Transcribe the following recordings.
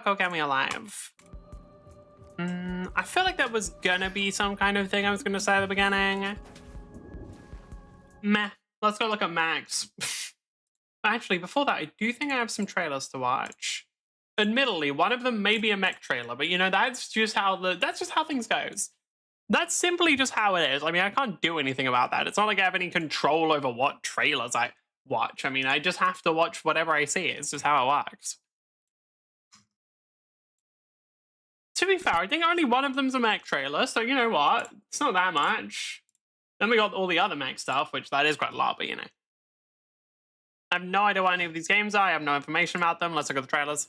Deadlock or Get Me Alive? I feel like that was gonna be some kind of thing I was gonna say at the beginning. Meh. Let's go look at Max. Actually, before that, I do think I have some trailers to watch. Admittedly, one of them may be a mech trailer, but you know, that's just how things goes. That's simply just how it is. I mean, I can't do anything about that. It's not like I have any control over what trailers I watch. I mean, I just have to watch whatever I see. It's just how it works. To be fair, I think only one of them's a mech trailer, so you know what? It's not that much. Then we got all the other mech stuff, which that is quite a lot, but you know. I have no idea what any of these games are. I have no information about them. Let's look at the trailers.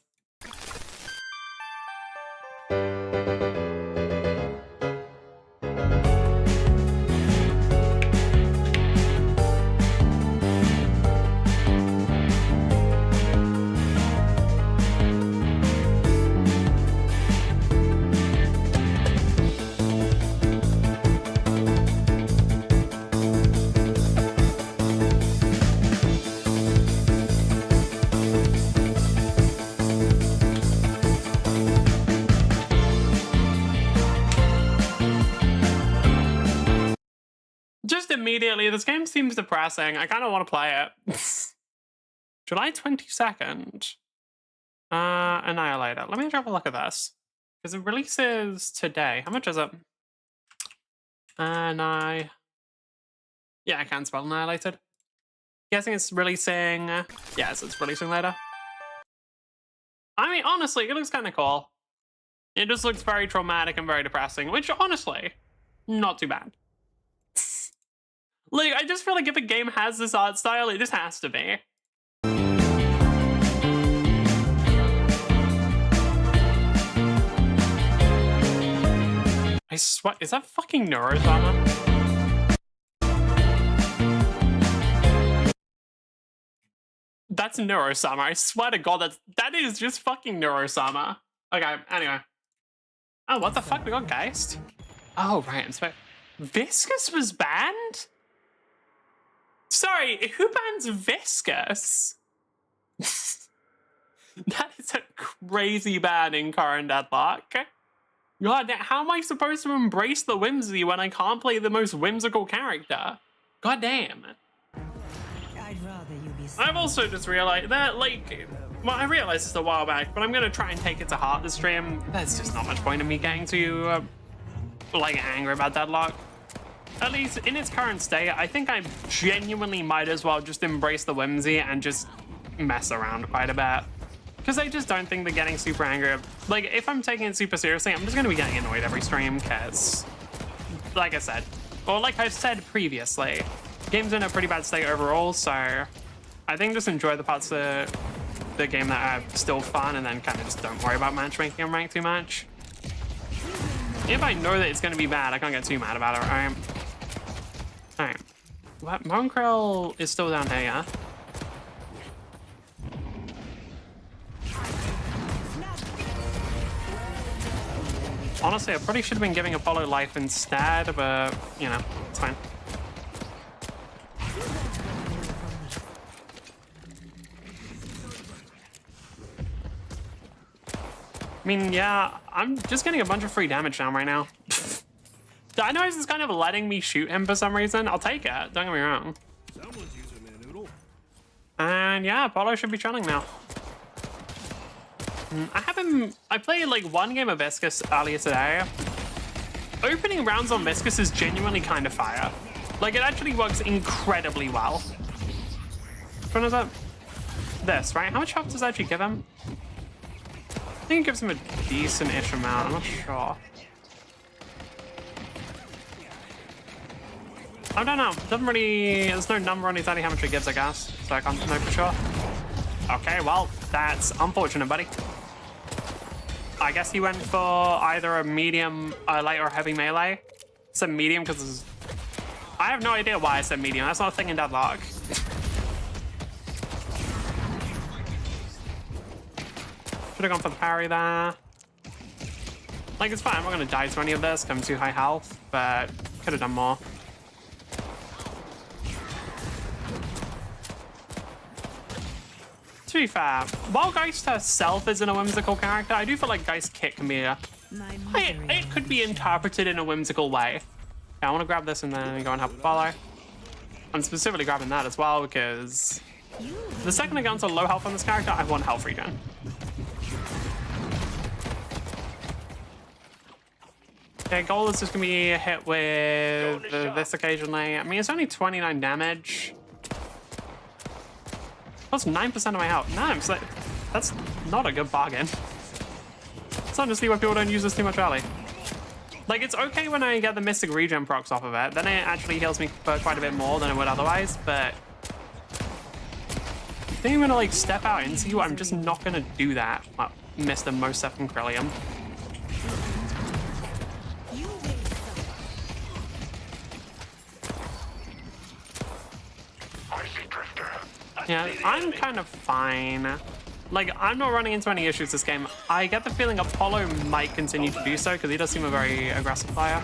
Just immediately, this game seems depressing. I kind of want to play it. July 22nd. Annihilator. Let me have a look at this. Because it releases today. How much is it? Yeah, I can spell Annihilated. Guessing it's releasing... yes, it's releasing later. I mean, honestly, it looks kind of cool. It just looks very traumatic and very depressing, which, honestly, not too bad. Like, I just feel like if a game has this art style, it just has to be. I swear, is that fucking Neurosama? That's Neurosama. I swear to God, that is just fucking Neurosama. Okay, anyway. Oh, what the fuck? We got Geist? Oh, right. Viscous was banned? Sorry, who bans Viscous? That is a crazy ban in current Deadlock. God, how am I supposed to embrace the whimsy when I can't play the most whimsical character? God damn. I've also just realized that, like, well, I realized this a while back, but I'm gonna try and take it to heart this stream. There's just not much point in me getting too, like, angry about Deadlock. At least in its current state, I think I genuinely might as well just embrace the whimsy and just mess around quite a bit. Because I just don't think that getting super angry, like, if I'm taking it super seriously, I'm just going to be getting annoyed every stream, because, like I said, or like I said previously, the game's in a pretty bad state overall, so I think just enjoy the parts of the game that are still fun, and then kind of just don't worry about matchmaking and rank too much. If I know that it's going to be bad, I can't get too mad about it, right? Alright. What? Monkrell is still down here, yeah? Honestly, I probably should have been giving Apollo life instead, but, you know, it's fine. I mean, yeah, I'm just getting a bunch of free damage down right now. Dino's is kind of letting me shoot him for some reason. I'll take it, don't get me wrong. And yeah, Apollo should be chilling now. I played like one game of Viscous earlier today. Opening rounds on Viscous is genuinely kind of fire. Like, it actually works incredibly well. Which one is it? This, right? How much health does that actually give him? I think it gives him a decent-ish amount, I'm not sure. I don't know. It doesn't really... There's no number on exactly how much it gives, I guess. So I can't know for sure. Okay, well, that's unfortunate, buddy. I guess he went for either a medium, light, or heavy melee. I said medium because... I have no idea why I said medium. That's not a thing in Deadlock. Should have gone for the parry there. Like, it's fine. I'm not going to die to any of this. I'm too high health, but could have done more. To To be fair, while Geist herself isn't a whimsical character, I do feel like Geist Kit can be it could be interpreted in a whimsical way. Yeah, I want to grab this and then go and help follow. I'm specifically grabbing that as well because the second I get onto low health on this character, I want health regen. Okay, gold is just gonna be hit with this occasionally. I mean, it's only 29 damage. Plus 9% of my health. No, that's not a good bargain. It's honestly why people don't use this too much early. Like, it's okay when I get the Mystic Regen procs off of it. Then it actually heals me for quite a bit more than it would otherwise, but I think I'm gonna, like, step out into you. I'm just not gonna do that. Mr. Mosef and Krillium. Yeah, I'm kind of fine. Like, I'm not running into any issues this game. I get the feeling Apollo might continue to do so because he does seem a very aggressive player.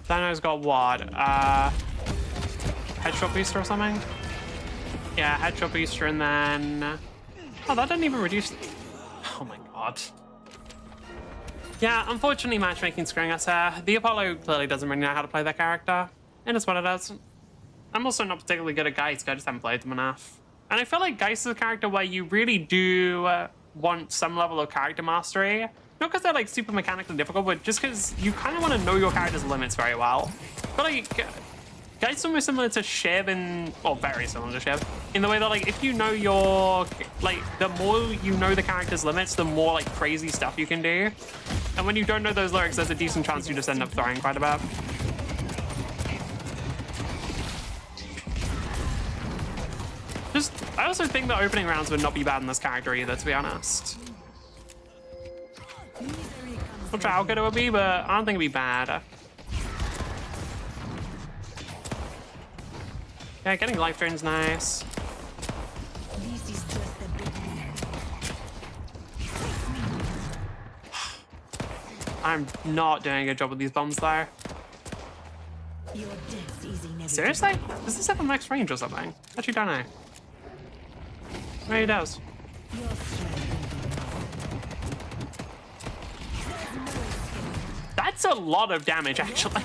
Dino's got what? Headshot booster or something? Yeah, headshot booster and then... Oh, that didn't even reduce... Oh my god. Yeah, unfortunately, matchmaking screwing us here. The Apollo clearly doesn't really know how to play that character, and it's what it is. I'm also not particularly good at Geist, I just haven't played them enough. And I feel like Geist is a character where you really do want some level of character mastery. Not because they're like super mechanically difficult, but just because you kind of want to know your character's limits very well. But like, Geist almost similar to Shiv or very similar to Shiv, in the way that like, if you know the more you know the character's limits, the more like crazy stuff you can do. And when you don't know those lyrics, there's a decent chance you just end up throwing quite a bit. I also think the opening rounds would not be bad in this character either, to be honest. Not sure how good it would be, but I don't think it'd be bad. Yeah, getting life drain's nice. I'm not doing a good job with these bombs though. Seriously? Does this have a max range or something? Actually don't know. Maybe it does. That's a lot of damage actually.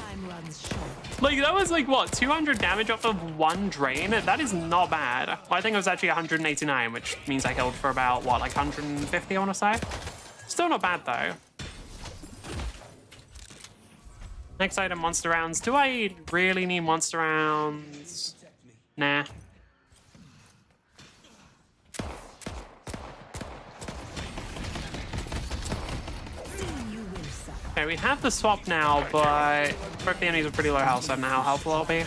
Like, that was like, what, 200 damage off of one drain? That is not bad. Well, I think it was actually 189, which means I killed for about, what, like 150, I want to say? Still not bad, though. Next item, monster rounds. Do I really need monster rounds? Nah. Okay, we have the swap now, but both the enemies are pretty low health, so I don't know how helpful it'll be.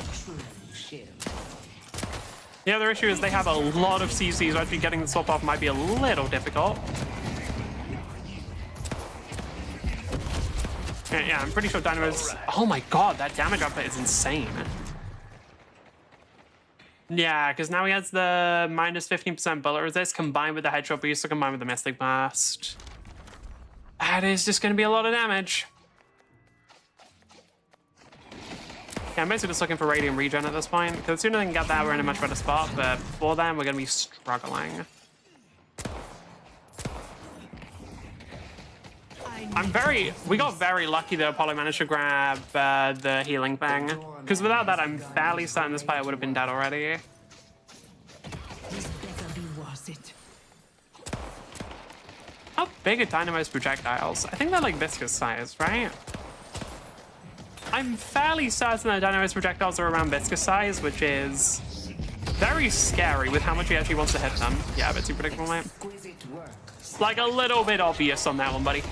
The other issue is they have a lot of CCs, so actually getting the swap off might be a little difficult. Yeah, I'm pretty sure Dynamo's... Oh my god, that damage output is insane. Yeah, because now he has the minus 15% bullet resist combined with the headshot booster combined with the Mystic Burst. That is just going to be a lot of damage. Yeah, I'm basically just looking for Radiant Regen at this point, because as soon as I can get that, we're in a much better spot, but before then, we're going to be struggling. We got very lucky that Apollo managed to grab the healing thing, because without that, I'm fairly certain this player would have been dead already. How big are Dynamo's projectiles? I think they're like viscous size, right? I'm fairly certain that Dynamo's projectiles are around viscous size, which is very scary with how much he actually wants to hit them. Yeah, a bit too predictable, mate. Like a little bit obvious on that one, buddy.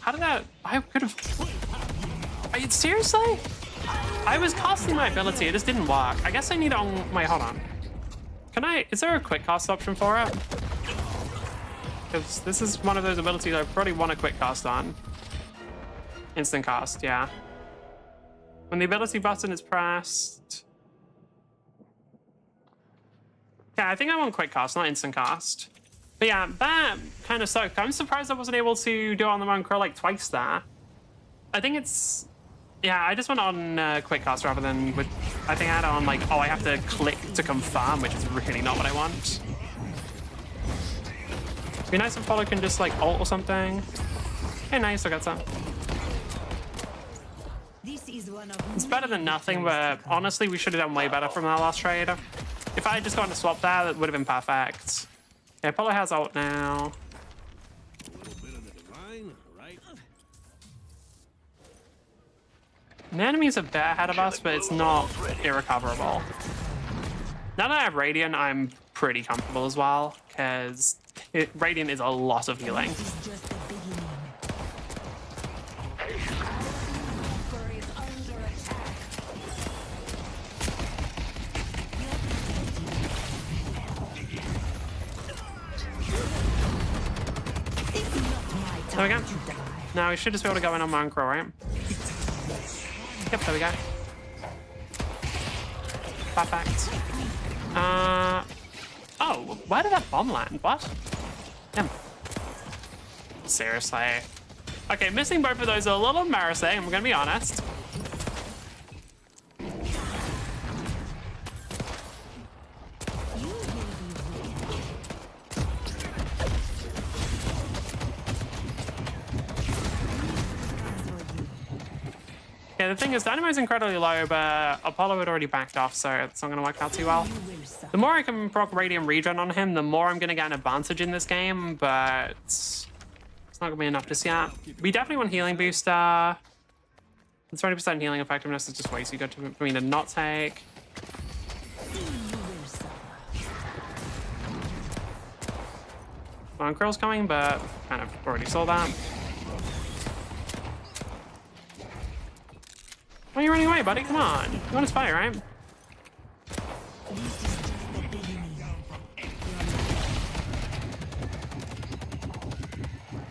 How did that... I could have... Seriously? I was casting my ability, it just didn't work. I guess I need it on... Wait, hold on. Can I... Is there a quick cast option for it? Because this is one of those abilities I probably want a quick cast on. Instant cast, yeah. When the ability button is pressed... Yeah, I think I want quick cast, not instant cast. But yeah, that kind of sucked. I'm surprised I wasn't able to do it on the Monkro like twice there. I think it's... Yeah, I just went on quick cast rather than with. I think I had it on like, oh, I have to click to confirm, which is really not what I want. It'd be nice if Apollo can just like ult or something. Hey, nice, I got some. It's better than nothing, but honestly, we should have done way better from our last trade. If I had just gotten a swap there, that would have been perfect. Yeah, Apollo has ult now. The enemy's a bit ahead of us, but it's not irrecoverable. Now that I have Radiant, I'm pretty comfortable as well, because Radiant is a lot of healing. There we go. Now we should just be able to go in on Moncrow, right? Yep, there we go. Perfect. Oh, where did that bomb land? What? Damn. Seriously. Okay, missing both of those is a little embarrassing, I'm gonna be honest. Yeah, the thing is, Dynamo's incredibly low, but Apollo had already backed off, so it's not going to work out too well. The more I can proc Radiant Regen on him, the more I'm going to get an advantage in this game, but it's not going to be enough just yet. We definitely want Healing Booster. The 20% healing effectiveness is just way too good for me to not take. Krill's coming, but kind of already saw that. Why are you running away, buddy? Come on. You want to spy, right?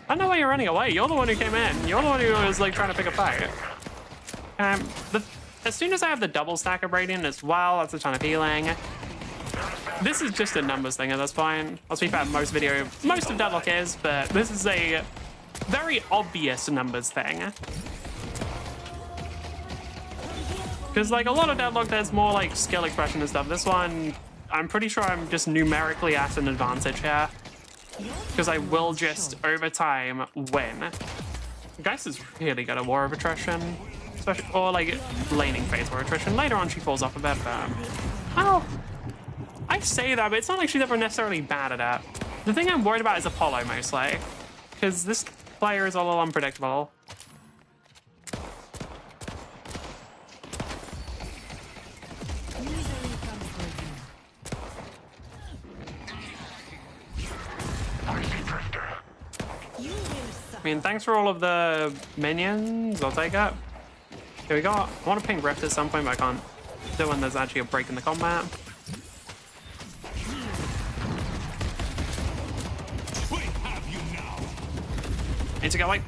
I don't know why you're running away. You're the one who came in. You're the one who was like trying to pick a fight. As soon as I have the double stack of Radiant as well, that's a ton of healing. This is just a numbers thing at this point. I'll speak about most of Deadlock is, but this is a very obvious numbers thing. Because, like, a lot of Deadlock, there's more, like, skill expression and stuff. This one, I'm pretty sure I'm just numerically at an advantage here. Because I will just, over time, win. Geist is really good at War of Attrition. Especially, or, like, laning phase War of Attrition. Later on, she falls off a bit, but... Well, I say that, but it's not like she's ever necessarily bad at it. The thing I'm worried about is Apollo, mostly. Because this player is a little unpredictable. I mean, thanks for all of the minions. I'll take it. Here we go. I want to ping Rift at some point, but I can't do it when there's actually a break in the combat. Need to go like...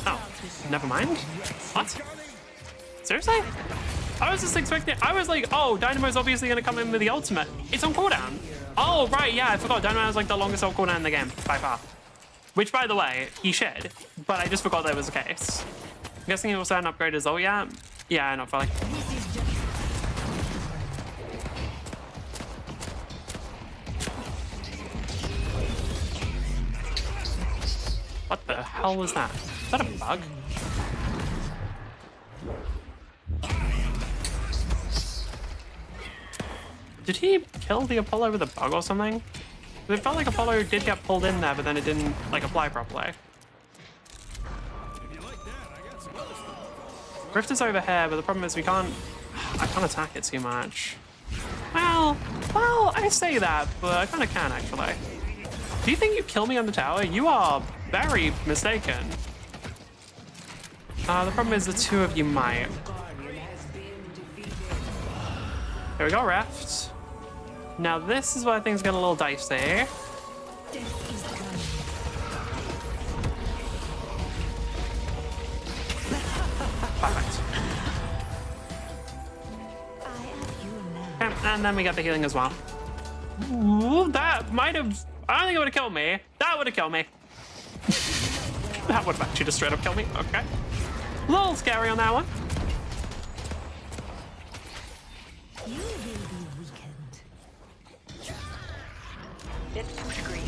Oh, never mind. What? Seriously? I was just expecting... I was like, oh, Dynamo's obviously going to come in with the ultimate. It's on cooldown. Oh, right, yeah, I forgot. Dynamo has like the longest ult cooldown in the game, by far. Which, by the way, he should, but I just forgot that was the case. I'm guessing he also hadn't upgraded his ult yet? Yeah, not fully. What the hell was that? Is that a bug? Did he kill the Apollo with a bug or something? It felt like Apollo did get pulled in there, but then it didn't, like, apply properly. Rift is over here, but the problem is we can't... I can't attack it too much. Well, I say that, but I kind of can, actually. Do you think you kill me on the tower? You are very mistaken. The problem is the two of you might. There we go, Rift. Now this is where things get a little dicey. Perfect. Okay, and then we got the healing as well. Ooh, that might have... I don't think it would have killed me. That would have killed me. That would have actually just straight up killed me. Okay. A little scary on that one. You will be weakened. It's push green.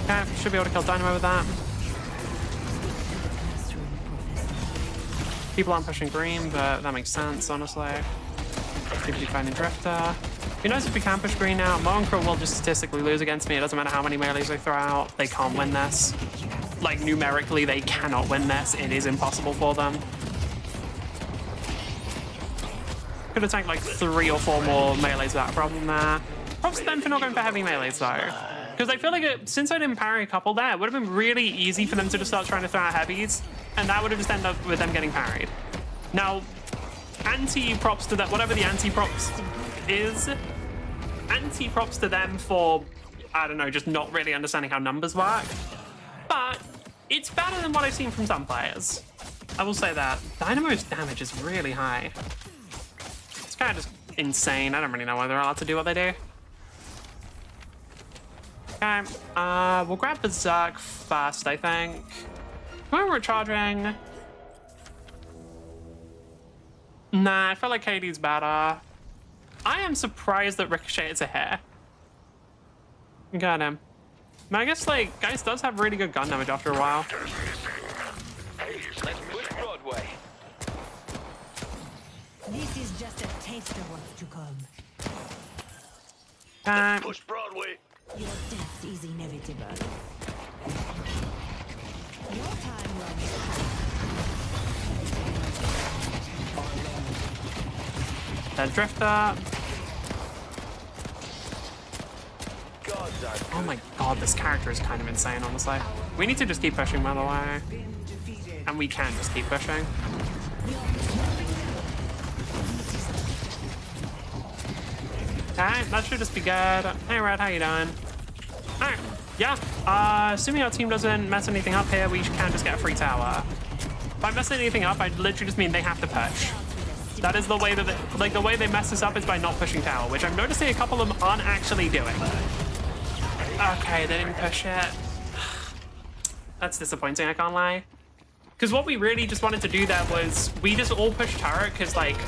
Okay, should be able to kill Dynamo with that. People aren't pushing green, but that makes sense, honestly. People be finding Drifter. Who knows if we can push green now? Monkrel will just statistically lose against me. It doesn't matter how many melees they throw out. They can't win this. Like, numerically, they cannot win this. It is impossible for them. Could have tanked like 3 or 4 more melees without a problem there. Props to them for not going for heavy melees, though. Because I feel like since I didn't parry a couple there, it would have been really easy for them to just start trying to throw out heavies, and that would have just ended up with them getting parried. Now, anti-props to that, whatever the anti-props is, anti-props to them for, I don't know, just not really understanding how numbers work. But it's better than what I've seen from some players. I will say that. Dynamo's damage is really high. It's kind of just insane. I don't really know why they're allowed to do what they do. Okay, we'll grab Berserk first, I think. When we're charging... Nah, I feel like KD's better. I am surprised that Ricochet is a hit. Got him. I guess, like, Geist does have really good gun damage after a while. Let's push Broadway. This is just a taste of what's to come. Push Broadway. Your death is inevitable. Your time runs out. That Drifter. Oh my god, this character is kind of insane, honestly. We need to just keep pushing, by the way. And we can just keep pushing. Okay, that should just be good. Hey, Red, how you doing? Alright, yeah. Assuming our team doesn't mess anything up here, we can just get a free tower. If I mess anything up, I literally just mean they have to push. That is the way that the way they mess this up is by not pushing tower, which I'm noticing a couple of them aren't actually doing. Okay, they didn't push it. That's disappointing, I can't lie. Because what we really just wanted to do there was we just all pushed turret, because, like,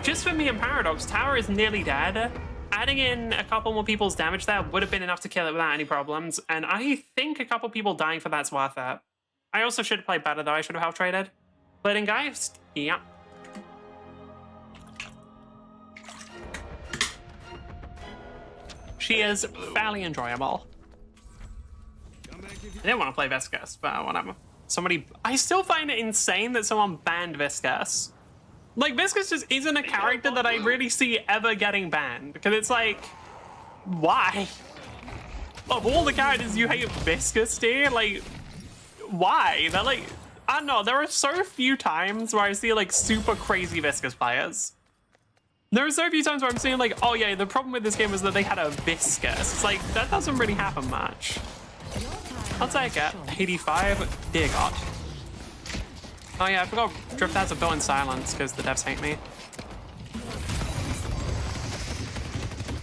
just for me and Paradox, tower is nearly dead. Adding in a couple more people's damage there would have been enough to kill it without any problems, and I think a couple people dying for that's worth it. I also should have played better, though. I should have health traded. But in Geist, yeah. She is fairly enjoyable. I didn't want to play Viscous, but whatever. I still find it insane that someone banned Viscous. Like, Viscous just isn't a character that I really see ever getting banned. Because it's like, why? Of all the characters you hate Viscous, dude, like, why? They're like, I don't know, there are so few times where I see, like, super crazy Viscous players. There are so few times where I'm seeing, like, oh yeah, the problem with this game was that they had a Viscous. It's like, that doesn't really happen much. I'll take it. 85, dear God. Oh yeah, I forgot Drift has a built-in silence because the devs hate me.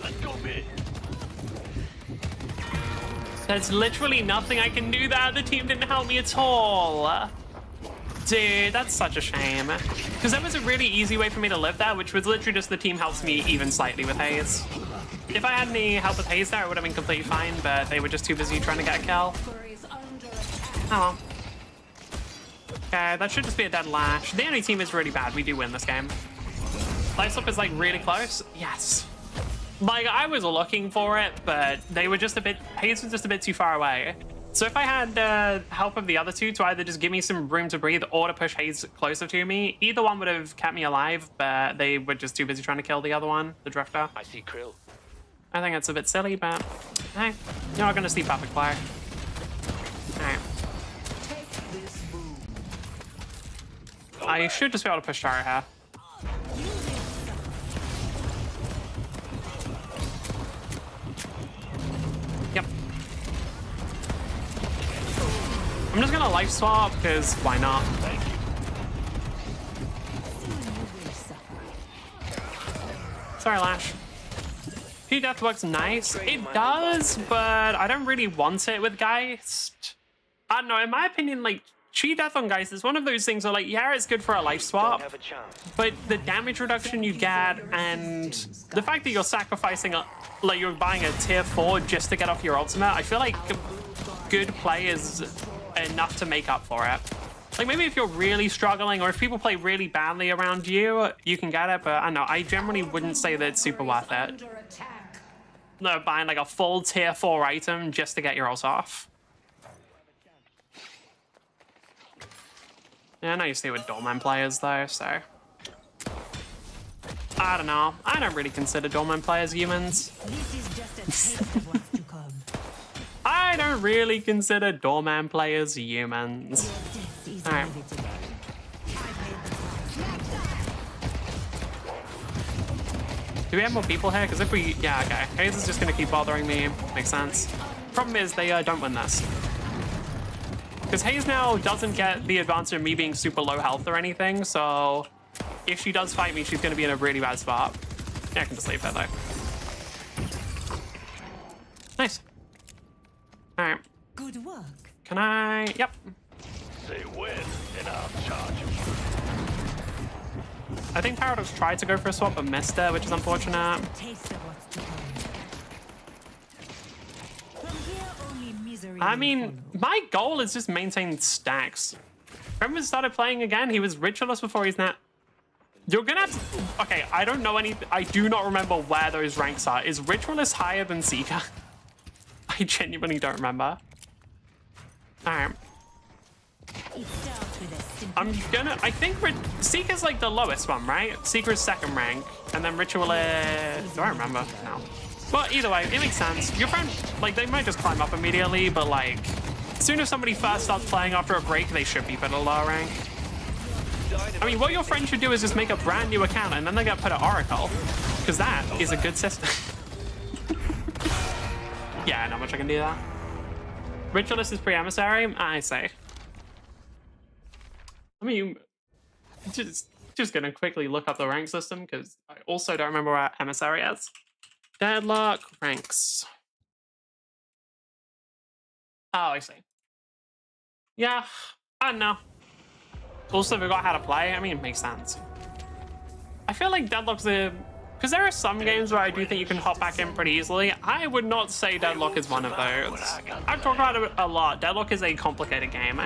Let's go, mid. There's literally nothing I can do there. The team didn't help me at all. Dude, that's such a shame. Because that was a really easy way for me to live there, which was literally just the team helps me even slightly with Haze. If I had any help with Haze there, it would have been completely fine, but they were just too busy trying to get a kill. Oh well. Okay, that should just be a dead lash. The enemy team is really bad. We do win this game. Lifestop is like really close. Yes. Like, I was looking for it, but they were just a bit... Haze was just a bit too far away. So if I had help of the other two to either just give me some room to breathe or to push Haze closer to me, either one would have kept me alive, but they were just too busy trying to kill the other one, the Drifter. I see Krill. I think it's a bit silly, but hey, you're not going to see perfect play. Alright. I should just be able to push Tara here. Yep. I'm just gonna life swap because why not? Thank you. Sorry, Lash. P death works nice. It does, but I don't really want it with Geist. I don't know, in my opinion, like, Chi death on Geist is one of those things where, like, yeah, it's good for a life swap, Have a chance. but the damage reduction you get and the fact that you're sacrificing, like, you're buying a tier 4 just to get off your ultimate, I feel like good play is enough to make up for it. Like, maybe if you're really struggling or if people play really badly around you, you can get it, but I don't know, I generally wouldn't say that it's super worth it. No, buying, like, a full tier 4 item just to get your ult off. Yeah, I know you see it with Doorman players, though, so... I don't know. I don't really consider Doorman players humans. This is just a taste of what's to come. I don't really consider Doorman players humans. Your death is Alright. inevitable. I paid the price. Do we have more people here? Because if we... Yeah, okay. Haze is just going to keep bothering me. Makes sense. Problem is, they don't win this. Because Haze now doesn't get the advantage of me being super low health or anything, so if she does fight me, she's going to be in a really bad spot. Yeah, I can just leave her, though. Nice. All right. Good work. Can I... Yep. Say when, and I'll charge you. I think Paradox tried to go for a swap, but missed it, which is unfortunate. Taste of what's to come. From here, only misery I will mean, follow. my goal is just maintain stacks. Remember when we started playing again? He was ritualist before he's not. You're gonna have to... Okay, I don't know anything. I do not remember where those ranks are. Is ritualist higher than Seeker? I genuinely don't remember. Alright. It starts with a simple I'm gonna... I think Seeker's like the lowest one, right? Seeker's second rank. And then ritualist... Do I remember? No. But either way, it makes sense. Your friend... Like, they might just climb up immediately, but like... As soon as somebody first starts playing after a break, they should be at a lower rank. I mean, what your friend should do is just make a brand new account and then they get put at Oracle. Because that is a good system. Yeah, not much I can do that. Ritualist is pre-emissary? I say. I mean, just gonna quickly look up the rank system because I also don't remember where emissary is. Deadlock ranks. Oh, I see. Yeah, I don't know. Also, forgot how to play. I mean, it makes sense. I feel like Deadlock's a... Because there are some games where I do think you can hop back in pretty easily. I would not say Deadlock is one of those. I've talked about it a lot. Deadlock is a complicated game.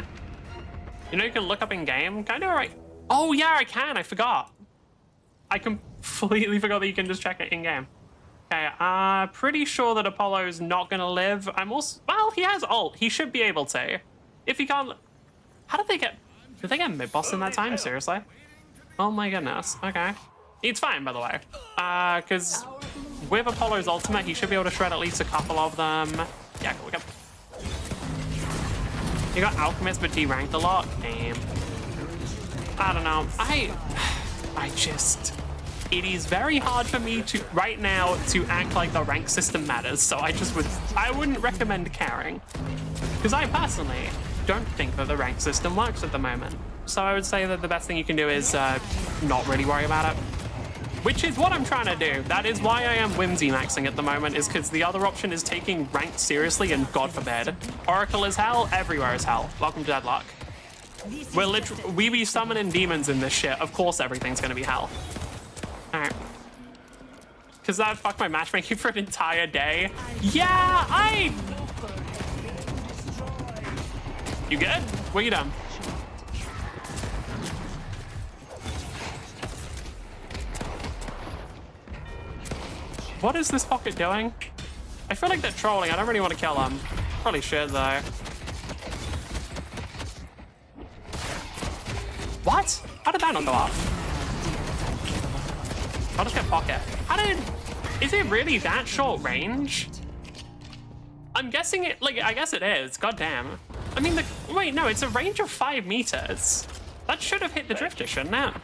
You know, you can look up in-game. Can I do it right? Oh, yeah, I can. I forgot. I completely forgot that you can just check it in-game. Okay, pretty sure that Apollo's not going to live. I'm also... Well, he has ult. He should be able to. If he can't... How did they get... Did they get mid-boss in that time? Seriously? Oh my goodness. Okay. It's fine, by the way. Because with Apollo's ultimate, he should be able to shred at least a couple of them. Yeah, cool. You got Alchemist, but D-ranked a lot. Damn. I don't know. I just... It is very hard for me to, right now, to act like the rank system matters, so I wouldn't recommend caring. Because I personally don't think that the rank system works at the moment. So I would say that the best thing you can do is not really worry about it. Which is what I'm trying to do. That is why I am whimsy maxing at the moment, is because the other option is taking ranked seriously, and God forbid. Oracle is hell, everywhere is hell. Welcome to Deadlock. We're literally, we be summoning demons in this shit. Of course everything's gonna be hell. Alright. Because that fucked my matchmaking for an entire day. Yeah, You good? What you done? What is this pocket doing? I feel like they're trolling. I don't really want to kill them. Probably should, though. What? How did that not go off? I'll just get pocket. Is it really that short range? I'm guessing it, like, I guess it is. God damn. I mean, wait, no, it's a range of 5 meters. That should have hit the drifter, shouldn't it?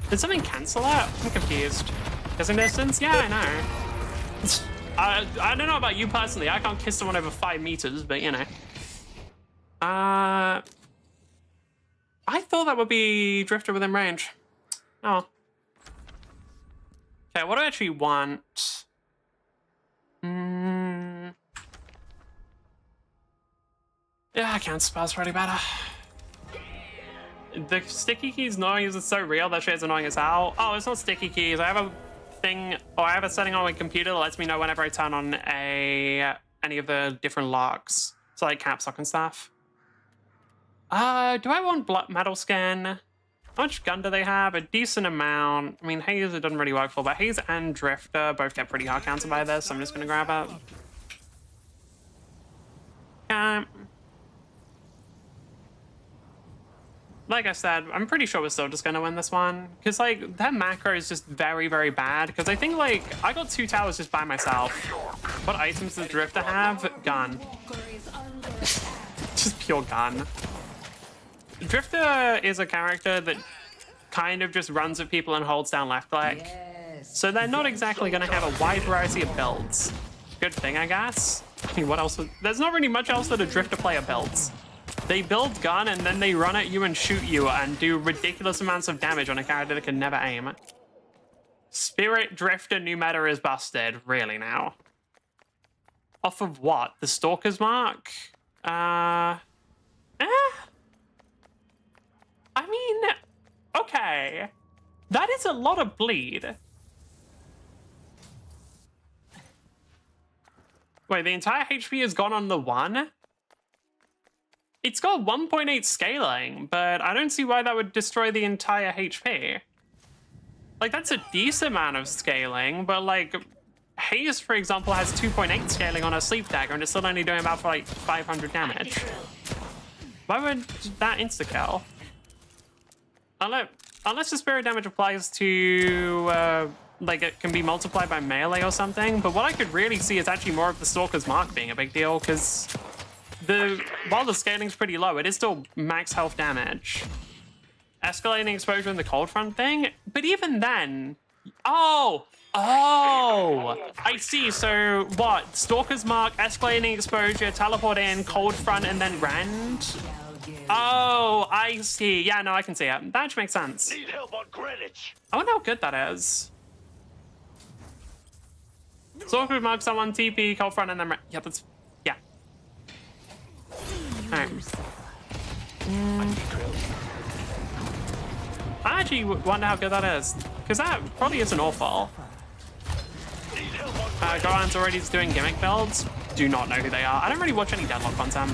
Did something cancel that? I'm confused. Kissing distance? Yeah, I know. I don't know about you personally. I can't kiss someone over 5 meters, but you know. I thought that would be drifter within range. Oh. Okay, what do I actually want? Yeah, I can't spell's pretty better. The sticky keys noise is so real, that shit's annoying as hell. Oh, it's not sticky keys. I have a thing, or I have a setting on my computer that lets me know whenever I turn on any of the different locks. So like caps lock and stuff. Do I want metal skin? How much gun do they have? A decent amount. I mean, Haze it doesn't really work for, but Haze and Drifter both get pretty hard counted by this, so I'm just gonna grab it. Like I said, I'm pretty sure we're still just gonna win this one. Because, like, that macro is just very, very bad. Because I think, like, I got 2 towers just by myself. What items does Drifter have? Gun. Just pure gun. Drifter is a character that kind of just runs at people and holds down left click. So they're not exactly gonna have a wide variety of builds. Good thing, I guess. I mean, what else? There's not really much else that a Drifter player builds. They build gun and then they run at you and shoot you and do ridiculous amounts of damage on a character that can never aim. Spirit Drifter new meta is busted. Really now? Off of what? The Stalker's Mark? I mean, okay. That is a lot of bleed. Wait, the entire HP has gone on the 1? It's got 1.8 scaling, but I don't see why that would destroy the entire HP. Like, that's a decent amount of scaling, but, like, Haze, for example, has 2.8 scaling on a Sleep Dagger, and it's still only doing about, like, 500 damage. Why would that insta-kill? Unless the spirit damage applies to, like, it can be multiplied by melee or something, but what I could really see is actually more of the Stalker's Mark being a big deal, because while the scaling's pretty low, it is still max health damage. Escalating exposure in the cold front thing, but even then, oh, I see. So what? Stalker's Mark, escalating exposure, teleport in, cold front, and then rend. Oh, I see. Yeah, no, I can see it. That makes sense. Need help on Greenwich. I wonder how good that is. Stalker's Mark, someone TP, cold front, and then yeah, that's yeah. Alright. I actually wonder how good that is, because that probably isn't awful. Goran's already just doing gimmick builds. Do not know who they are. I don't really watch any Deadlock content.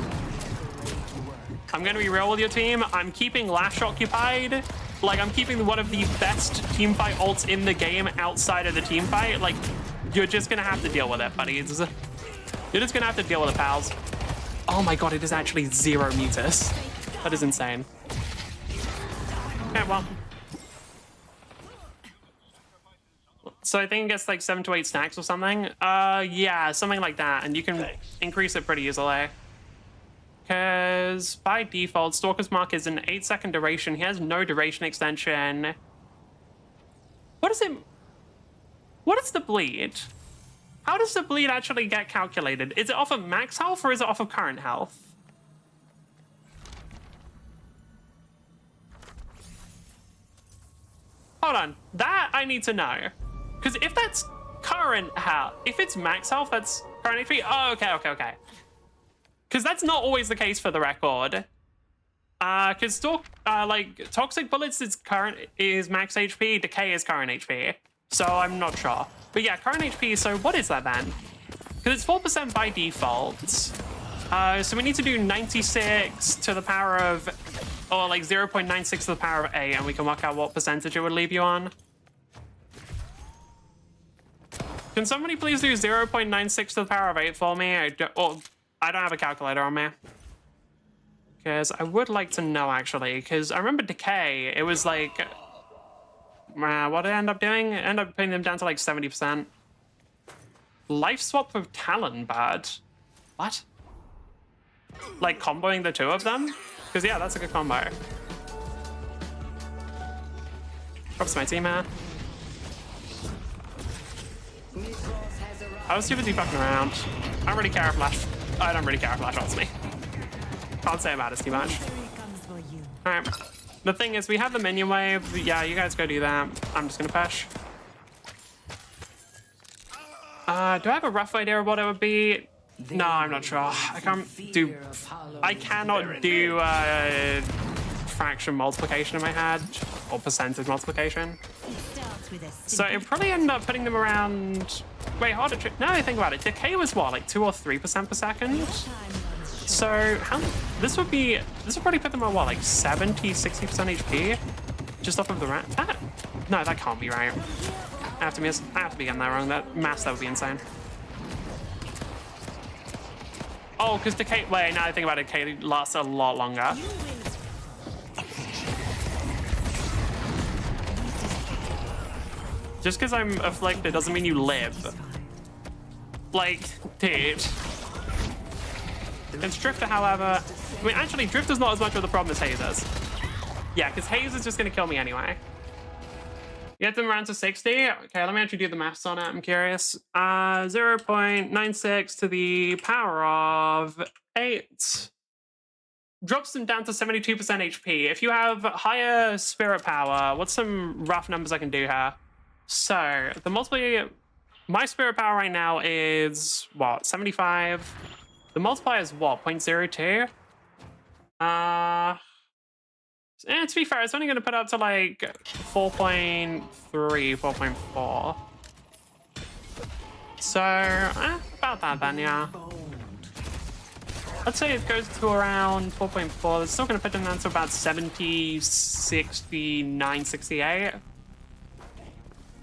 I'm going to be real with your team. I'm keeping Lash occupied. Like, I'm keeping one of the best teamfight ults in the game outside of the teamfight. Like, you're just going to have to deal with it, buddy. You're just going to have to deal with it, pals. Oh my god, it is actually 0 meters. That is insane. Okay, well. So I think it gets like 7 to 8 stacks or something. Yeah, something like that. And you can increase it pretty easily. Because by default, Stalker's Mark is an 8-second duration. He has no duration extension. What is it? What is the bleed? How does the bleed actually get calculated? Is it off of max health or is it off of current health? Hold on. That I need to know. Because if that's current health, if it's max health, that's current HP. Oh, okay. Because that's not always the case for the record. Because like toxic bullets is max HP, decay is current HP. So I'm not sure. But yeah, current HP, so what is that then? Because it's 4% by default. So we need to do 96 to the power of, or like 0.96 to the power of 8, and we can work out what percentage it would leave you on. Can somebody please do 0.96 to the power of 8 for me? I don't have a calculator on me. Because I would like to know, actually. Because I remember Decay, it was like... what did it end up doing? It ended up putting them down to like 70%. Life swap with Talon bad. What? Like comboing the 2 of them? Because yeah, that's a good combo. Props to my team here. I was too busy fucking around. I don't really care if Flash wants me. Can't say about it too much. Alright. The thing is, we have the minion wave. Yeah, you guys go do that. I'm just gonna push. Do I have a rough idea of what it would be? No, I'm not sure. I cannot do fraction multiplication in my head, or percentage multiplication. So it probably ended up putting them around. Wait, hold it. Now I think about it, decay was what, like 2 or 3% per second? So this would probably put them at what, like 70, 60% HP? Just off of the no, that can't be right. I have to be getting that wrong. That would be insane. Oh, because decay, wait, now I think about it, decay lasts a lot longer. Just because I'm afflicted doesn't mean you live. Like, dude. It's Drifter, however. I mean, actually, Drifter's not as much of the problem as Haze is. Yeah, because Haze is just going to kill me anyway. Get them around to 60. Okay, let me actually do the maths on it. I'm curious. 0.96 to the power of 8. Drops them down to 72% HP. If you have higher spirit power, what's some rough numbers I can do here? So, my spirit power right now is, what, 75? The multiplier is, what, 0.02? To be fair, it's only going to put up to, like, 4.3, 4.4. So, about that then, yeah. I'd say it goes to around 4.4. It's still going to put them down to about 70, 69, 68.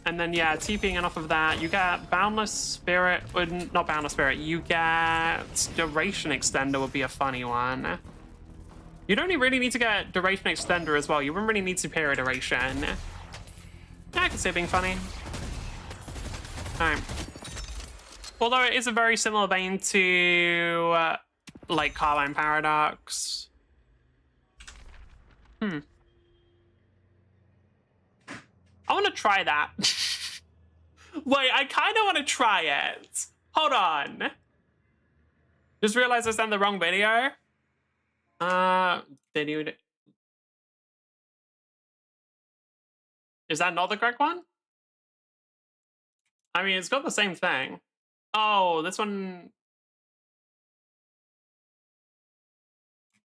And then, yeah, TPing off of that, you get Boundless Spirit, not Boundless Spirit, you get Duration Extender would be a funny one. You'd only really need to get Duration Extender as well. You wouldn't really need Superior Duration. Yeah, I could see it being funny. Alright. Although it is a very similar vein to, like, Carbine Paradox. I want to try that. Wait, I kind of want to try it. Hold on. Just realized I sent the wrong video. Is that not the correct one? I mean, it's got the same thing. Oh, this one.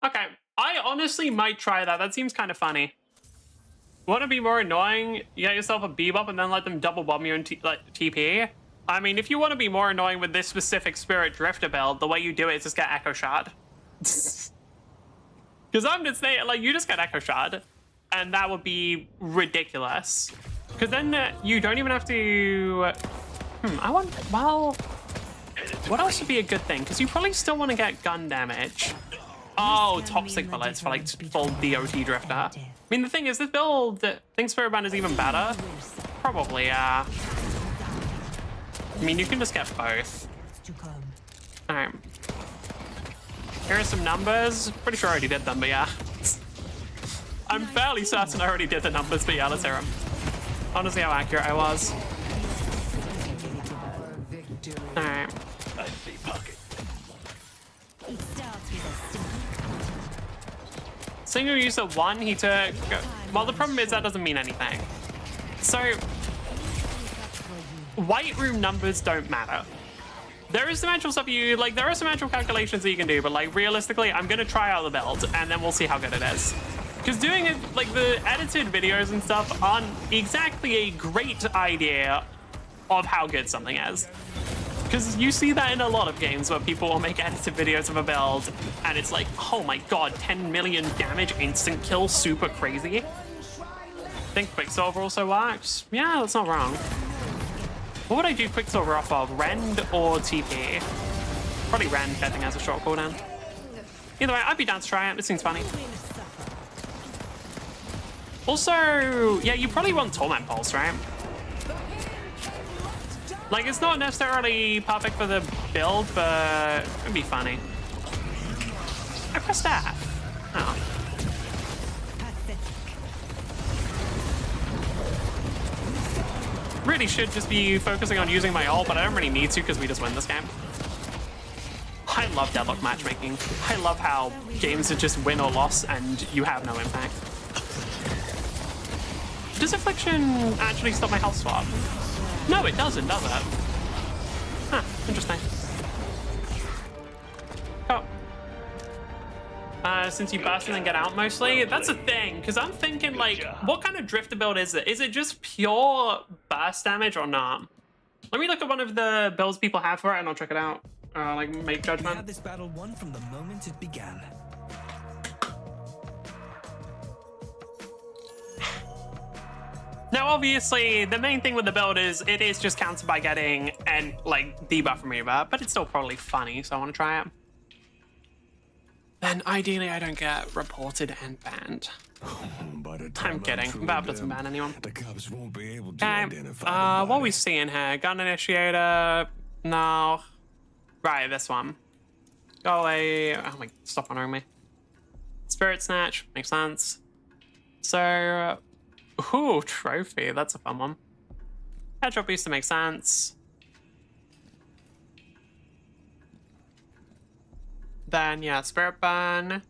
Okay, I honestly might try that. That seems kind of funny. Want to be more annoying? You get yourself a Bebop and then let them double bomb you in TP. I mean, if you want to be more annoying with this specific Spirit Drifter build, the way you do it is just get Echo Shot. Because I'm just saying, like, you just get Echo Shot, and that would be ridiculous. Because then you don't even have to... well... What else would be a good thing? Because you probably still want to get gun damage. Oh, Toxic Bullets for, like, full DOT Drifter. I mean, the thing is, this build, I think Spirit Band is even better. Probably, I mean, you can just get both. Alright. Here are some numbers. Pretty sure I already did them, but yeah. I'm fairly certain I already did the numbers, but yeah, let's hear them. I want to see how accurate I was. Alright. I see pocket. Single user 1, he took... Well, the problem is that doesn't mean anything. So, White Room numbers don't matter. There is some actual stuff there are some actual calculations that you can do, but, like, realistically, I'm going to try out the build, and then we'll see how good it is. Because doing it, like, the edited videos and stuff aren't exactly a great idea of how good something is. Because you see that in a lot of games where people will make edited videos of a build, and it's like, oh my god, 10 million damage, instant kill, super crazy. I think Quicksilver also works. Yeah, that's not wrong. What would I do Quicksilver off of? Rend or TP? Probably Rend, I think has a short cooldown. Either way, I'd be down to try it. It seems funny. Also, yeah, you probably want Torment Pulse, right? Like, it's not necessarily perfect for the build, but it'd be funny. I pressed F. Oh. Really should just be focusing on using my ult, but I don't really need to because we just win this game. I love Deadlock matchmaking. I love how games are just win or loss and you have no impact. Does Affliction actually stop my health swap? No, it doesn't, does it? Huh, interesting. Oh. Since you burst and then get out mostly, that's a thing, because I'm thinking, like, what kind of drifter build is it? Is it just pure burst damage or not? Let me look at one of the builds people have for it and I'll check it out. Like, make We judgment. had this battle won from the moment it began. Now, obviously, the main thing with the build is it is just countered by getting and like debuff remover, but it's still probably funny, so I want to try it. Then ideally, I don't get reported and banned. I'm kidding. Valve doesn't ban anyone. The cops won't be able to Okay. identify What are we seeing here? Gun initiator. No. Right, this one. Go away. Oh my! Stop honoring me. Spirit snatch makes sense. So. Ooh, trophy. That's a fun one. Headshot booster makes sense. Then, yeah, Spirit Burn.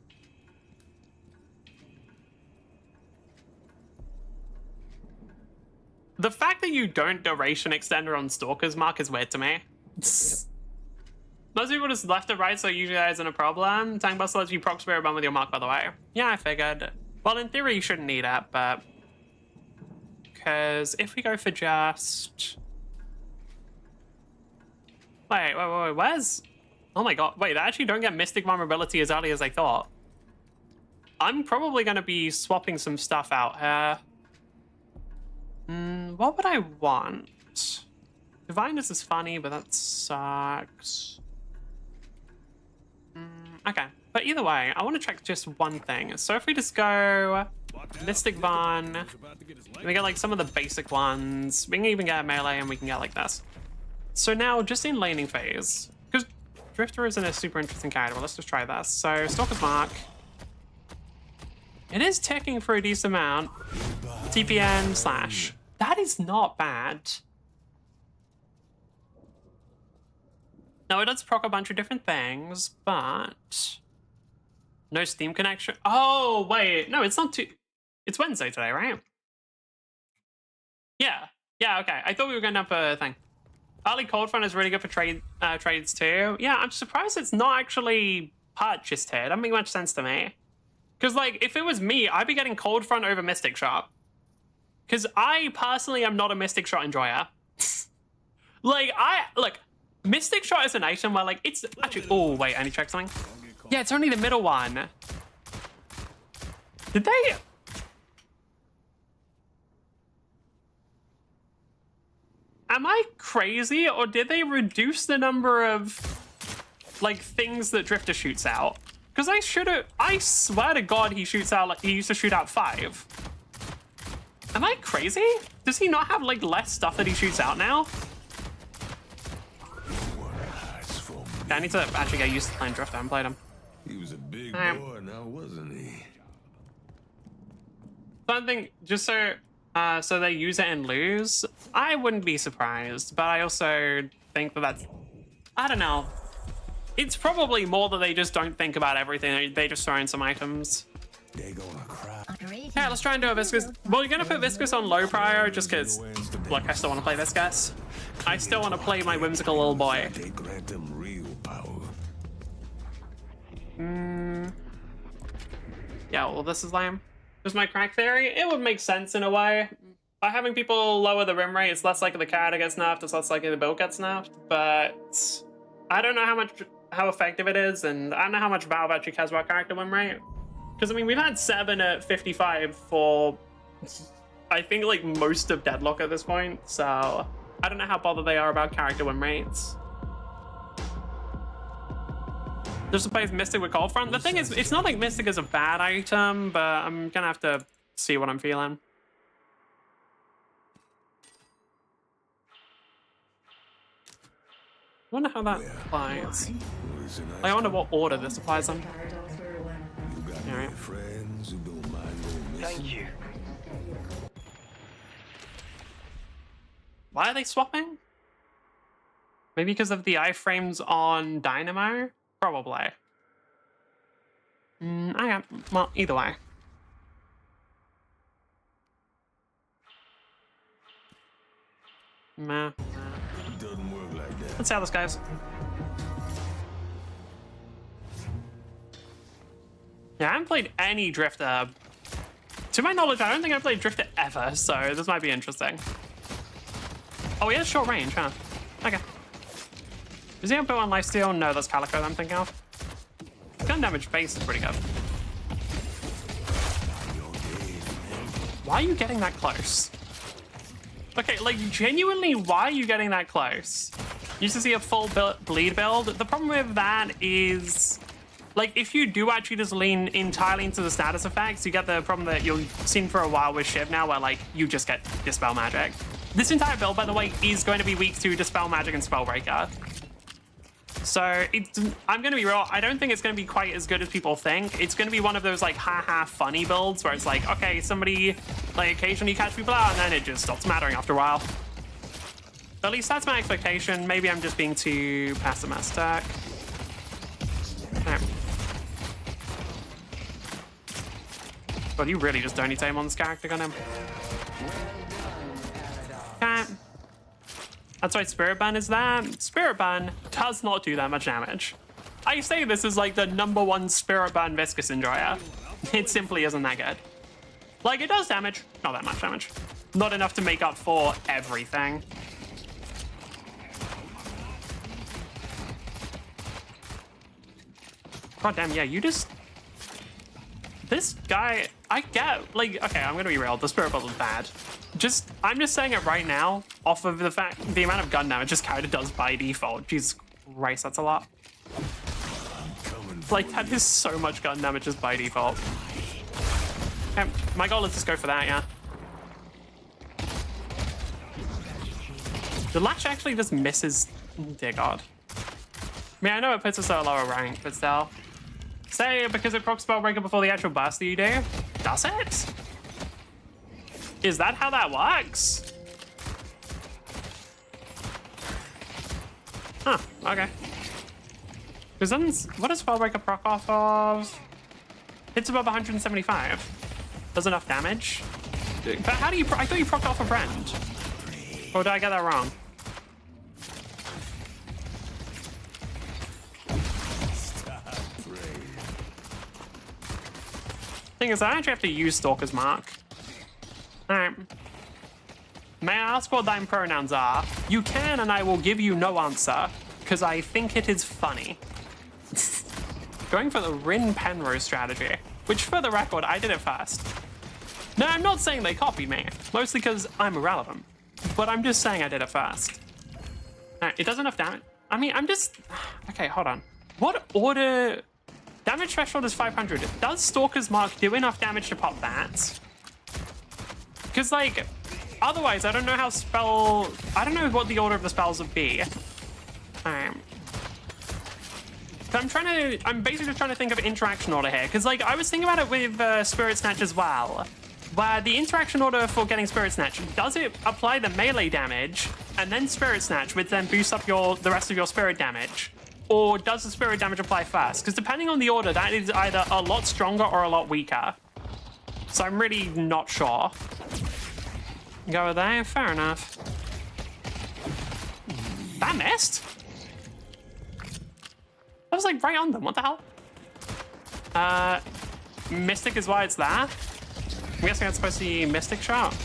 The fact that you don't duration extender on Stalker's Mark is weird to me. Most people just left or right, so usually that isn't a problem. Tank Buster lets you proc Spirit Burn with your mark, by the way. Yeah, I figured. Well, in theory, you shouldn't need it, but... Because if we go for just... Wait, where's... Oh my god, wait, I actually don't get Mystic Vulnerability as early as I thought. I'm probably going to be swapping some stuff out here. What would I want? Divineness is funny, but that sucks. Okay, but either way, I want to check just one thing. So if we just go Mystic Von, we get like some of the basic ones. We can even get melee and we can get like this. So now just in laning phase, because Drifter isn't a super interesting character, well, let's just try this. So Stalker's Mark. It is ticking for a decent amount. TPN slash. That is not bad. Now it does proc a bunch of different things, but no Steam connection. Oh wait, no, it's not too. It's Wednesday today, right? Yeah, okay. I thought we were going to have a thing. Early Cold Front is really good for trades too. Yeah, I'm surprised it's not actually purchased here. It doesn't make much sense to me. Because like, if it was me, I'd be getting Cold Front over Mystic Shot. Because I personally am not a Mystic Shot enjoyer. Like, Mystic Shot is an item where, like, it's actually... Oh, wait, I need to check something. Yeah, it's only the middle one. Did they... Am I crazy, or did they reduce the number of, like, things that Drifter shoots out? Because I swear to God he shoots out, like, he used to shoot out 5. Am I crazy? Does he not have, like, less stuff that he shoots out now? I need to actually get used to playing Drifter. I haven't played him. He was a big boy now, wasn't he? Something just so they use it and lose. I wouldn't be surprised, but I also think that's I don't know. It's probably more that they just don't think about everything. They just throw in some items. They gonna cry. Yeah, let's try and do a Viscous. Well, you're gonna put Viscous on low prior just because, look, I still want to play Viscous. I still want to play my whimsical little boy. They grant them real power. Yeah, well, this is lame. Just my crack theory. It would make sense in a way. By having people lower the rim rate, it's less likely the character gets nerfed, it's less likely the build gets nerfed. But I don't know how effective it is, and I don't know how much Valve actually cares about character win rate. Because I mean, we've had 7 at 55 for I think like most of Deadlock at this point, so I don't know how bothered they are about character win rates. Just to play Mystic with Cold Front. The thing is, it's not like Mystic is a bad item, but I'm gonna have to see what I'm feeling. I wonder how that applies. I wonder what order this applies in. Alright. Thank you. Why are they swapping? Maybe because of the iframes on Dynamo? Probably. Okay, well, either way. Meh. doesn't work like that. Let's see how this goes. Yeah, I haven't played any Drifter. To my knowledge, I don't think I've played Drifter ever, so this might be interesting. Oh, he has short range, huh? Okay. Is he built on lifesteal? No, that's Calico that I'm thinking of. Gun damage base is pretty good. Why are you getting that close? Okay, like, genuinely, why are you getting that close? You used to see a full bleed build. The problem with that is, like, if you do actually just lean entirely into the status effects, you get the problem that you've seen for a while with Shiv now, where, like, you just get Dispel Magic. This entire build, by the way, is going to be weak to Dispel Magic and Spellbreaker. So, I'm going to be real, I don't think it's going to be quite as good as people think. It's going to be one of those, like, haha funny builds where it's like, okay, somebody, like, occasionally catch people out, and then it just stops mattering after a while. But at least that's my expectation. Maybe I'm just being too pessimistic. God, you really just don't need to aim on this character, gun him. Okay. That's why Spirit Burn is there. Spirit Burn does not do that much damage. I say this is like the #1 Spirit Burn Viscous Enjoyer. It simply isn't that good. Like, it does damage, not that much damage. Not enough to make up for everything. God damn, yeah, you just... This guy, I get, like, okay, I'm gonna be real, the Spirit Bubble is bad. I'm just saying it right now, off of the fact, the amount of gun damage this character does by default. Jesus Christ, that's a lot. Like, that is so much gun damage just by default. Okay, my goal is just go for that, yeah. The Lash actually just misses, dear God. I mean, I know it puts us at a lower rank, but still. Say, because it procs Spellbreaker before the actual burst that you do? Does it? Is that how that works? Huh, okay. Because then, what does Spellbreaker proc off of? Hits above 175. Does enough damage? But how do you, I thought you procced off a friend. Or did I get that wrong? Thing is, I actually have to use Stalker's Mark. Alright. May I ask what thine pronouns are? You can, and I will give you no answer, because I think it is funny. Going for the Rin Penrose strategy, which, for the record, I did it first. No, I'm not saying they copied me, mostly because I'm irrelevant. But I'm just saying I did it first. Alright, it does enough damage. I mean, I'm just... Okay, hold on. What order... Damage threshold is 500. Does Stalker's Mark do enough damage to pop that? Because, like, otherwise, I don't know how I don't know what the order of the spells would be. I'm basically just trying to think of interaction order here. Because, like, I was thinking about it with Spirit Snatch as well. Where the interaction order for getting Spirit Snatch, does it apply the melee damage and then Spirit Snatch, which then boosts up the rest of your spirit damage? Or does the spirit damage apply first? Because depending on the order, that is either a lot stronger or a lot weaker. So I'm really not sure. Go with that, fair enough. That missed? That was like right on them, what the hell? Mystic is why it's there. I'm guessing that's supposed to be Mystic Shot.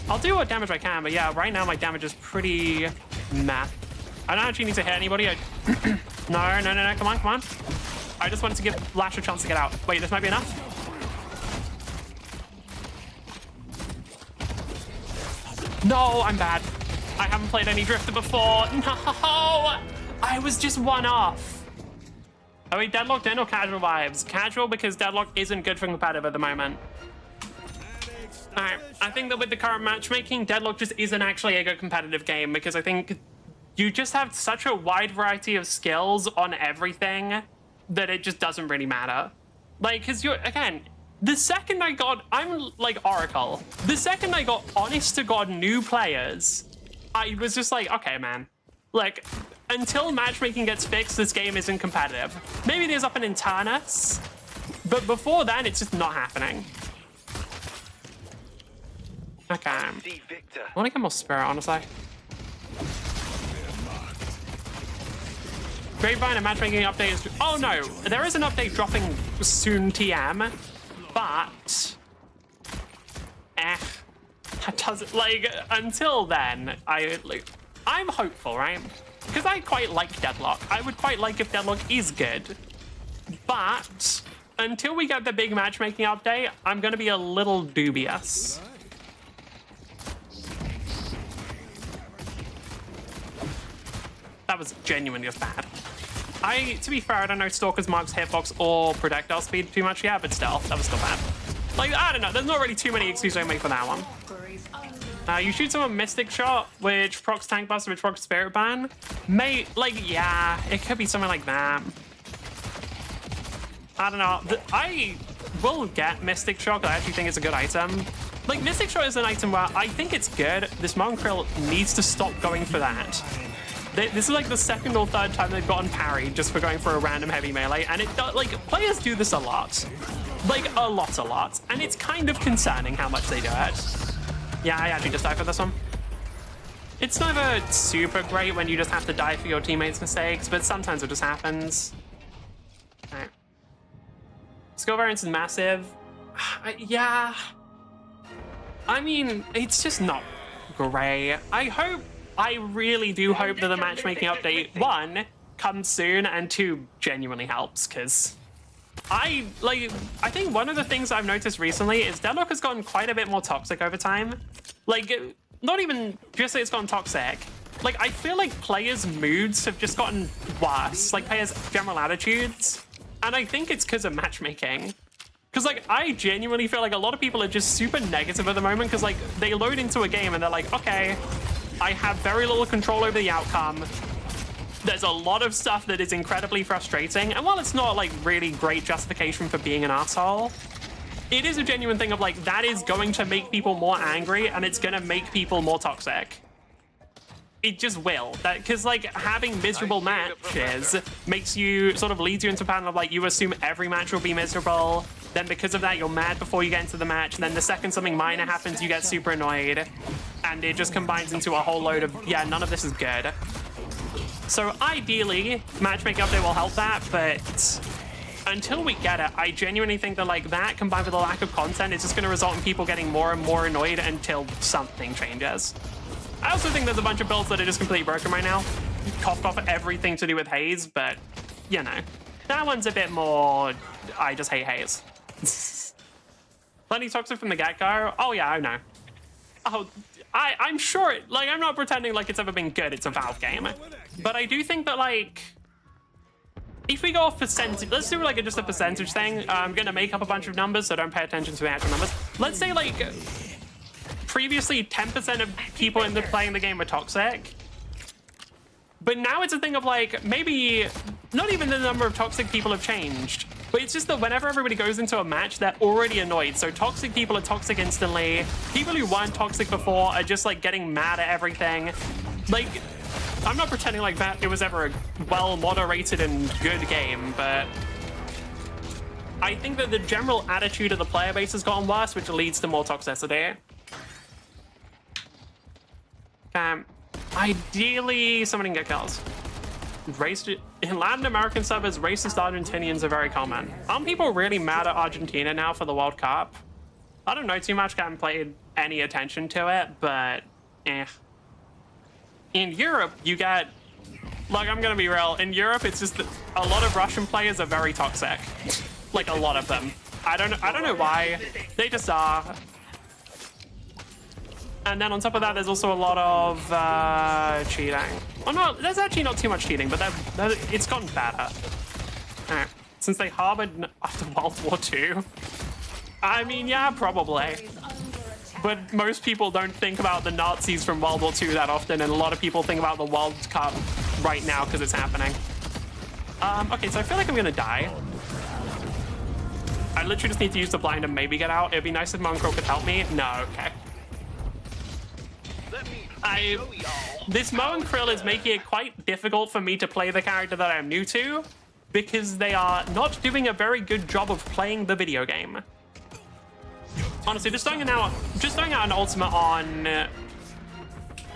I'll do what damage I can, but yeah, right now my damage is pretty meh. I don't actually need to hit anybody. No, come on. I just wanted to give Lash a chance to get out. Wait, this might be enough? No, I'm bad. I haven't played any Drifter before. No, I was just one off. Oh wait, Deadlock in or casual vibes? Casual because Deadlock isn't good for competitive at the moment. Alright, I think that with the current matchmaking, Deadlock just isn't actually a good competitive game because I think you just have such a wide variety of skills on everything that it just doesn't really matter. Like, because again, the second I'm like Oracle, the second I got honest to God new players, I was just like, okay, man, like, until matchmaking gets fixed, this game isn't competitive. Maybe there's up an Internus, but before then, it's just not happening. Okay. I See Victor. want to get more spirit, honestly. Grapevine and matchmaking update is... Oh no, there is an update dropping soon, TM, but... That doesn't... Like, until then, I'm hopeful, right? Because I quite like Deadlock. I would quite like if Deadlock is good. But until we get the big matchmaking update, I'm going to be a little dubious. That was genuinely just bad. To be fair, I don't know Stalker's Mark's hitbox or projectile speed too much yet, but still, that was still bad. Like, I don't know, there's not really too many excuses I make for that one. You shoot someone Mystic Shot, which procs Tank Buster, which procs Spirit Ban. Like, yeah, it could be something like that. I don't know. I will get Mystic Shot, because I actually think it's a good item. Like, Mystic Shot is an item where I think it's good. This Mountain Krill needs to stop going for that. This is like the second or third time they've gotten parried just for going for a random heavy melee, and it does, like, players do this a lot. Like, a lot. And it's kind of concerning how much they do it. Yeah, I actually just died for this one. It's never super great when you just have to die for your teammates' mistakes, but sometimes it just happens. Alright. Skill variance is massive. Yeah. I mean, it's just not great. I really do hope that the matchmaking update, 1, comes soon, and 2, genuinely helps, because I think one of the things I've noticed recently is Deadlock has gotten quite a bit more toxic over time. Like, not even just that it's gotten toxic. Like, I feel like players' moods have just gotten worse, like players' general attitudes. And I think it's because of matchmaking. Because, like, I genuinely feel like a lot of people are just super negative at the moment because, like, they load into a game and they're like, okay, I have very little control over the outcome. There's a lot of stuff that is incredibly frustrating. And while it's not, like, really great justification for being an asshole, it is a genuine thing of, like, that is going to make people more angry and it's going to make people more toxic. It just will. Because, like, having miserable matches makes you, sort of leads you into a pattern of, like, you assume every match will be miserable. Then because of that, you're mad before you get into the match. And then the second something minor happens, you get super annoyed. And it just combines into a whole load of, yeah, none of this is good. So ideally, matchmaking update will help that, but until we get it, I genuinely think that, like, that combined with the lack of content is just going to result in people getting more and more annoyed until something changes. I also think there's a bunch of builds that are just completely broken right now. Coughed off everything to do with Haze, but, you know, that one's a bit more, I just hate Haze. Plenty toxic from the get-go. Oh, yeah, I know. Oh, I'm sure, like, I'm not pretending like it's ever been good. It's a Valve game. But I do think that, like, if we go off percentage, let's do, like, just a percentage thing. I'm going to make up a bunch of numbers, so don't pay attention to the actual numbers. Let's say, like, previously 10% of people playing the game were toxic. But now it's a thing of, like, maybe not even the number of toxic people have changed. But it's just that whenever everybody goes into a match, they're already annoyed. So toxic people are toxic instantly. People who weren't toxic before are just, like, getting mad at everything. Like, I'm not pretending like that it was ever a well-moderated and good game, but I think that the general attitude of the player base has gotten worse, which leads to more toxicity. Ideally, someone can get kills. In Latin American suburbs, racist Argentinians are very common. Aren't people really mad at Argentina now for the World Cup? I don't know too much, I haven't paid any attention to it, but in Europe, you get, like, I'm gonna be real, in Europe, it's just that a lot of Russian players are very toxic. Like, a lot of them. I don't know why, they just are. And then on top of that, there's also a lot of cheating. Well, no, there's actually not too much cheating, but it's gotten better. Right. Since they harbored after World War II. I mean, yeah, probably. But most people don't think about the Nazis from World War II that often, and a lot of people think about the World Cup right now because it's happening. Okay, so I feel like I'm gonna die. I literally just need to use the blind and maybe get out. It'd be nice if Monko could help me. No, okay. This Mo and Krill is making it quite difficult for me to play the character that I'm new to because they are not doing a very good job of playing the video game. Honestly, just throwing out an ultimate on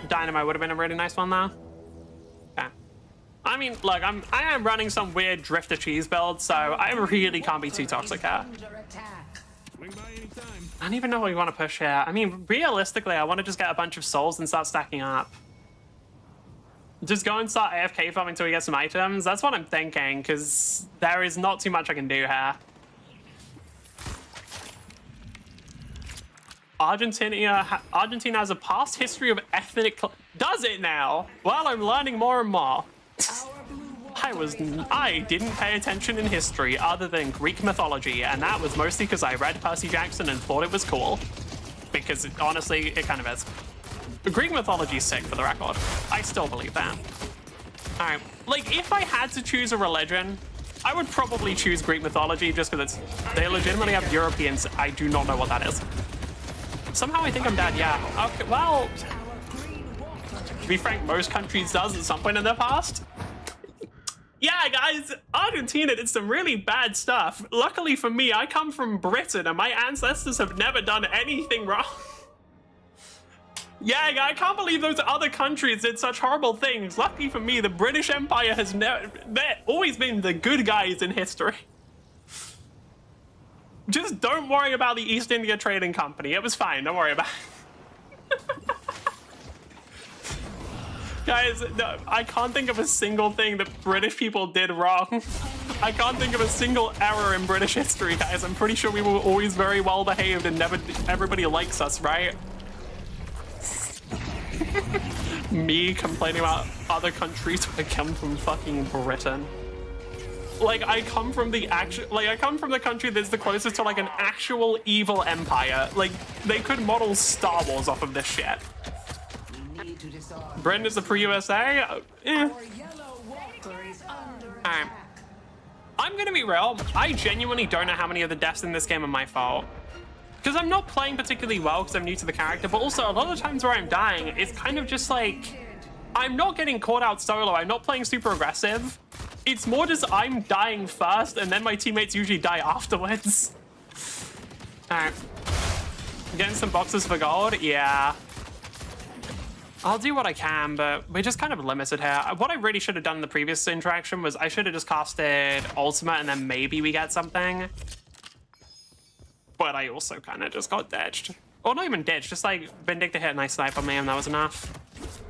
Dynamo would have been a really nice one there. Okay. I mean, look, I am running some weird Drifter cheese build, so I really can't be too toxic here. I don't even know what we want to push here. I mean, realistically, I want to just get a bunch of souls and start stacking up. Just go and start AFK farming until we get some items. That's what I'm thinking, because there is not too much I can do here. Argentina has a past history of ethnic... Does it now? Well, I'm learning more and more. I didn't pay attention in history other than Greek mythology, and that was mostly because I read Percy Jackson and thought it was cool. Because, honestly, it kind of is. Greek mythology is sick, for the record. I still believe that. Alright, like, if I had to choose a religion, I would probably choose Greek mythology just because they legitimately have Europeans. I do not know what that is. Somehow I think I'm dead, yeah. Okay, well, to be frank, most countries does at some point in their past. Yeah, guys, Argentina did some really bad stuff. Luckily for me, I come from Britain and my ancestors have never done anything wrong. Yeah, I can't believe those other countries did such horrible things. Lucky for me, the British Empire has always been the good guys in history. Just don't worry about the East India Trading Company. It was fine, don't worry about it. Guys, no, I can't think of a single thing that British people did wrong. I can't think of a single error in British history, guys. I'm pretty sure we were always very well behaved and never everybody likes us, right? Me complaining about other countries when I come from fucking Britain. Like, I come from the country that's the closest to like an actual evil empire. Like, they could model Star Wars off of this shit. Britain is the pre-USA? Alright. I'm gonna be real. I genuinely don't know how many of the deaths in this game are my fault. Because I'm not playing particularly well because I'm new to the character, but also a lot of the times where I'm dying, it's kind of just like, I'm not getting caught out solo. I'm not playing super aggressive. It's more just I'm dying first and then my teammates usually die afterwards. Alright. Getting some boxes for gold? Yeah. I'll do what I can, but we're just kind of limited here. What I really should have done in the previous interaction was I should have just casted ultimate and then maybe we get something. But I also kind of just got ditched. Or not even ditched, just like Vindicta hit a nice snipe on me and that was enough.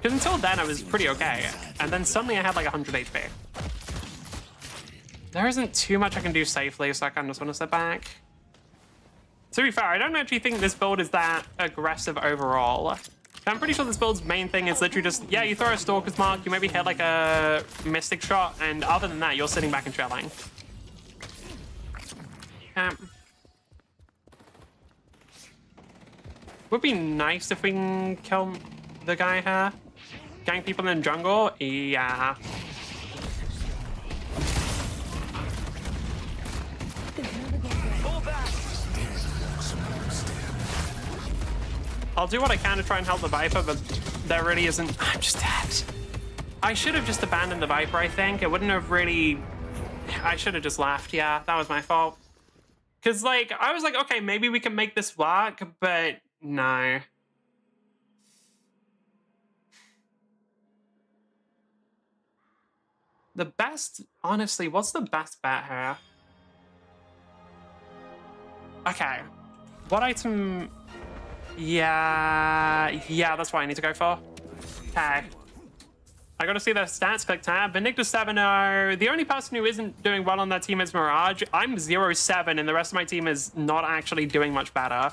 Because until then I was pretty okay. And then suddenly I had like 100 HP. There isn't too much I can do safely, so I kind of just want to step back. To be fair, I don't actually think this build is that aggressive overall. I'm pretty sure this build's main thing is literally just, yeah, you throw a Stalker's Mark, you maybe hit like a Mystic Shot, and other than that, you're sitting back and chilling. Would be nice if we can kill the guy here. Gang people in the jungle? Yeah. I'll do what I can to try and help the Viper, but there really isn't... I'm just dead. I should have just abandoned the Viper, I think. It wouldn't have really... I should have just left, yeah. That was my fault. Because, like, I was like, okay, maybe we can make this work, but no. The best... Honestly, what's the best bet here? Okay. What item... Yeah, that's what I need to go for. Okay. I gotta see their stats, click tab. Vindicta 7-0. The only person who isn't doing well on that team is Mirage. I'm 0-7, and the rest of my team is not actually doing much better.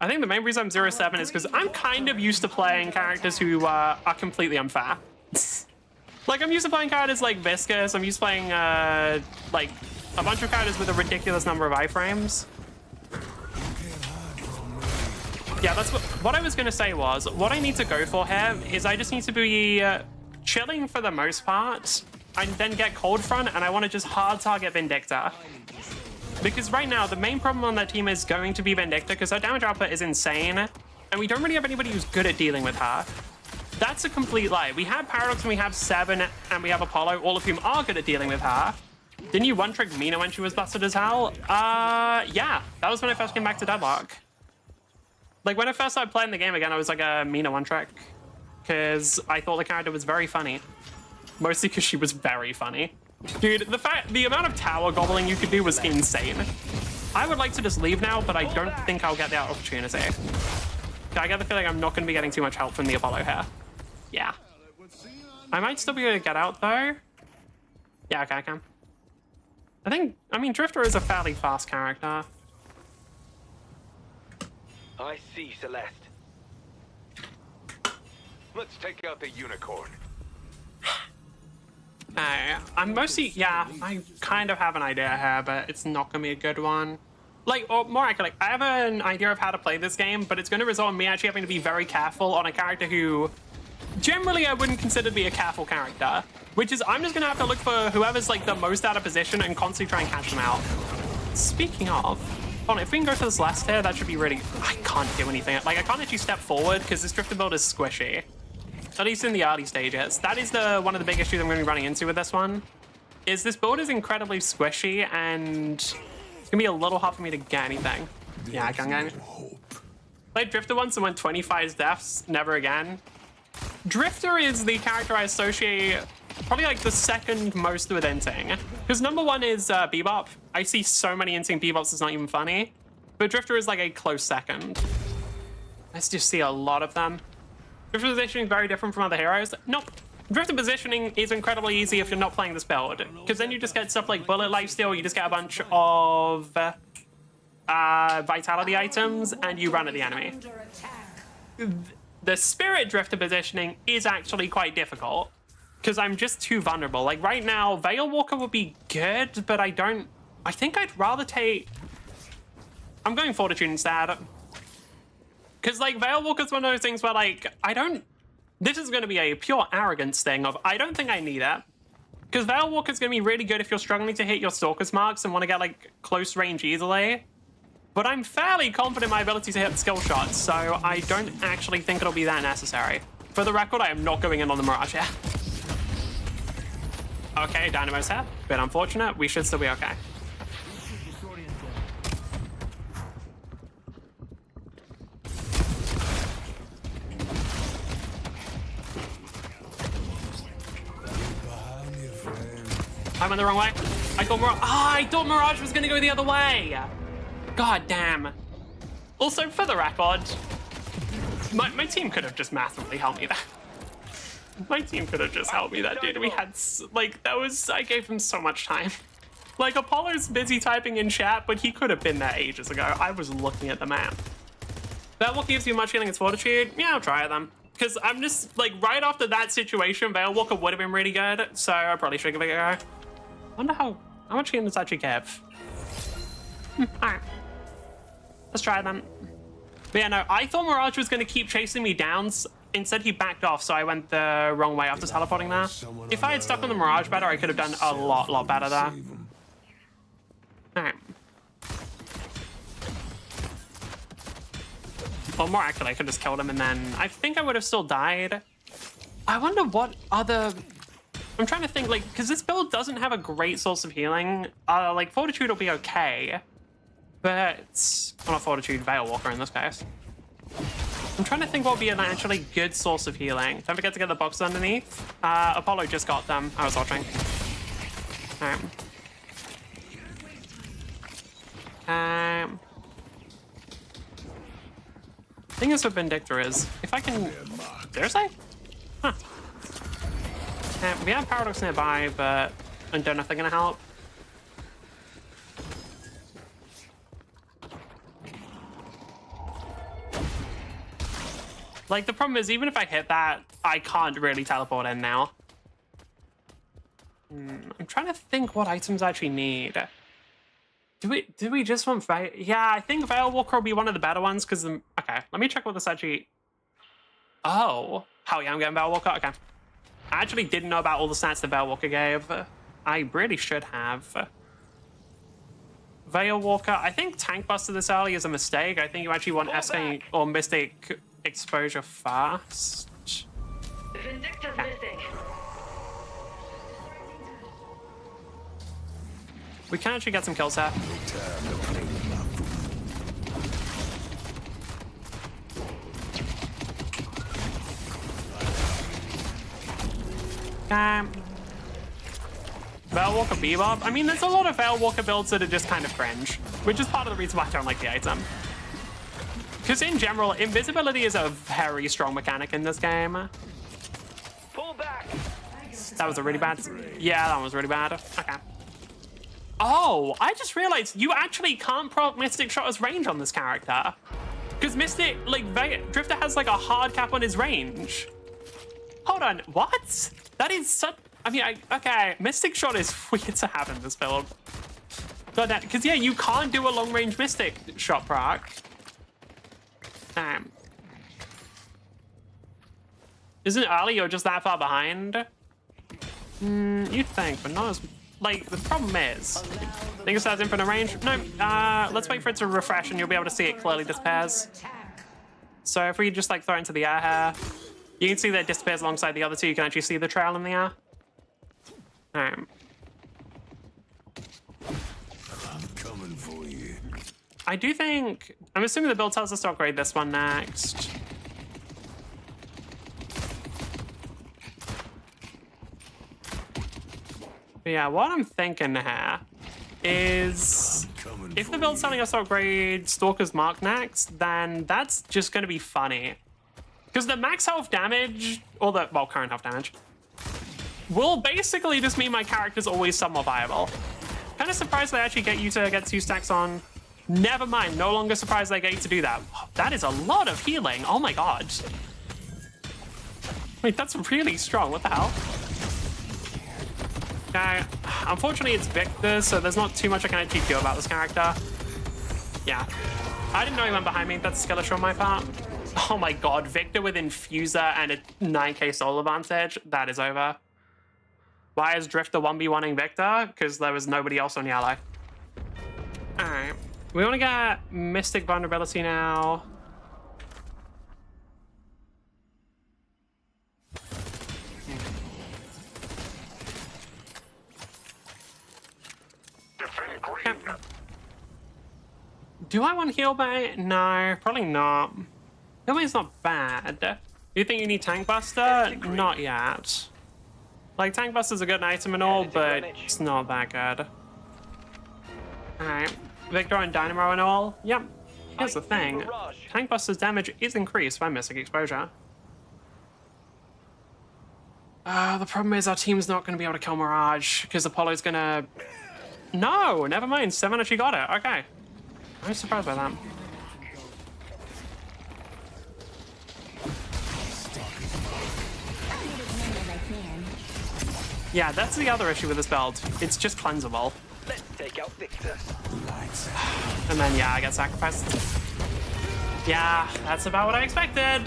I think the main reason I'm 0-7 is because I'm kind of used to playing characters who are completely unfair. Like, I'm used to playing characters like Viscous. I'm used to playing, like, a bunch of characters with a ridiculous number of iframes. Yeah, that's what I was going to say was, what I need to go for here is I just need to be chilling for the most part, and then get Cold Front, and I want to just hard target Vindicta. Because right now, the main problem on that team is going to be Vindicta, because her damage output is insane, and we don't really have anybody who's good at dealing with her. That's a complete lie. We have Paradox, and we have Seven, and we have Apollo, all of whom are good at dealing with her. Didn't you one-trick Mina when she was busted as hell? Yeah, that was when I first came back to Deadlock. Like, when I first started playing the game again, I was like a Mina one-track. Because I thought the character was very funny. Mostly because she was very funny. Dude, the amount of tower gobbling you could do was insane. I would like to just leave now, but I don't think I'll get that opportunity. I get the feeling I'm not going to be getting too much help from the Apollo here. Yeah. I might still be able to get out, though. Yeah, okay, I can. I mean, Drifter is a fairly fast character. I see, Celeste. Let's take out the unicorn. I'm mostly, yeah, I kind of have an idea here, but it's not going to be a good one. Like, or more accurately, I have an idea of how to play this game, but it's going to result in me actually having to be very careful on a character who generally I wouldn't consider to be a careful character, which is I'm just going to have to look for whoever's like the most out of position and constantly try and catch them out. Speaking of, hold on, if we can go for this last here, that should be really, I can't do anything. Like, I can't actually step forward because this Drifter build is squishy. At least in the early stages. That is one of the big issues I'm going to be running into with this one. Is this build is incredibly squishy and it's going to be a little hard for me to get anything. Yeah, I can't get anything. Played Drifter once and went 25 deaths, never again. Drifter is the character I associate probably like the second most with inting. Because number one is Bebop. I see so many inting Bebops it's not even funny. But Drifter is like a close second. Let's just see a lot of them. Drifter positioning is very different from other heroes. Nope. Drifter positioning is incredibly easy if you're not playing this build, because then you just get stuff like bullet lifesteal, you just get a bunch of vitality items, and you run at the enemy. The spirit Drifter positioning is actually quite difficult, because I'm just too vulnerable. Like right now, Veil Walker would be good, but I think I'd rather take... I'm going Fortitude instead. Because, like, Veil Walker's one of those things where, like, this is going to be a pure arrogance thing of, I don't think I need it. Because Veil Walker's going to be really good if you're struggling to hit your Stalker's marks and want to get, like, close range easily. But I'm fairly confident in my ability to hit skill shots, so I don't actually think it'll be that necessary. For the record, I am not going in on the Mirage here. Okay, Dynamo's here. Bit unfortunate. We should still be okay. I went the wrong way. I thought Mirage was going to go the other way. God damn. Also, for the record, my team could have just massively helped me there. My team could have just helped me that, dude. We had, like, I gave him so much time. Like, Apollo's busy typing in chat, but he could have been there ages ago. I was looking at the map. That what gives you much healing and fortitude? Yeah, I'll try it then. Because I'm just, like, right after that situation, Veil Walker would have been really good, so I probably should give it a go. I wonder how much healing does actually give? Alright. Let's try them. But yeah, no, I thought Mirage was going to keep chasing me down. Instead, he backed off, so I went the wrong way after teleporting there. If I had stuck on the Mirage better, I could have done a lot better there. Alright. Well, more accurately, I could just killed him, and then I think I would have still died. I wonder what other... I'm trying to think, like, because this build doesn't have a great source of healing. Like, Fortitude will be okay, but... Well, not Fortitude, Veil Walker in this case. I'm trying to think what would be an actually good source of healing. Don't forget to get the boxes underneath. Apollo just got them. I was watching. Alright. Thing is with Vindictor is, if I can... Seriously? Huh. We have Paradox nearby, but I don't know if they're going to help. Like, the problem is, even if I hit that, I can't really teleport in now. I'm trying to think what items I actually need. Do we just want Veil? Yeah, I think Veil Walker will be one of the better ones, because... Okay, let me check what this actually... Oh. Hell yeah, I'm getting Veil Walker? Okay. I actually didn't know about all the stats that Veil Walker gave. I really should have. Veil Walker, I think Tank Buster this early is a mistake. I think you actually want SK or Mystic exposure fast. Vindicta's missing. We can actually get some kills here. Okay. Veilwalker Bebop. I mean, there's a lot of Veilwalker builds that are just kind of cringe, which is part of the reason why I don't like the item. Because in general, invisibility is a very strong mechanic in this game. Pull back. That was a really bad. Yeah, that was really bad. Okay. Oh, I just realized you actually can't proc Mystic Shotter's range on this character. Because Mystic, like, Drifter has like a hard cap on his range. Hold on, what? That is such. I mean, okay, Mystic Shot is weird to have in this build. Because, yeah, you can't do a long range Mystic Shot proc. Damn. Isn't early or just that far behind? You'd think, but not as. Like, the problem is, think it starts infinite range? No, let's wait for it to refresh and you'll be able to see it clearly disappears. So if we just like throw it into the air here, you can see that it disappears alongside the other two. You can actually see the trail in the air. I'm coming for you. I do think, I'm assuming the build tells us to upgrade this one next. But yeah, what I'm thinking here is if the build's telling us to upgrade Stalker's Mark next, then that's just going to be funny. Because the max health damage, or the, well, current health damage, will basically just mean my character's always somewhat viable. Kind of surprised they actually get you to get 2 stacks on. Never mind, no longer surprised they get you to do that. That is a lot of healing. Oh my god. Wait, that's really strong. What the hell? Okay, unfortunately it's Victor, so there's not too much I can actually do about this character. Yeah, I didn't know he went behind me. That's a skill issue on my part. Oh my god, Victor with Infuser and a 9k soul advantage. That is over. Why is Drifter 1v1ing Victor? Because there was nobody else on yellow. Alright, we want to get Mystic Vulnerability now. Do I want heal bait? No, probably not. Heal bait's not bad. Do you think you need Tank Buster? Not yet. Like, Tank Buster's a good item and all, but it's not that good. Alright. Victor and Dynamo and all? Yep. Here's the thing. Tank Buster's damage is increased by Mystic Exposure. The problem is our team's not going to be able to kill Mirage, because Apollo's going to... No, never mind. 7 actually got it. Okay. I'm surprised by that. Yeah, that's the other issue with this build. It's just cleansable. Let's take out Victor. And then, yeah, I get sacrificed. Yeah, that's about what I expected.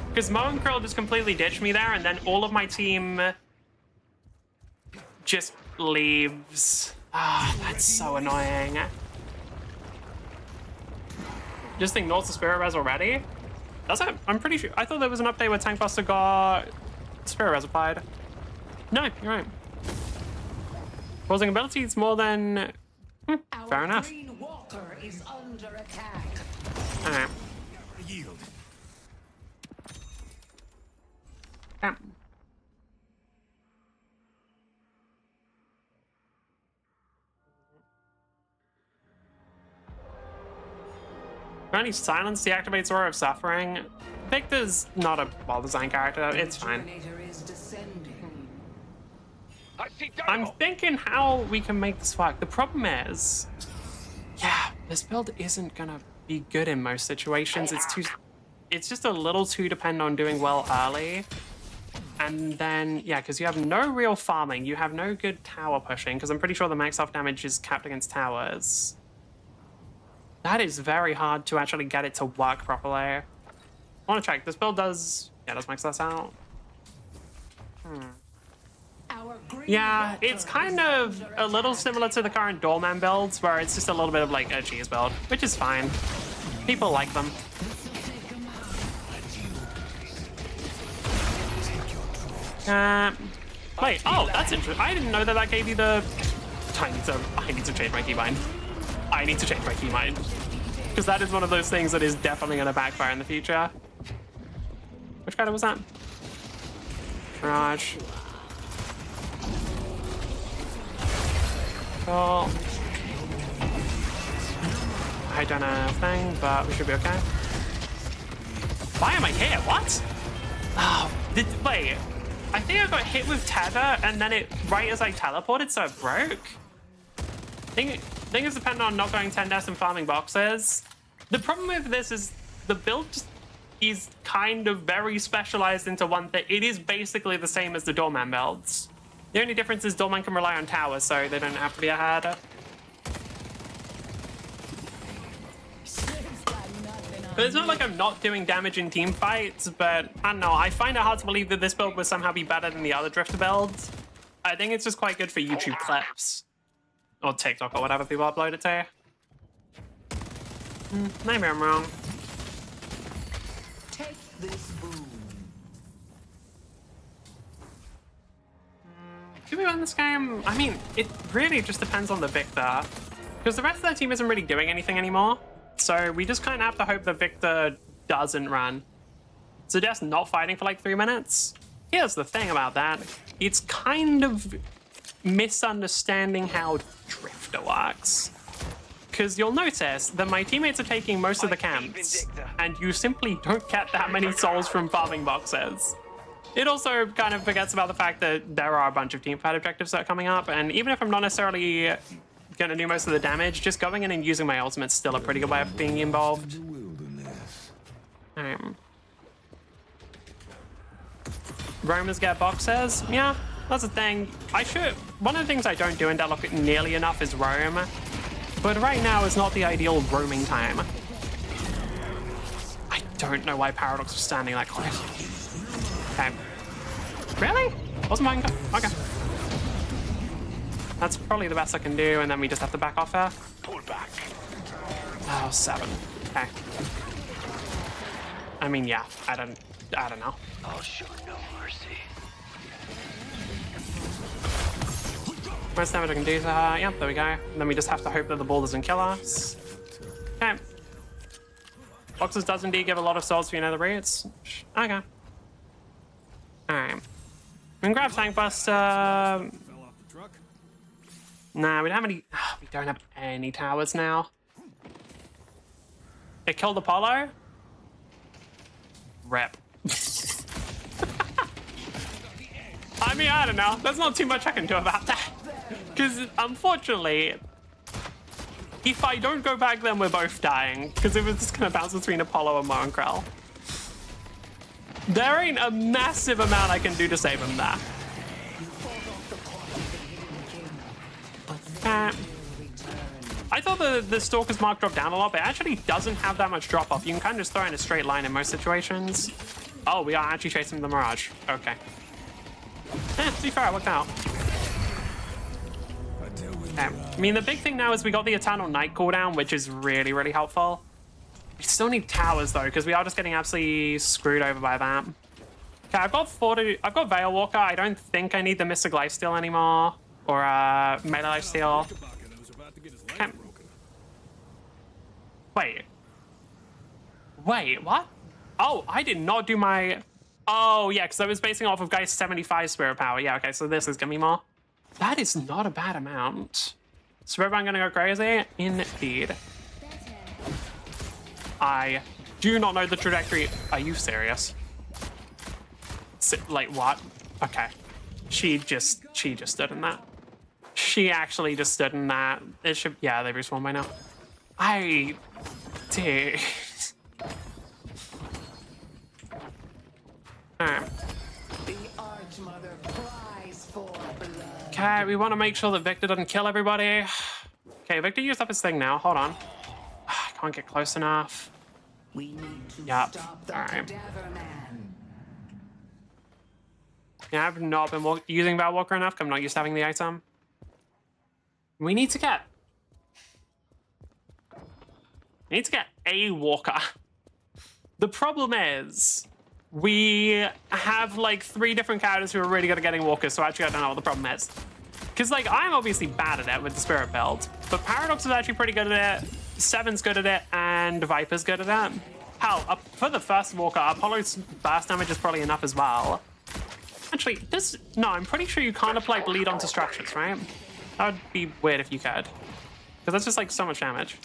Because Mo and Krill just completely ditched me there, and then all of my team just leaves. Ah, that's so annoying. Just ignores the Spirit Res already? That's it. I'm pretty sure. I thought there was an update where Tank Buster got Spirit Res applied. No, you're right. Causing ability is more than... fair enough. Green Walker is under attack. Alright. Yield. Yeah. Only silence deactivates Aura of Suffering. Victor's not a well-designed character. It's fine. I see I'm Dynamo. thinking how we can make this work. The problem is, yeah, this build isn't gonna be good in most situations. It's just a little too dependent on doing well early. And then, yeah, because you have no real farming. You have no good tower pushing, because I'm pretty sure the max health damage is capped against towers. That is very hard to actually get it to work properly. I want to check. This build does... Yeah, does max this out. Yeah, it's kind of a little similar to the current Doorman builds, where it's just a little bit of like a cheese build, which is fine. People like them. Wait, oh, that's interesting. I didn't know that that gave you the... I need to change my keybind. I need to change my keybind. Because that is one of those things that is definitely going to backfire in the future. Which card was that? Mirage. Cool. I don't know a thing, but we should be okay. Why am I here? What? Oh, wait. I think I got hit with tether, and then it right as I teleported, so it broke. Thing is dependent on not going 10 deaths and farming boxes. The problem with this is the build is kind of very specialized into one thing. It is basically the same as the doorman builds. The only difference is doorman can rely on towers, so they don't have to be ahead. But it's not like I'm not doing damage in team fights, but I don't know. I find it hard to believe that this build would somehow be better than the other Drifter builds. I think it's just quite good for YouTube clips. Or TikTok or whatever people upload it to. Maybe I'm wrong. Take this boon. Do we win this game? I mean, it really just depends on the Victor. Because the rest of their team isn't really doing anything anymore. So we just kind of have to hope the Victor doesn't run. So just not fighting for like 3 minutes. Here's the thing about that. It's kind of misunderstanding how Drifter works. Because you'll notice that my teammates are taking most of the camps, and you simply don't get that many souls from farming boxes. It also kind of forgets about the fact that there are a bunch of teamfight objectives that are coming up, and even if I'm not necessarily gonna do most of the damage, just going in and using my ultimate's still a pretty good way of being involved. Roamers get boxes? Yeah, that's the thing. One of the things I don't do in Deadlock nearly enough is roam. But right now is not the ideal roaming time. I don't know why Paradox was standing that close. Okay. Really? Wasn't mine? Okay. That's probably the best I can do, and then we just have to back off there. Pull back. Oh, 7. Okay. I mean, yeah. I don't know. I'll show no mercy. Most damage I can do to her. Yep, there we go. And then we just have to hope that the ball doesn't kill us. Okay. Boxes does indeed give a lot of souls for the roots. Okay. Alright. We can grab Tank Buster. Nah, we don't have any. We don't have any towers now. It killed Apollo? Rep. I mean, I don't know. There's not too much I can do about that. Because, unfortunately, if I don't go back, then we're both dying. Because it was just going to bounce between Apollo and Monkrell. There ain't a massive amount I can do to save him there. I thought the Stalker's mark dropped down a lot, but it actually doesn't have that much drop-off. You can kind of just throw in a straight line in most situations. Oh, we are actually chasing the Mirage. Okay. To be fair, it worked out. Okay. I mean, the big thing now is we got the Eternal Night cooldown, which is really, really helpful. We still need towers, though, because we are just getting absolutely screwed over by that. Okay, I've got Veil Walker. I don't think I need the Mystic Lifesteal anymore. Or Melee Lifesteal. Okay. Wait, what? Oh, I did not do my... Oh, yeah, because I was basing off of Guy's 75 Spirit Power. Yeah, okay, so this is gonna be more. That is not a bad amount. So I'm gonna go crazy? Indeed. I do not know the trajectory. Are you serious? Like, what? Okay. She just stood in that. She actually just stood in that. It should... Yeah, they respawned by now. Dude. Alright. The Archmother cries for blood. Okay, we want to make sure that Victor doesn't kill everybody. Okay, Victor used up his thing now. Hold on. I can't get close enough. We need to Yep. stop the Alright. Cadaver Man. Yeah, I've not been using Veil Walker enough. I'm not used to having the item. We need to get a Walker. The problem is we have like 3 different characters who are really good at getting Walkers, so actually I don't know what the problem is. Because like I'm obviously bad at it with the Spirit build, but Paradox is actually pretty good at it, Seven's good at it, and Viper's good at it. Hell, for the first Walker, Apollo's burst damage is probably enough as well. Actually, no, I'm pretty sure you can't apply bleed onto structures, right? That would be weird if you could. Because that's just like so much damage.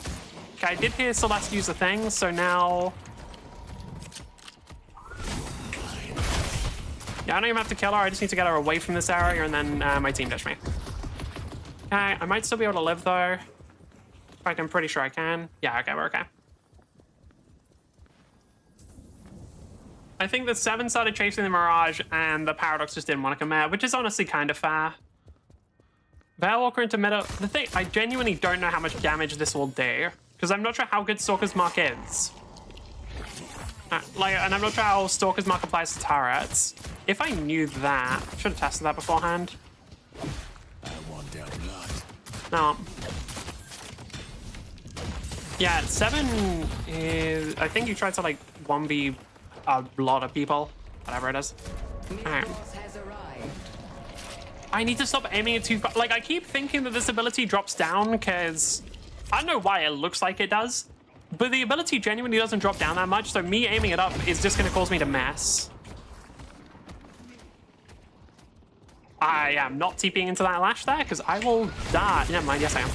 Okay, I did hear Celeste use the thing, so now... Yeah, I don't even have to kill her. I just need to get her away from this area, and then my team ditch me. Okay, I might still be able to live, though. In fact, I'm pretty sure I can. Yeah, okay, we're okay. I think the 7 started chasing the Mirage, and the Paradox just didn't want to commit, which is honestly kind of fair. Veilwalker into middle. The thing, I genuinely don't know how much damage this will do, because I'm not sure how good Stalker's Mark is. And I'm not sure how Stalker's Mark applies to turrets. If I knew that, I should have tested that beforehand. I want their blood. No. Yeah, 7 is... I think you tried to, like, 1v a lot of people. Whatever it is. Alright. Boss has arrived. I need to stop aiming it too far. Like, I keep thinking that this ability drops down because... I don't know why it looks like it does. But the ability genuinely doesn't drop down that much, so me aiming it up is just going to cause me to mess. I am not TPing into that Lash there, because I will die. Never mind, yes I am.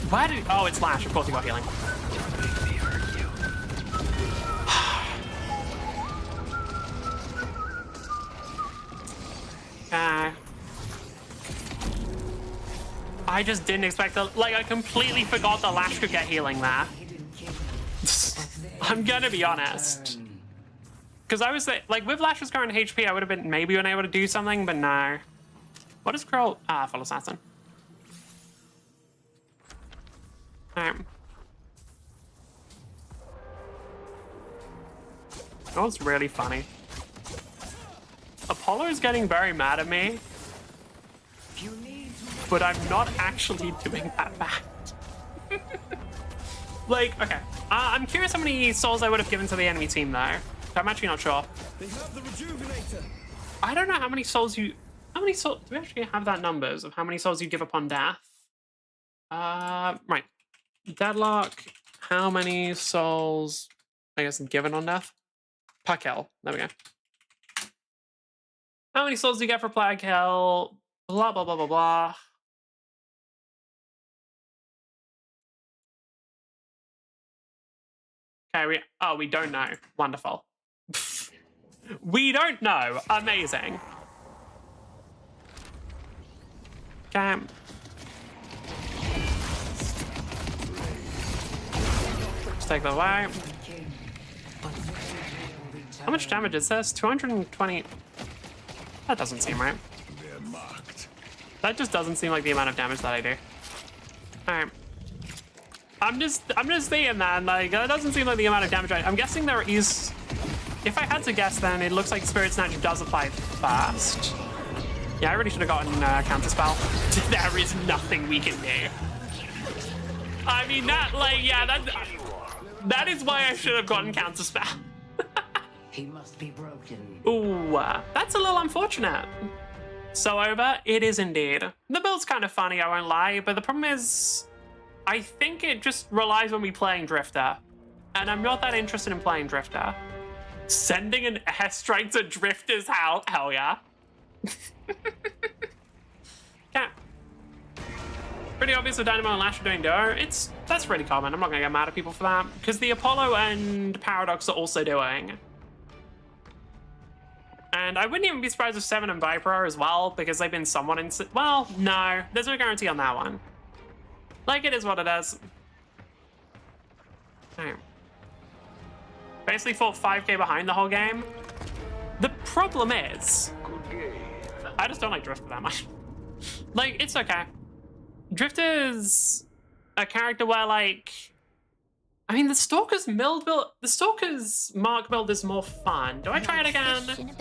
Why did... Oh, it's Lash. Of course he got healing. I just didn't expect that. Like, I completely forgot the Lash could get healing there. I'm gonna be honest. Because I was like, with Lash's current HP, I would have been maybe been able to do something, but no. What is Curl? Ah, full assassin. Alright. That was really funny. Apollo is getting very mad at me, but I'm not actually doing that bad. Like, okay. I'm curious how many souls I would have given to the enemy team, though. I'm actually not sure. They have the rejuvenator. I don't know how many souls you... How many souls... Do we actually have that numbers of how many souls you give upon death? Right. Deadlock. How many souls, I guess, given on death? Per kill. There we go. How many souls do you get for per kill? Blah, blah, blah, blah, blah. Okay, we don't know. Wonderful. We don't know. Amazing. Okay. Let's take that away. How much damage is this? 220. That doesn't seem right. They're marked. That just doesn't seem like the amount of damage that I do. Alright. I'm just saying that, like, that doesn't seem like the amount of damage I'm guessing there is... If I had to guess, then it looks like Spirit Snatch does apply fast. Yeah, I really should have gotten Counter Spell. There is nothing we can do. I mean, that, like, yeah, that is why I should have gotten Counter Spell. He must be broken. Ooh, that's a little unfortunate. So over, it is indeed. The build's kind of funny, I won't lie, but the problem is... I think it just relies on me playing Drifter. And I'm not that interested in playing Drifter. Sending an airstrike to Drifters, hell yeah. Okay. Pretty obvious what Dynamo and Lash are doing though. That's pretty common. I'm not gonna get mad at people for that. Because the Apollo and Paradox are also doing. And I wouldn't even be surprised if 7 and Viper are as well, because they've been somewhat well, no. There's no guarantee on that one. Like, it is what it is. Alright. Basically fought 5k behind the whole game. The problem is... I just don't like Drifter that much. Like, it's okay. Drifter's a character where, like... I mean, the Stalker's Mark build is more fun. Do I try it again?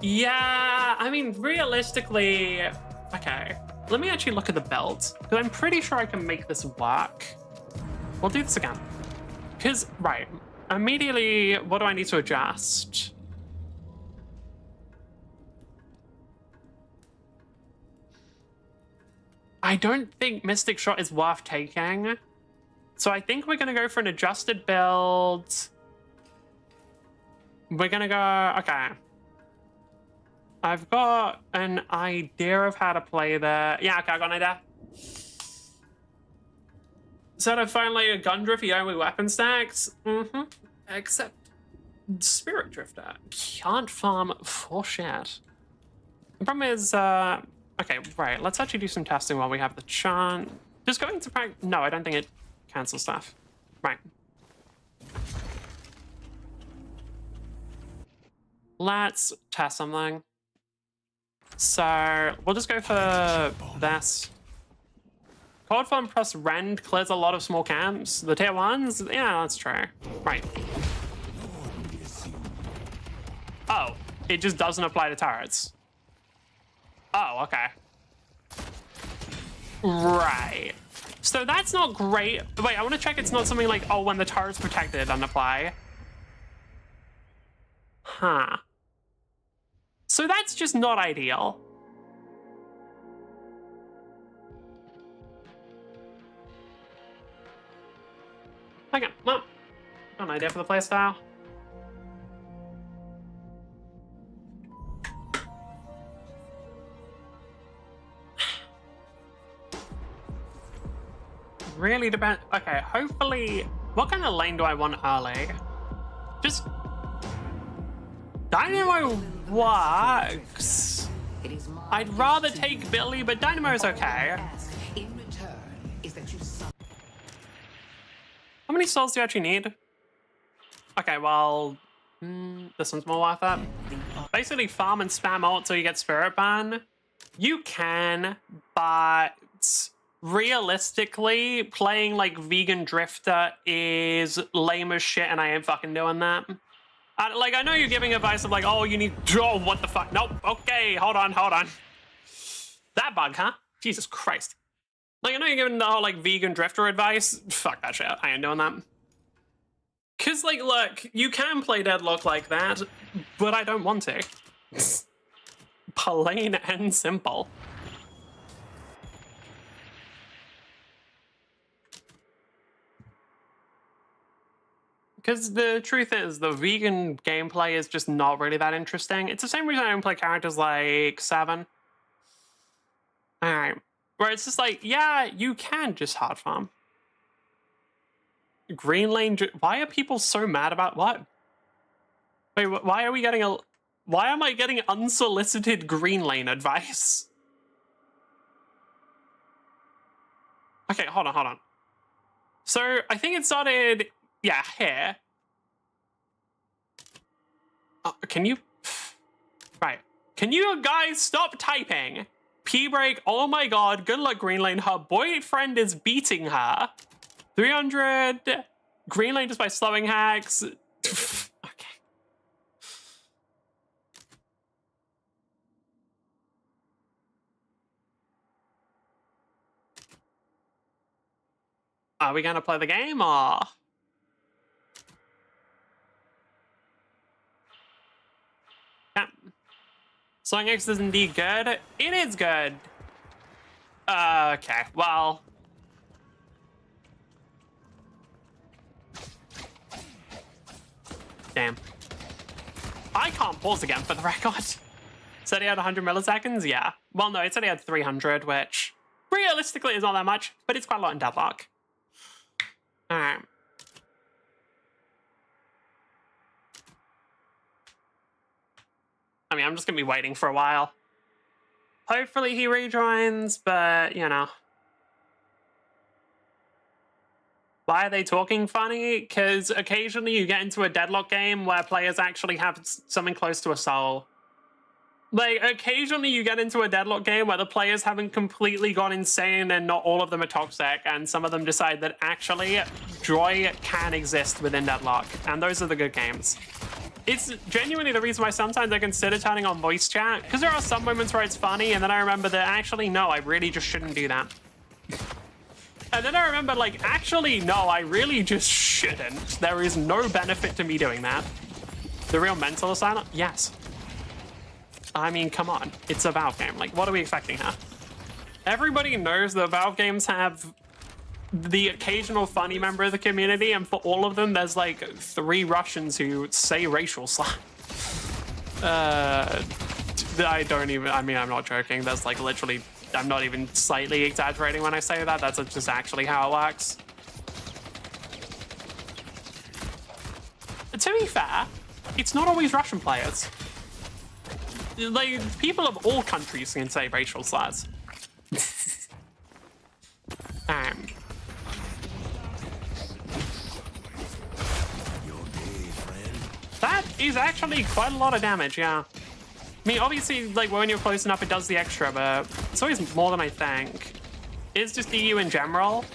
Yeah, I mean, realistically... Okay, let me actually look at the build, because I'm pretty sure I can make this work. We'll do this again. Because, right, immediately, what do I need to adjust? I don't think Mystic Shot is worth taking. So I think we're going to go for an adjusted build. We're going to go... Okay. I've got an idea of how to play there. Yeah, okay, I got an idea. Instead of finally a gun drift, you only weapon stacks. Except Spirit Drifter can't farm for shit. The problem is, okay, right. Let's actually do some testing while we have the chance. Just going to practice. No, I don't think it cancels stuff. Right. Let's test something. So we'll just go for this. Cold Farm plus Rend clears a lot of small camps. The tier 1s? Yeah, that's true. Right. Oh, it just doesn't apply to turrets. Oh, okay. Right. So that's not great. Wait, I want to check it's not something like, oh, when the turret's protected, it doesn't apply. Huh. So that's just not ideal. Okay, well, got an idea for the playstyle. Really depends. Okay, hopefully, what kind of lane do I want early? Just Dynamo works. It is my I'd rather take Billy, but Dynamo's okay. ask in return is that you How many souls do you actually need? Okay, well, this one's more worth it. Basically, farm and spam ult till you get Spirit Ban. You can, but realistically, playing like Vegan Drifter is lame as shit, and I ain't fucking doing that. Like, I know you're giving advice of like, oh, you need, oh, what the fuck? Nope, okay, hold on. That bug, huh? Jesus Christ. Like, I know you're giving the whole, like, Vegan Drifter advice. Fuck that shit, I ain't doing that. Cause, like, look, you can play Deadlock like that, but I don't want to. Plain and simple. Because the truth is, the vegan gameplay is just not really that interesting. It's the same reason I don't play characters like 7. Alright. Where it's just like, yeah, you can just hard farm. Green lane... Why are people so mad about what? Wait, why are we getting a... Why am I getting unsolicited green lane advice? Okay, hold on. So, I think it started... Yeah, here. Can you... Right. Can you guys stop typing? P-break, oh my god, good luck green lane. Her boyfriend is beating her. 300. Green lane just by slowing hacks. Okay. Are we gonna play the game or... Yeah. Song X is indeed good. It is good. Okay, well. Damn. I can't pause again for the record. Said he had 100 milliseconds? Yeah. Well, no, it said he had 300, which realistically is not that much, but it's quite a lot in Deadlock. Alright. I mean, I'm just gonna be waiting for a while. Hopefully he rejoins, but, you know. Why are they talking funny? Because occasionally you get into a Deadlock game where players actually have something close to a soul. Like, occasionally you get into a Deadlock game where the players haven't completely gone insane and not all of them are toxic, and some of them decide that actually joy can exist within Deadlock, and those are the good games. It's genuinely the reason why sometimes I consider turning on voice chat, because there are some moments where it's funny, and then I remember that actually, no, I really just shouldn't do that. And then I remember, like, actually, no, I really just shouldn't. There is no benefit to me doing that. The real mental asylum? Yes. I mean, come on. It's a Valve game. Like, what are we expecting here? Everybody knows that Valve games have the occasional funny member of the community, and for all of them, there's like 3 Russians who say racial slur. I don't even, I mean, I'm not joking. That's like literally, I'm not even slightly exaggerating when I say that. That's just actually how it works. To be fair, it's not always Russian players. Like, people of all countries can say racial slurs. That is actually quite a lot of damage, yeah. I mean, obviously, like, when you're close enough, it does the extra, but it's always more than I think. It's just EU in general.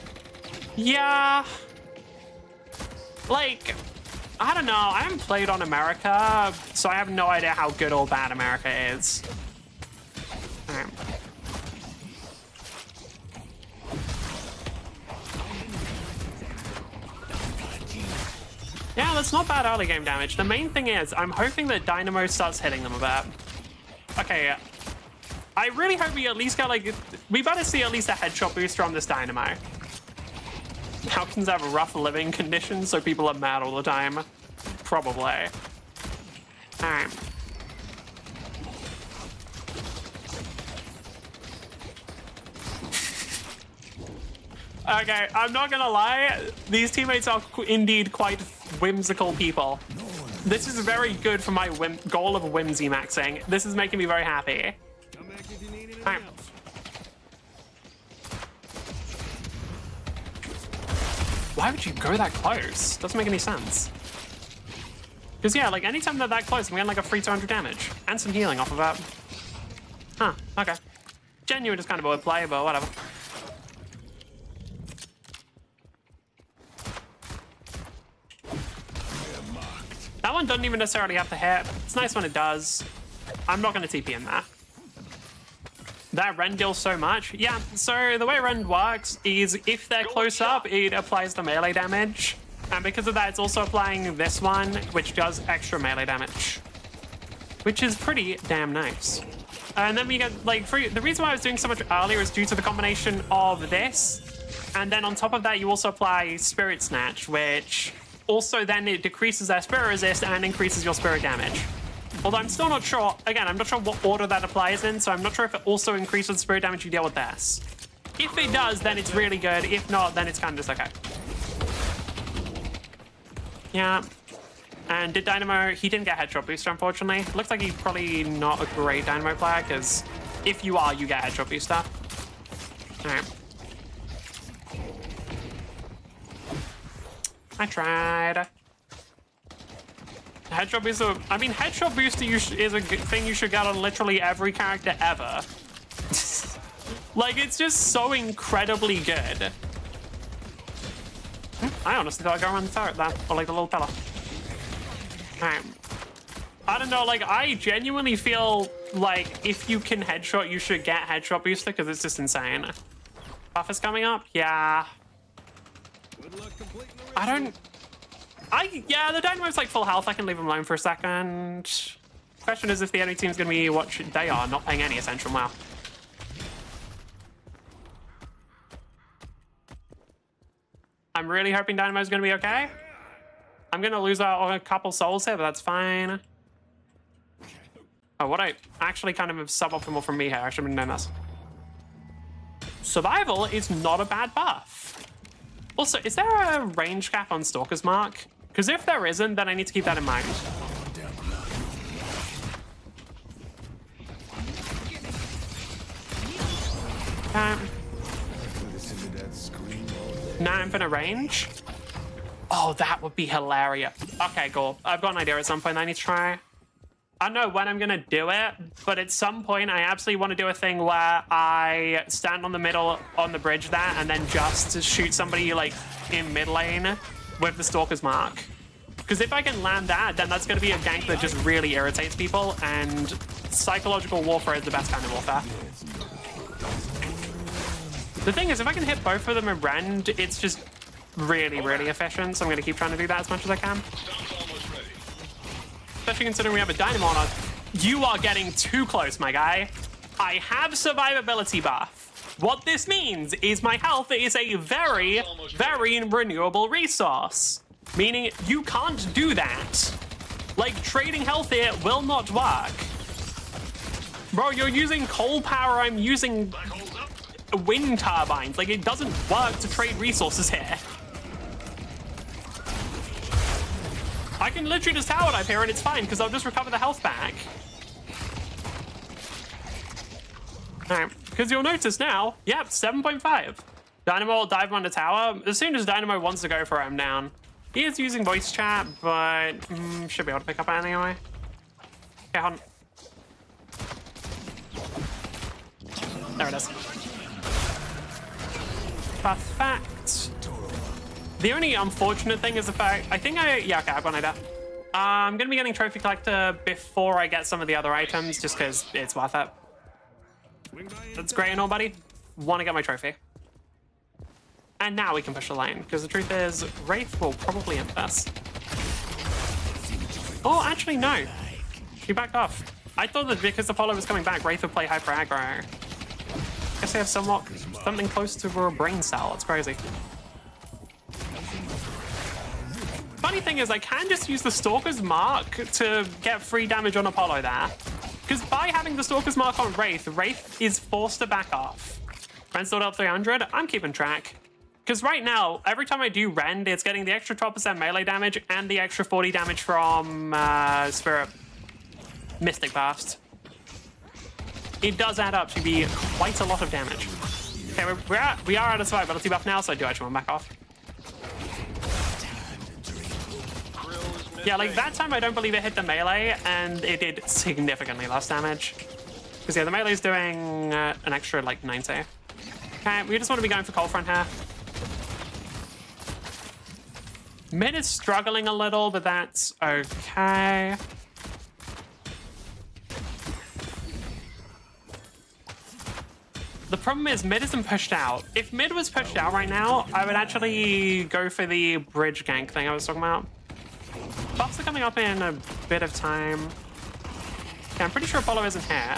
Yeah. Like, I don't know. I haven't played on America, so I have no idea how good or bad America is. Yeah, that's not bad early game damage. The main thing is, I'm hoping that Dynamo starts hitting them a bit. Okay, I really hope we at least get, like, we better see at least a headshot booster on this Dynamo. Falcons have rough living conditions, so people are mad all the time. Probably. Alright. Okay, I'm not gonna lie. These teammates are indeed quite whimsical people. This is very good for my goal of whimsy maxing. This is making me very happy. Right. Why would you go that close? Doesn't make any sense. Because yeah, like anytime they're that close, I'm getting like a free 200 damage and some healing off of that. Huh, okay. Genuine is kind of a play, but whatever. That one doesn't even necessarily have to hit. It's nice when it does. I'm not going to TP in there. That rend deals so much. Yeah, so the way rend works is if they're close up, it applies the melee damage. And because of that, it's also applying this one, which does extra melee damage. Which is pretty damn nice. And then we get, like, the reason why I was doing so much earlier is due to the combination of this. And then on top of that, you also apply Spirit Snatch, which also then it decreases their spirit resist and increases your spirit damage. Although I'm still not sure, again, I'm not sure what order that applies in, so I'm not sure if it also increases the spirit damage you deal with this. If it does, then it's really good. If not, then it's kind of just okay. Yeah. And did Dynamo, he didn't get headshot booster, unfortunately. Looks like he's probably not a great Dynamo player, because if you are, you get headshot booster. All right. I tried. Headshot booster, I mean, headshot booster is a thing you should get on literally every character ever. Like, it's just so incredibly good. I honestly thought I'd go around the turret there, or like the little pillar. Alright. I don't know, like, I genuinely feel like if you can headshot, you should get headshot booster, because it's just insane. Buff is coming up? Yeah. I don't... yeah, the Dynamo's like full health. I can leave him alone for a second. Question is if the enemy team's going to be watching. They are not paying any attention. Wow. I'm really hoping Dynamo's going to be okay. I'm going to lose a couple souls here, but that's fine. Oh, what I actually kind of suboptimal from me here. I should have been doing this. Survival is not a bad buff. Also, is there a range cap on Stalker's Mark? Because if there isn't, then I need to keep that in mind. Now infinite range? Oh, that would be hilarious. Okay, cool. I've got an idea at some point I need to try. I don't know when I'm going to do it, but at some point I absolutely want to do a thing where I stand on the middle on the bridge there and then just shoot somebody like in mid lane with the Stalker's Mark. Because if I can land that, then that's going to be a gank that just really irritates people, and psychological warfare is the best kind of warfare. The thing is, if I can hit both of them in rend, it's just really, really efficient, so I'm going to keep trying to do that as much as I can. Especially considering we have a Dynamo on us. You are getting too close, my guy. I have survivability buff. What this means is my health is a very, very renewable resource. Meaning you can't do that. Like, trading health here will not work. Bro, you're using coal power, I'm using wind turbines. Like, it doesn't work to trade resources here. I can literally just tower dive here and it's fine because I'll just recover the health back. Alright, because you'll notice now, yep, 7.5. Dynamo will dive on the tower. As soon as Dynamo wants to go for it, I'm down. He is using voice chat, but should be able to pick up it anyway. Okay, hold on. There it is. Perfect. The only unfortunate thing is the fact, yeah, okay, I've got an idea. I'm gonna be getting Trophy Collector before I get some of the other items, just because it's worth it. That's great and all, buddy. Want to get my trophy. And now we can push the lane, because the truth is, Wraith will probably end this. Oh, actually, no. He backed off. I thought that because Apollo was coming back, Wraith would play hyper aggro. Guess they have something close to a brain cell. It's crazy. Funny thing is, I can just use the Stalker's Mark to get free damage on Apollo there. Because by having the Stalker's Mark on Wraith, Wraith is forced to back off. Rend still up 300. I'm keeping track. Because right now, every time I do Rend, it's getting the extra 12% melee damage and the extra 40 damage from Spirit Mystic Burst. It does add up to be quite a lot of damage. Okay, we are out of survivability buff now, so I do actually want to back off. Yeah, like that time I don't believe it hit the melee, and it did significantly less damage. Because yeah, the melee is doing an extra like 90. Okay, we just want to be going for cold front here. Mid is struggling a little, but that's okay. The problem is mid isn't pushed out. If mid was pushed out right now, I would actually go for the bridge gank thing I was talking about. Buffs are coming up in a bit of time. Okay, I'm pretty sure Apollo isn't here.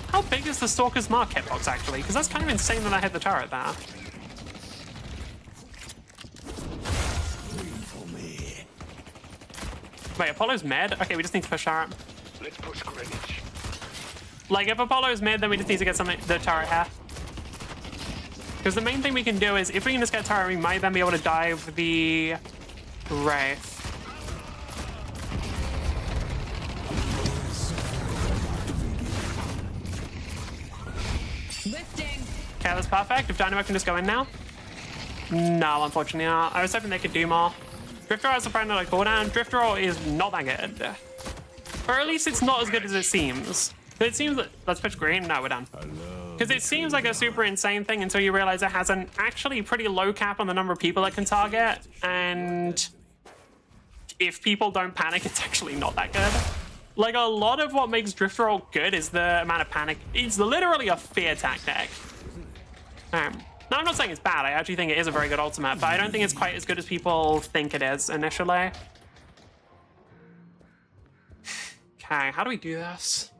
How big is the Stalker's Mark hitbox, actually? Because that's kind of insane that I hit the turret there. Wait, Apollo's mid? Okay, we just need to push turret. Let's push Greenwich. Like, if Apollo's mid, then we just need to get the turret here. Because the main thing we can do is, if we can just get turret, we might then be able to dive the Wraith. Lifting. Okay, that's perfect. If Dynamo can just go in now. No, unfortunately not. I was hoping they could do more. Drifter has a friend like cooldown. Drifter is not that good. Or at least it's not as good as it seems. But it seems that, let's push green. No, we're done. Because it seems like a super insane thing until you realize it has an actually pretty low cap on the number of people it can target. And if people don't panic, it's actually not that good. Like, a lot of what makes Drift Roll good is the amount of panic. It's literally a fear tactic. Now, I'm not saying it's bad. I actually think it is a very good ultimate, but I don't think it's quite as good as people think it is initially. Okay, how do we do this?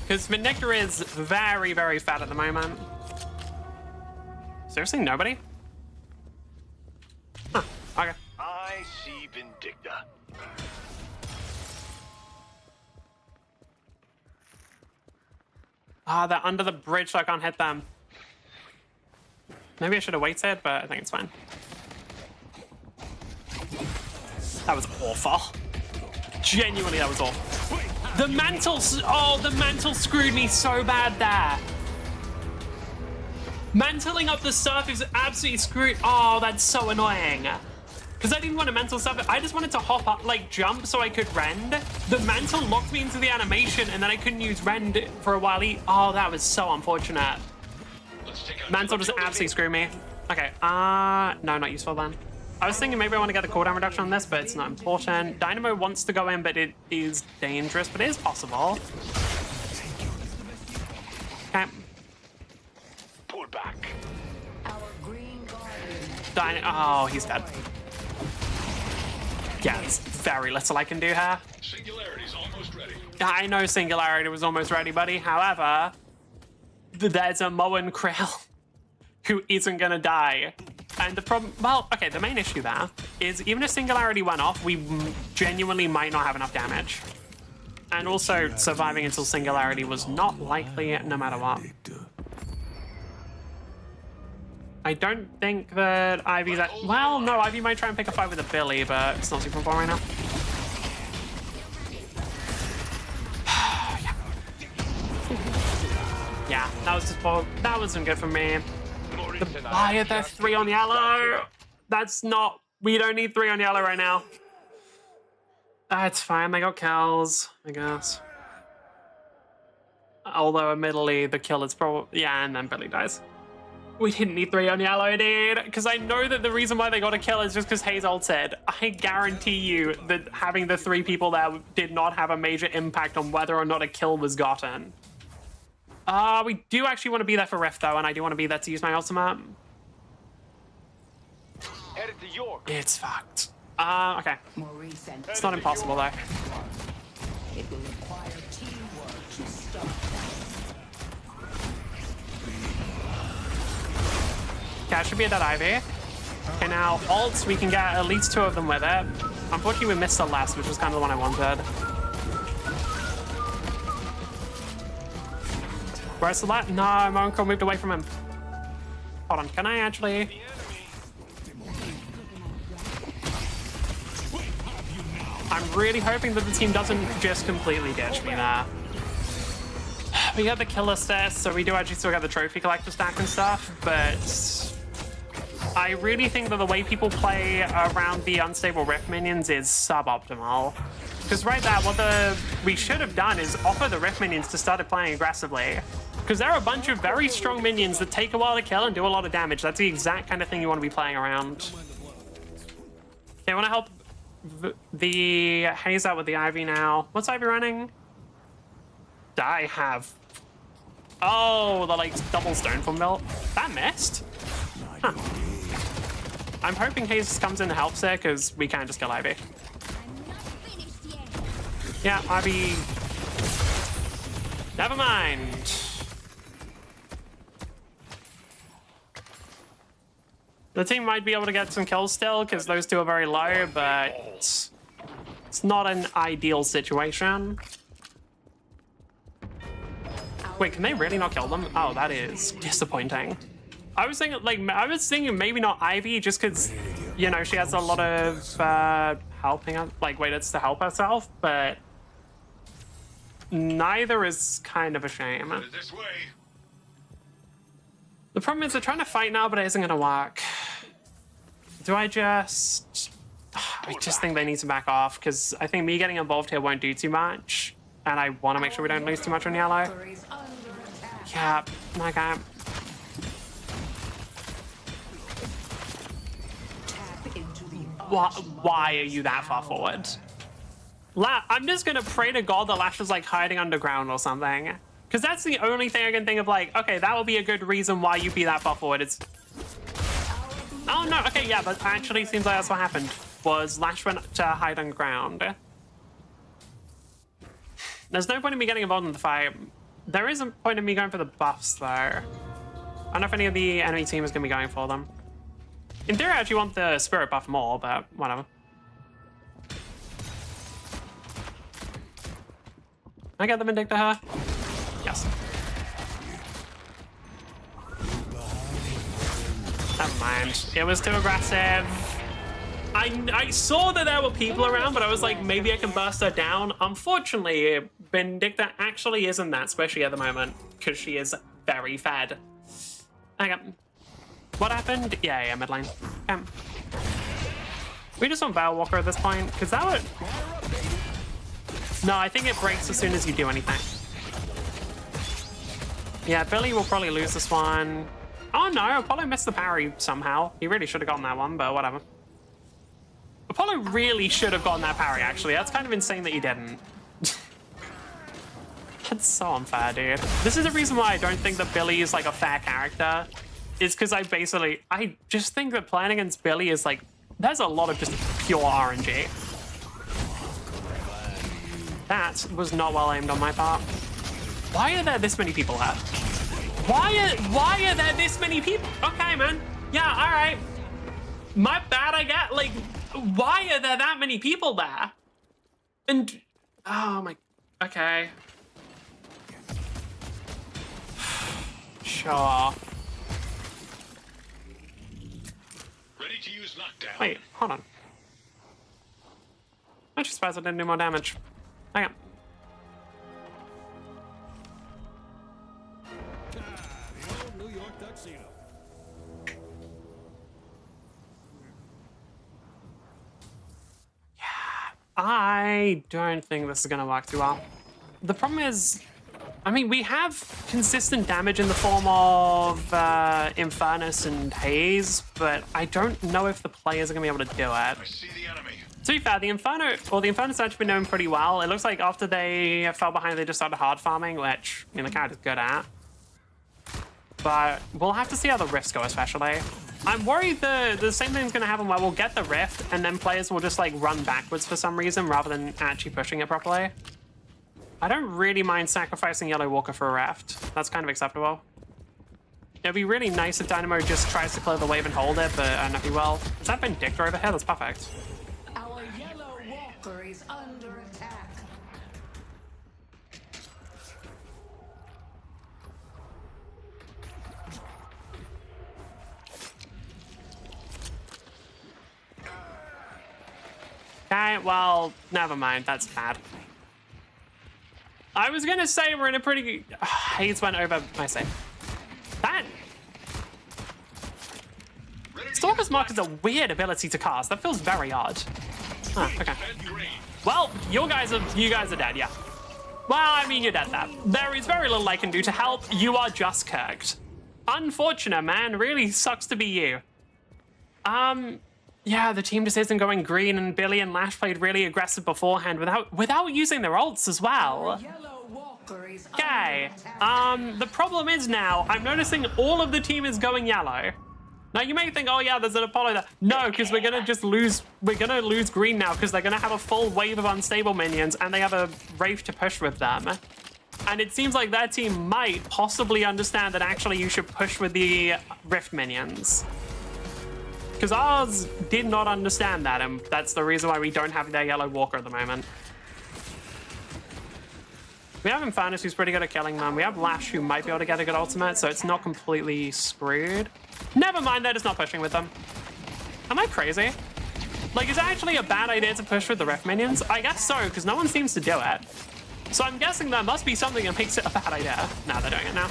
Because Vindictor is very, very fat at the moment. Seriously, nobody? Huh, okay. I see Vindicta. Ah, they're under the bridge, so I can't hit them. Maybe I should have waited, but I think it's fine. That was awful. Genuinely, that was awful. The mantle, oh, the mantle screwed me so bad there. Mantling up the surface absolutely screwed. Oh, that's so annoying. Because I didn't want to mantle stuff. I just wanted to hop up, like jump so I could rend. The mantle locked me into the animation and then I couldn't use rend for a while. Oh, that was so unfortunate. Mantle just absolutely screwed me. Okay, no, not useful then. I was thinking maybe I want to get the cooldown reduction on this, but it's not important. Dynamo wants to go in, but it is dangerous, but it is possible. Okay. Pull back. Our green guardian. Oh, he's dead. Yeah, there's very little I can do here. Singularity's almost ready. I know Singularity was almost ready, buddy. However, there's a Moen Krill who isn't gonna die. And the problem, well, okay, the main issue there is even if Singularity went off, we genuinely might not have enough damage. And also, surviving until Singularity was not likely no matter what. I don't think that Ivy's at, well, no, Ivy might try and pick a fight with a Billy, but it's not super important right now. Yeah, that was just, that wasn't good for me. Why are there 3 on yellow? That's not, we don't need 3 on yellow right now. That's fine, they got kills, I guess. Although admittedly, the kill is probably, yeah, and then Billy dies. We didn't need 3 on yellow, dude. Because I know that the reason why they got a kill is just because Hayes ult said. I guarantee you that having the 3 people there did not have a major impact on whether or not a kill was gotten. We do actually want to be there for Rift, though, and I do want to be there to use my ultimate. Headed to York. It's fucked. Okay. Maurice and It's not impossible, though. it will require teamwork to stop. Okay, that should be a dead Ivy. Okay, now ults, we can get at least 2 of them with it. Unfortunately, we missed the last, which was kind of the one I wanted. Where's the last? No, my uncle moved away from him. Hold on, can I actually? I'm really hoping that the team doesn't just completely ditch me there. We got the kill assist, so we do actually still get the trophy collector stack and stuff, but I really think that the way people play around the unstable Rift minions is suboptimal. Because right there, what we should have done is offer the Rift minions to start playing aggressively. Because there are a bunch of very strong minions that take a while to kill and do a lot of damage. That's the exact kind of thing you want to be playing around. Okay, I want to help the Haze out with the Ivy now. What's Ivy running? I have... Oh, the like double stone from built. That missed? Huh. I'm hoping Haze comes in and helps there because we can't just kill Ivy. Yeah, Ivy... Never mind. The team might be able to get some kills still because those 2 are very low, but it's not an ideal situation. Wait, can they really not kill them? Oh, that is disappointing. I was thinking maybe not Ivy just because, you know, she has a lot of helping, like, ways to help herself, but neither is kind of a shame. This way. The problem is they're trying to fight now, but it isn't going to work. Do I just... I just think they need to back off, because I think me getting involved here won't do too much. And I want to make sure we don't lose too much on yellow. Yeah, okay. Why are you that far forward? I'm just going to pray to God that Lash is like hiding underground or something. Because that's the only thing I can think of, like, okay, that would be a good reason why you'd be that far forward. It's... Oh, no, okay, yeah, but actually seems like that's what happened, was Lash went to hide underground. There's no point in me getting involved in the fight. There is a point in me going for the buffs, though. I don't know if any of the enemy team is going to be going for them. In theory, I actually want the spirit buff more, but whatever. I get the Vindicta her? Yes. Never mind. It was too aggressive. I saw that there were people around, but I was like, maybe I can burst her down. Unfortunately, Vindicta actually isn't that squishy at the moment, because she is very fed. Okay. What happened? Yeah, mid lane. Okay. We just want Battle Walker at this point, because that would... No, I think it breaks as soon as you do anything. Yeah, Billy will probably lose this one. Oh no, Apollo missed the parry somehow. He really should have gotten that one, but whatever. Apollo really should have gotten that parry, actually. That's kind of insane that he didn't. That's so unfair, dude. This is the reason why I don't think that Billy is like a fair character. Is because I just think that playing against Billy is like, there's a lot of just pure RNG. That was not well aimed on my part. Why are there this many people here? Why are there this many people? Okay, man. Yeah, all right. My bad, I get. Like, why are there that many people there? And, oh my, okay. Sure. Ready to use knockdown. Wait, hold on. I'm just surprised I didn't do more damage. Hang on. The old New York tuxedo. I don't think this is going to work too well. The problem is, I mean, we have consistent damage in the form of Infernus and Haze, but I don't know if the players are going to be able to do it. I see the enemy. To be fair, the Infernus actually been known pretty well. It looks like after they fell behind, they just started hard farming, which, I mean, the character's good at. But we'll have to see how the rifts go, especially. I'm worried the same thing's going to happen where we'll get the rift, and then players will just, like, run backwards for some reason rather than actually pushing it properly. I don't really mind sacrificing Yellow Walker for a rift. That's kind of acceptable. It'd be really nice if Dynamo just tries to clear the wave and hold it, but I don't know if he will. Is that Vindictor over here? That's perfect. Our yellow walker is under attack. Okay, well, never mind. That's bad. I was gonna say we're in a pretty good... Haze went over my save. That... Stalker's Mark is a weird ability to cast. That feels very odd. Huh, okay. Well, you guys are dead, yeah. Well, I mean, you're dead there. There is very little I can do to help. You are just kirked. Unfortunate, man. Really sucks to be you. Yeah, the team just isn't going green, and Billy and Lash played really aggressive beforehand without using their ults as well. Yellow walker is Okay, under attack. the problem is now, I'm noticing all of the team is going yellow. Now you may think, oh yeah, there's an Apollo there. No, because we're gonna lose green now because they're gonna have a full wave of unstable minions and they have a Wraith to push with them. And it seems like their team might possibly understand that actually you should push with the Rift minions. Because ours did not understand that, and that's the reason why we don't have their Yellow Walker at the moment. We have Infernus, who's pretty good at killing them. We have Lash, who might be able to get a good ultimate, so it's not completely screwed. Never mind, they're just not pushing with them. Am I crazy? Like, is it actually a bad idea to push with the Rift minions? I guess so, because no one seems to do it. So I'm guessing there must be something that makes it a bad idea. Now they're doing it now.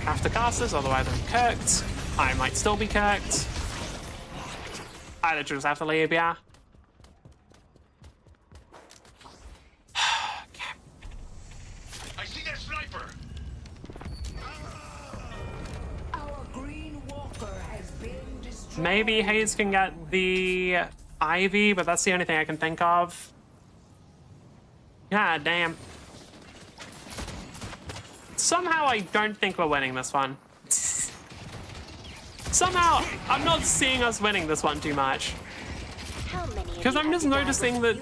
Have to cast this, otherwise I'm kirked. I might still be kirked. I literally just have to leave, yeah. Okay. I see that sniper. Our green walker has been destroyed. Maybe Haze can get the Ivy, but that's the only thing I can think of. God damn. Somehow I don't think we're winning this one. Somehow I'm not seeing us winning this one too much. Because I'm just noticing that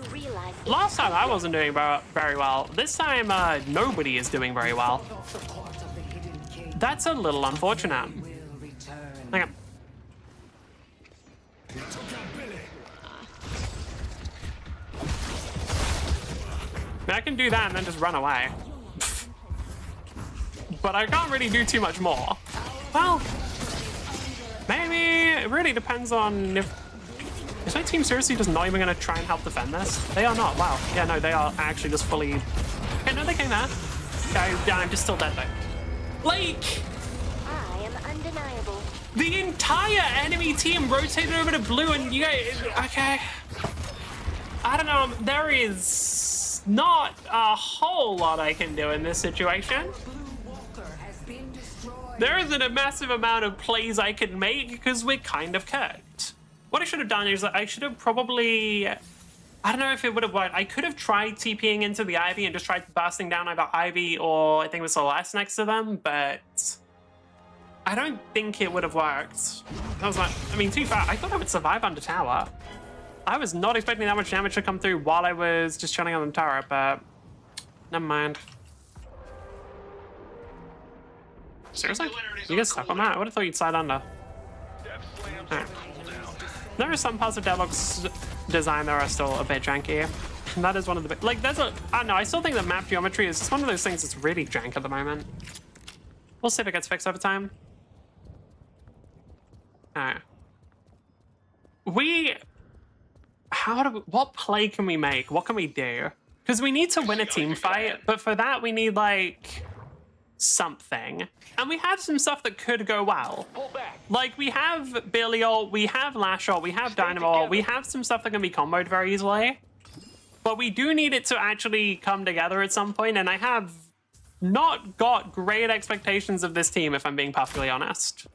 last time I wasn't doing very well. This time nobody is doing very well. Off the court of the hidden king That's a little unfortunate. will return. Hang on. I mean, I can do that and then just run away. But I can't really do too much more. Well, maybe it really depends on if... Is my team seriously just not even going to try and help defend this? They are not. Wow. Yeah, no, they are actually just fully... Okay, no, they came there. Okay, yeah, I'm just still dead though. Like... I am undeniable. The entire enemy team rotated over to blue and you guys... Okay. I don't know. There is not a whole lot I can do in this situation. Blue walker has been destroyed. There isn't a massive amount of plays I can make because we're kind of kirked. What I should have done is I should have probably... I don't know if it would have worked. I could have tried TPing into the Ivy and just tried bursting down either Ivy or I think it was Celeste next to them, but I don't think it would have worked. That was like, I mean, too far. I thought I would survive under tower. I was not expecting that much damage to come through while I was just chilling on the turret, but never mind. Seriously? You get stuck on that? I would have thought you'd slide under. Alright. There are some parts of Deadlock's design that are still a bit janky. And that is one of the like, there's a, I don't know, I still think that map geometry is one of those things that's really jank at the moment. We'll see if it gets fixed over time. Alright. What play can we make? What can we do? Because we need to win a team fight, but for that we need like something. And we have some stuff that could go well. Like we have Belial, we have Lashor, we have Dynamo, we have some stuff that can be comboed very easily. But we do need it to actually come together at some point, and I have not got great expectations of this team, if I'm being perfectly honest.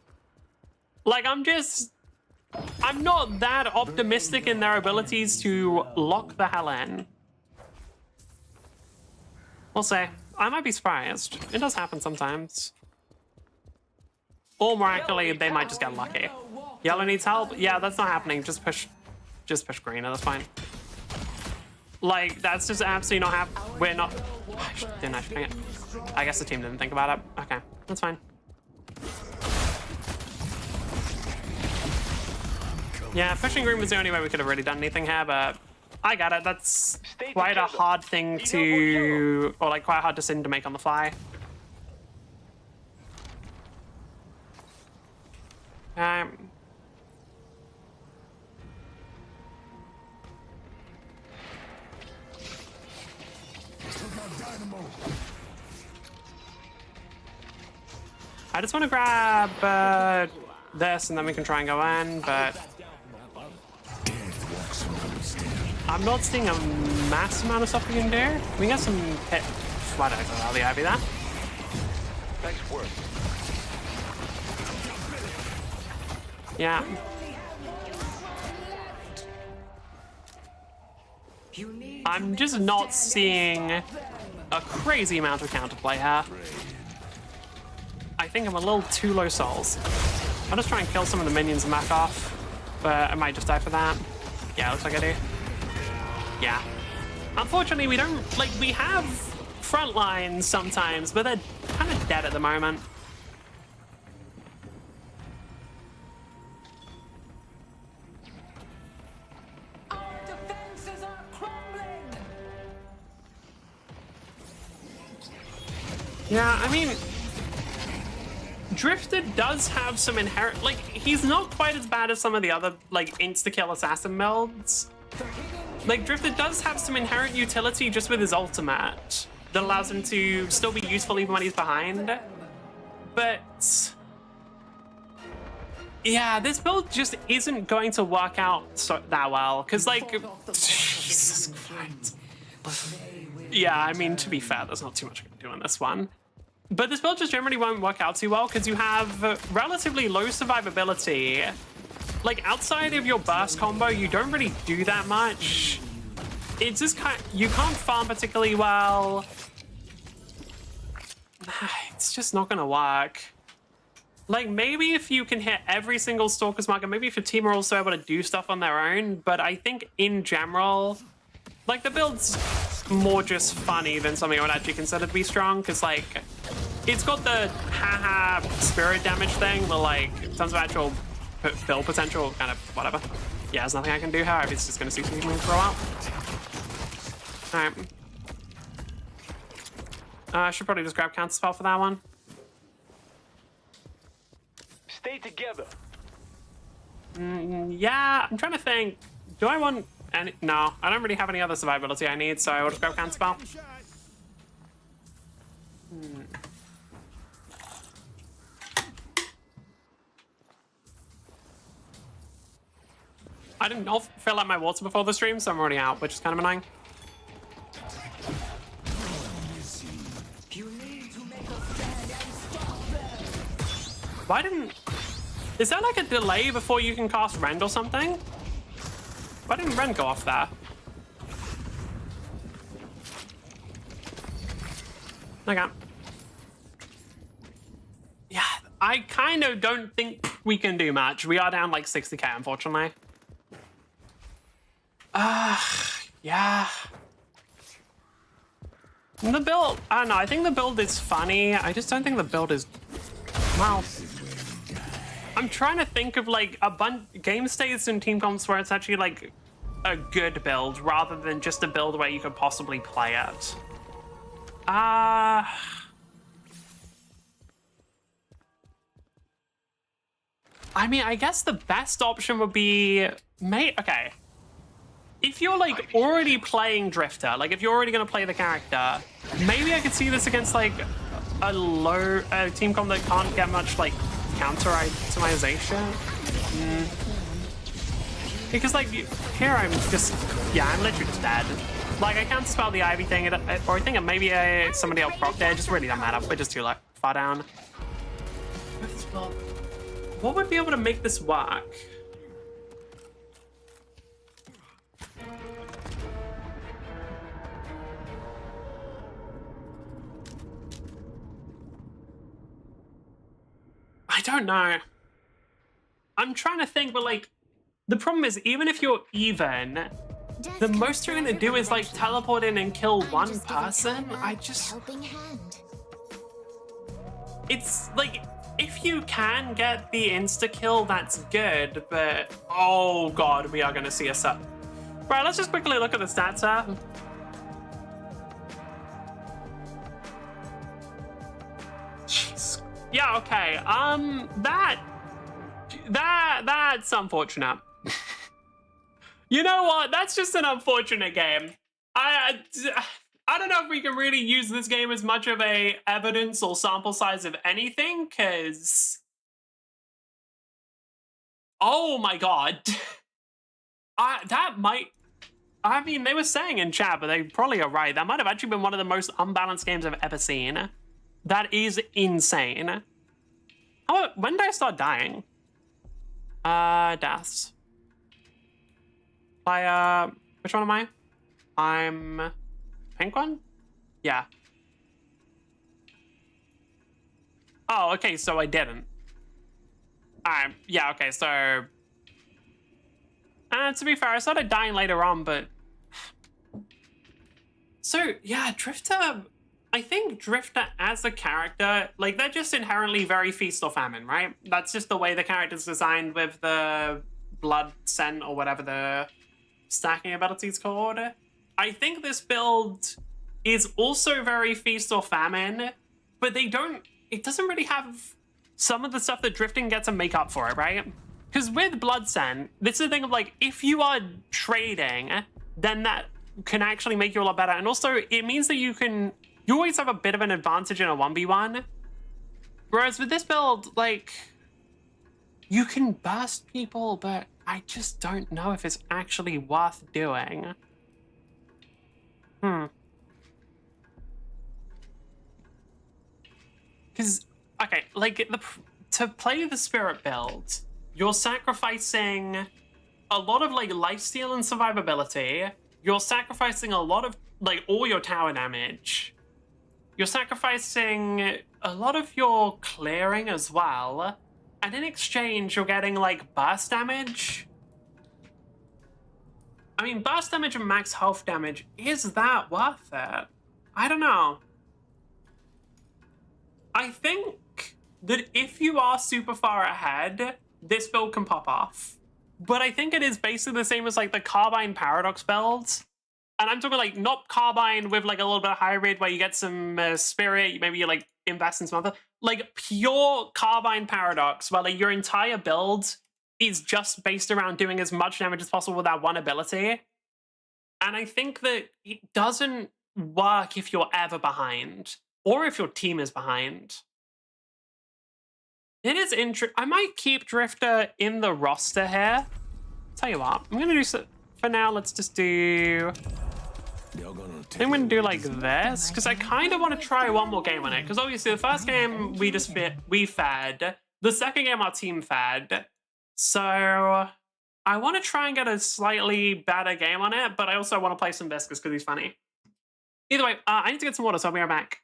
Like, I'm not that optimistic in their abilities to lock the hell in. We'll see. I might be surprised. It does happen sometimes. Or more accurately, they might just get lucky. Yellow needs help? Yeah, that's not happening. Just push green, that's fine. Like, that's just absolutely not happening. We're not... Didn't actually think it. I guess the team didn't think about it. Okay, that's fine. Yeah, pushing green was the only way we could have really done anything here, but I got it. That's quite a hard thing to... Or, like, quite a hard decision to make on the fly. I just want to grab this and then we can try and go in, but I'm not seeing a mass amount of stuff we can do. We got some hit. Why don't I go out the Ivy there? Nice work. Yeah. I'm just not seeing a crazy amount of counterplay here. I think I'm a little too low souls. I'll just try and kill some of the minions and back off, but I might just die for that. Yeah, looks like I do. Yeah. Unfortunately, we don't, like, we have front lines sometimes, but they're kind of dead at the moment. Our defenses are crumbling. Yeah, I mean, Drifter does have some inherent, like, he's not quite as bad as some of the other, like, insta-kill assassin builds. Like, Drifter does have some inherent utility just with his ultimate that allows him to still be useful even when he's behind. But yeah, this build just isn't going to work out that well, because, like, Jesus Christ. Yeah, I mean, to be fair, there's not too much I can do on this one. But this build just generally won't work out too well because you have relatively low survivability. Like, outside of your burst combo, you don't really do that much. It's just kind of, you can't farm particularly well. It's just not gonna work. Like, maybe if you can hit every single Stalker's marker, maybe if your team are also able to do stuff on their own, but I think in general, like, the build's more just funny than something I would actually consider to be strong, because, like, it's got the haha spirit damage thing, but, like, in terms of actual build potential, kind of whatever. Yeah, there's nothing I can do, however, it's just going to see something for a while. Alright. I should probably just grab counterspell for that one. Stay together. Yeah, I'm trying to think. Do I want any? No, I don't really have any other survivability I need, so I'll just grab counterspell. I didn't fill out my water before the stream, so I'm already out, which is kind of annoying. Why didn't... Is there like a delay before you can cast Rend or something? Why didn't Rend go off there? Okay. Yeah, I kind of don't think we can do much. We are down like 60k, unfortunately. Yeah. The build, I don't know, I think the build is funny. I just don't think the build is Well, I'm trying to think of like a bunch game states and team comps where it's actually like a good build rather than just a build where you could possibly play it. I mean, I guess the best option would be okay. If you're like already playing Drifter, like if you're already gonna play the character, maybe I could see this against like a team comp that can't get much like counter itemization. Because like here I'm just, yeah, I'm literally just dead. Like I can't spell the Ivy thing, or I think maybe somebody else proc there. It just really doesn't matter. We're just too like far down. What would be able to make this work? I don't know. I'm trying to think, but like, the problem is, even if you're even, the most you're gonna do is like teleport in and kill one person. I just, it's like, if you can get the insta kill, that's good, but oh god, we are gonna see a set. Right, let's just quickly look at the stats here. Jeez. Yeah, okay. That's unfortunate. You know what? That's just an unfortunate game. I don't know if we can really use this game as much of a evidence or sample size of anything, because oh my god. That might, I mean, they were saying in chat, but they probably are right. That might have actually been one of the most unbalanced games I've ever seen. That is insane. Oh, when did I start dying? Deaths. Which one am I? I'm pink one? Yeah. Oh, okay, so I didn't. Yeah, okay, so... to be fair, I started dying later on, but... So, yeah, Drifter... I think Drifter as a character, like, they're just inherently very feast or famine, right? That's just the way the character's designed with the blood scent or whatever the stacking ability is called. I think this build is also very feast or famine, but they don't, it doesn't really have some of the stuff that drifting gets to make up for it, right? Because with blood scent, this is the thing of like, if you are trading, then that can actually make you a lot better. And also it means that you always have a bit of an advantage in a 1v1. Whereas with this build, like, you can burst people, but I just don't know if it's actually worth doing. Because, okay, like, to play the spirit build, you're sacrificing a lot of, like, lifesteal and survivability. You're sacrificing a lot of, like, all your tower damage. You're sacrificing a lot of your clearing as well. And in exchange, you're getting, like, burst damage. I mean, burst damage and max health damage, is that worth it? I don't know. I think that if you are super far ahead, this build can pop off. But I think it is basically the same as, like, the Carbine Paradox builds. And I'm talking, like, not Carbine with, like, a little bit of high rate where you get some spirit, maybe you, like, invest in some other... Like, pure Carbine Paradox, where, like, your entire build is just based around doing as much damage as possible with that one ability. And I think that it doesn't work if you're ever behind, or if your team is behind. It is interesting. I might keep Drifter in the roster here. Tell you what, I'm going to do so. For now, let's just do... I think I'm going to do like this, because I kind of want to try one more game on it. Because obviously the first game we fed. The second game our team fed. So I want to try and get a slightly better game on it, but I also want to play some Viscous because he's funny. Either way, I need to get some water, so I'll be right back.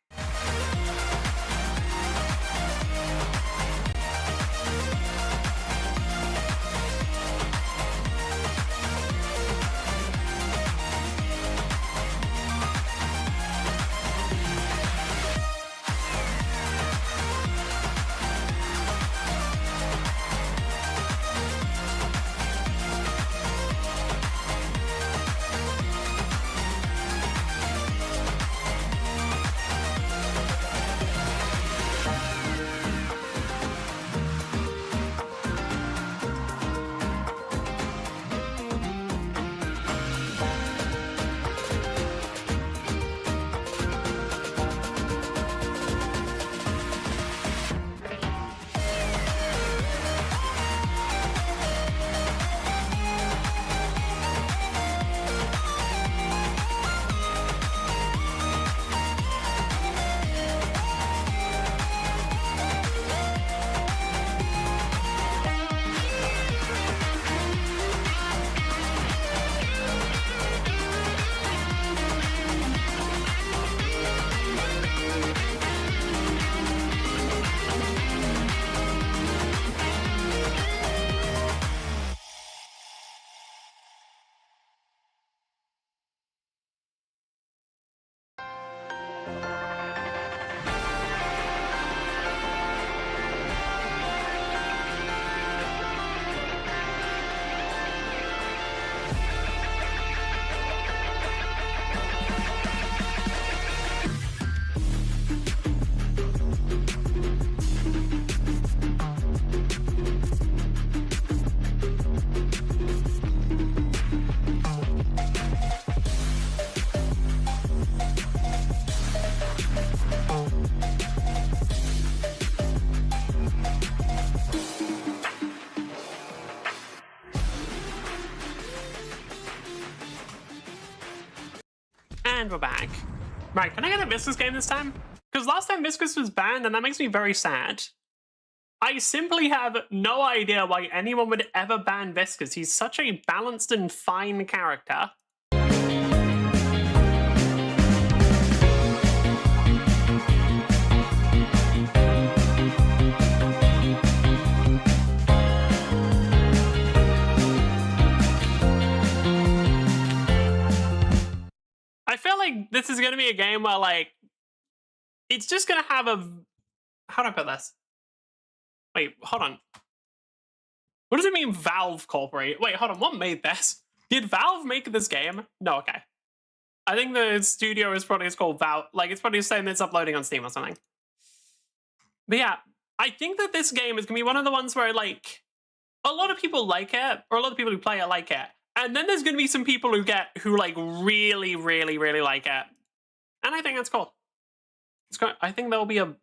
And we're back. Right, can I get a Viscous game this time? Because last time Viscous was banned, and that makes me very sad. I simply have no idea why anyone would ever ban Viscous. He's such a balanced and fine character. I feel like this is going to be a game where, like, it's just going to have a... How do I put this? Wait, hold on. What does it mean, Valve Corporate? Wait, hold on, what made this? Did Valve make this game? No, okay. I think the studio is probably called Valve. Like, it's probably saying it's uploading on Steam or something. But yeah, I think that this game is going to be one of the ones where, like, a lot of people like it, or a lot of people who play it like it. And then there's going to be some people who like really, really, really like it. And I think that's cool. I think there'll be a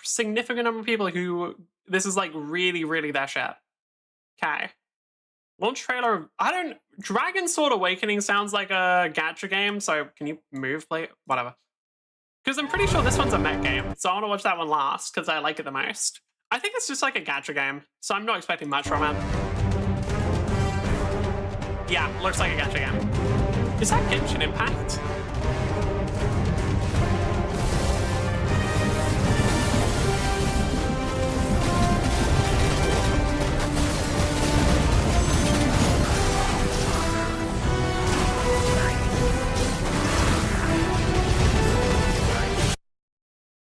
significant number of people who this is like really, really their shit. Okay. Launch trailer. Dragon Sword Awakening sounds like a gacha game. So can you move, play? Whatever. Because I'm pretty sure this one's a mech game. So I want to watch that one last because I like it the most. I think it's just like a gacha game. So I'm not expecting much from it. Yeah, looks like a gacha game. Is that Genshin Impact?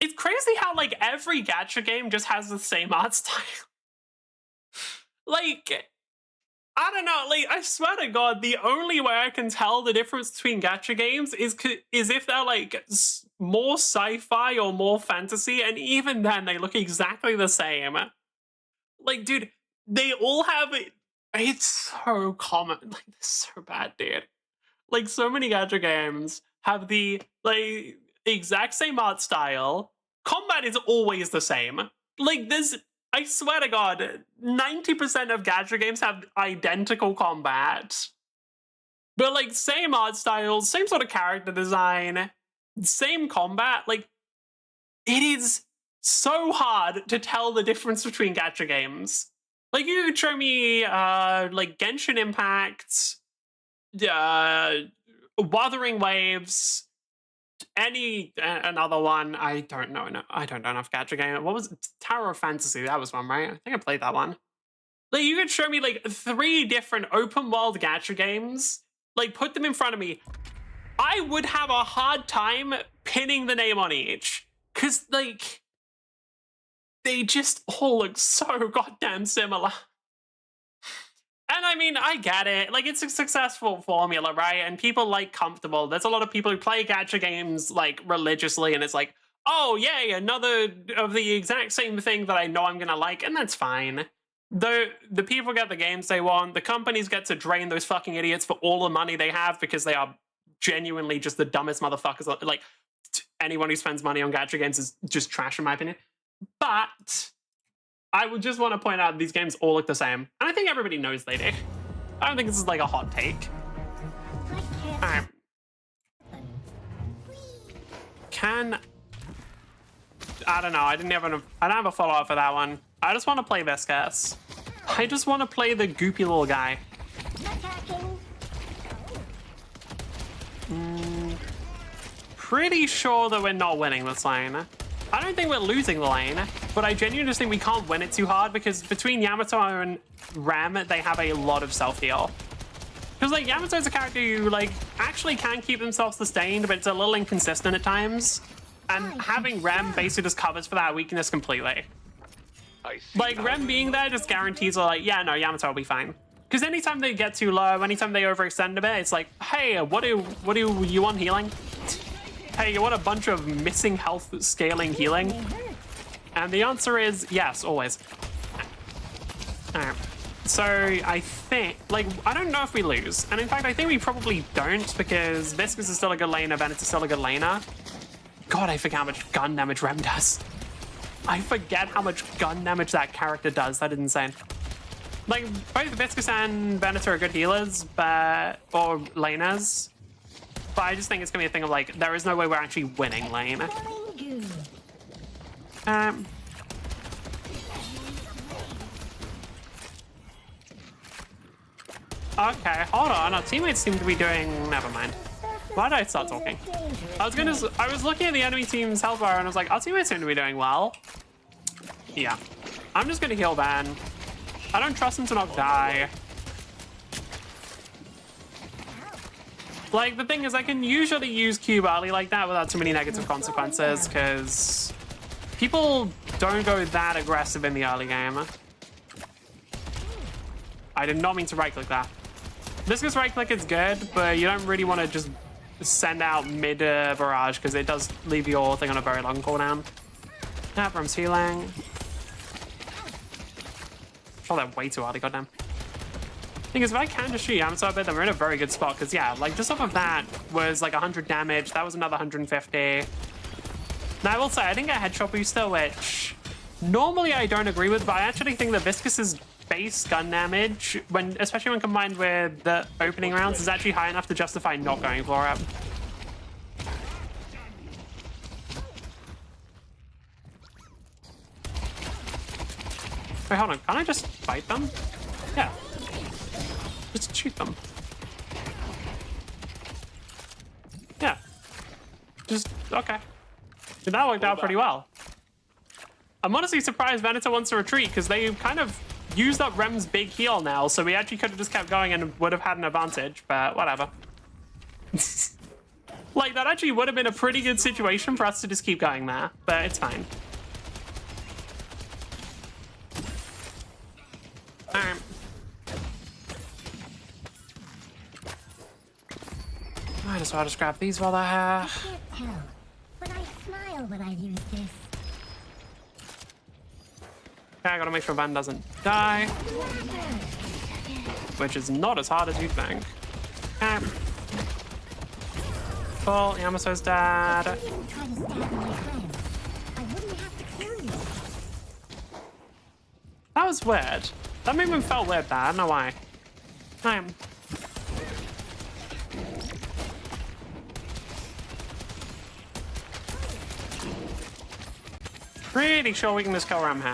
It's crazy how, like, every gacha game just has the same art style. Like... I don't know, like, I swear to God, the only way I can tell the difference between gacha games is if they're, like, more sci-fi or more fantasy, and even then, they look exactly the same. Like, dude, they all have... It's so common. Like, it's so bad, dude. Like, so many gacha games have the, like, exact same art style. Combat is always the same. Like, there's... I swear to God, 90% of gacha games have identical combat. But, like, same art styles, same sort of character design, same combat. Like, it is so hard to tell the difference between gacha games. Like, you could show me, like, Genshin Impact, Wuthering Waves, another one. I don't know. No, I don't know enough gacha game. What was it? Tower of Fantasy? That was one, right? I think I played that one. Like, you could show me like 3 different open world gacha games. Like, put them in front of me. I would have a hard time pinning the name on each. Cause like, they just all look so goddamn similar. And I mean, I get it. Like, it's a successful formula, right? And people like comfortable. There's a lot of people who play gacha games, like, religiously, and it's like, oh, yay, another of the exact same thing that I know I'm gonna like, and that's fine. The people get the games they want. The companies get to drain those fucking idiots for all the money they have because they are genuinely just the dumbest motherfuckers. Like, anyone who spends money on gacha games is just trash, in my opinion. But... I would just want to point out these games all look the same. And I think everybody knows they do. I don't think this is like a hot take. Alright. I don't know. I don't have a follow-up for that one. I just want to play Viscous. I just want to play the goopy little guy. Pretty sure that we're not winning this lane. I don't think we're losing the lane, but I genuinely just think we can't win it too hard because between Yamato and Ram, they have a lot of self-heal. Because, like, Yamato's a character who, like, actually can keep themselves sustained, but it's a little inconsistent at times. And having Rem basically just covers for that weakness completely. I see. Like, Rem being there just guarantees, like, yeah, no, Yamato will be fine. Because anytime they get too low, anytime they overextend a bit, it's like, hey, what do you want healing? Hey, you want a bunch of missing health scaling healing? And the answer is yes, always. Alright. So I think, like, I don't know if we lose. And in fact, I think we probably don't because Viscus is still a good laner, Venet is still a good laner. God, I forget how much gun damage Rem does. I forget how much gun damage that character does. That is insane. Like, both Viscus and Venet are good healers, or laners. But I just think it's gonna be a thing of like, there is no way we're actually winning lane. Okay, hold on. Our teammates seem to be doing. Never mind. Why did I start talking? I was looking at the enemy team's health bar and I was like, our teammates seem to be doing well. Yeah. I'm just gonna heal Van. I don't trust him to not die. Like, the thing is, I can usually use Cube early like that without too many negative consequences, because people don't go that aggressive in the early game. I did not mean to right-click that. Viscous right-click is good, but you don't really want to just send out mid-barrage, because it does leave your thing on a very long cooldown. Rem's healing. Oh, they're way too early, goddamn. Thing is, if I can just shoot Yamato a bit, then we're in a very good spot, because yeah, like just off of that was like 100 damage, that was another 150. Now I will say, I didn't get a headshot booster, which normally I don't agree with, but I actually think that Viscus's base gun damage, especially when combined with the opening rounds, is actually high enough to justify not going for it. Wait, hold on, can I just fight them? Yeah. Just shoot them. Yeah. Just, okay. That worked out pretty well. I'm honestly surprised Veneto wants to retreat because they kind of used up Rem's big heal now, so we actually could have just kept going and would have had an advantage, but whatever. Like, that actually would have been a pretty good situation for us to just keep going there, but it's fine. Alright. Might as well just grab these while they're here. I can't tell, but I smile when I use this. Okay, I gotta make sure Van doesn't die. Which is not as hard as you'd think. Okay. Full, Yamaso's dead. Try to stab my friend. I wouldn't have to kill you. That was weird. That movement felt weird there, I don't know why. Pretty sure we can just kill Ram here.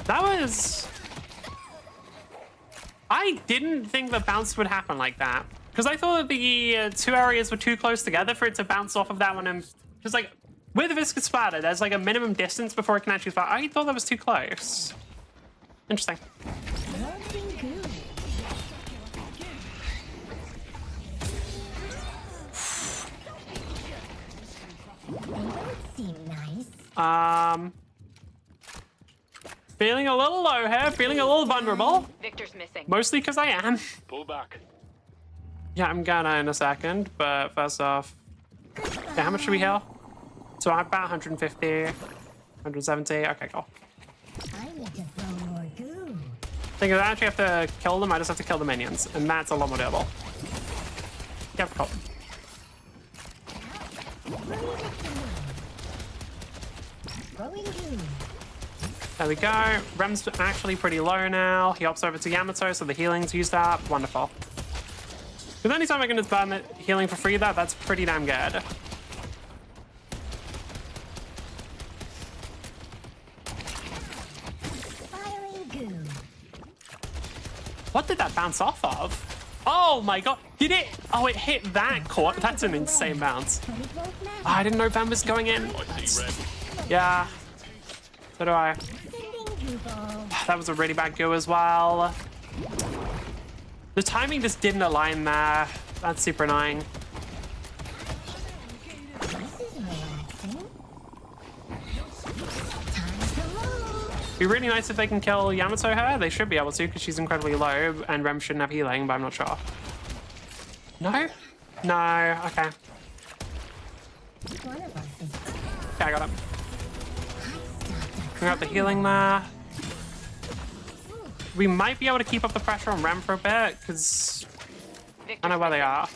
That was... I didn't think the bounce would happen like that. Because I thought that the two areas were too close together for it to bounce off of that one. And just like, with the Viscous Splatter, there's like a minimum distance before it can actually splatter. I thought that was too close. Interesting. Feeling a little low here, feeling a little vulnerable. Victor's missing. Mostly because I am. Pull back. Yeah, I'm gonna in a second, but first off, yeah, how much should we heal? So I'm about 150, 170. Okay, cool. I need to throw more goo. Thing is, I actually have to kill them. I just have to kill the minions, and that's a lot more doable. Yeah, cool. There we go. Rem's actually pretty low now. He hops over to Yamato, so the healing's used up. Wonderful. Because anytime I can just burn the healing for free, that's pretty damn good. Firing goo. What did that bounce off of? Oh my god. Did it? Oh, it hit that court. That's an insane bounce. Oh, I didn't know Van was going in. Yeah. So do I. that was a really bad go as well. The timing just didn't align there. That's super annoying. This is relaxing. Time to move. Be really nice if they can kill Yamato her. They should be able to because she's incredibly low and Rem shouldn't have healing, but I'm not sure. No? No, okay. One of us is Okay, I got it. We got the healing there. We might be able to keep up the pressure on Rem for a bit because I know where they are.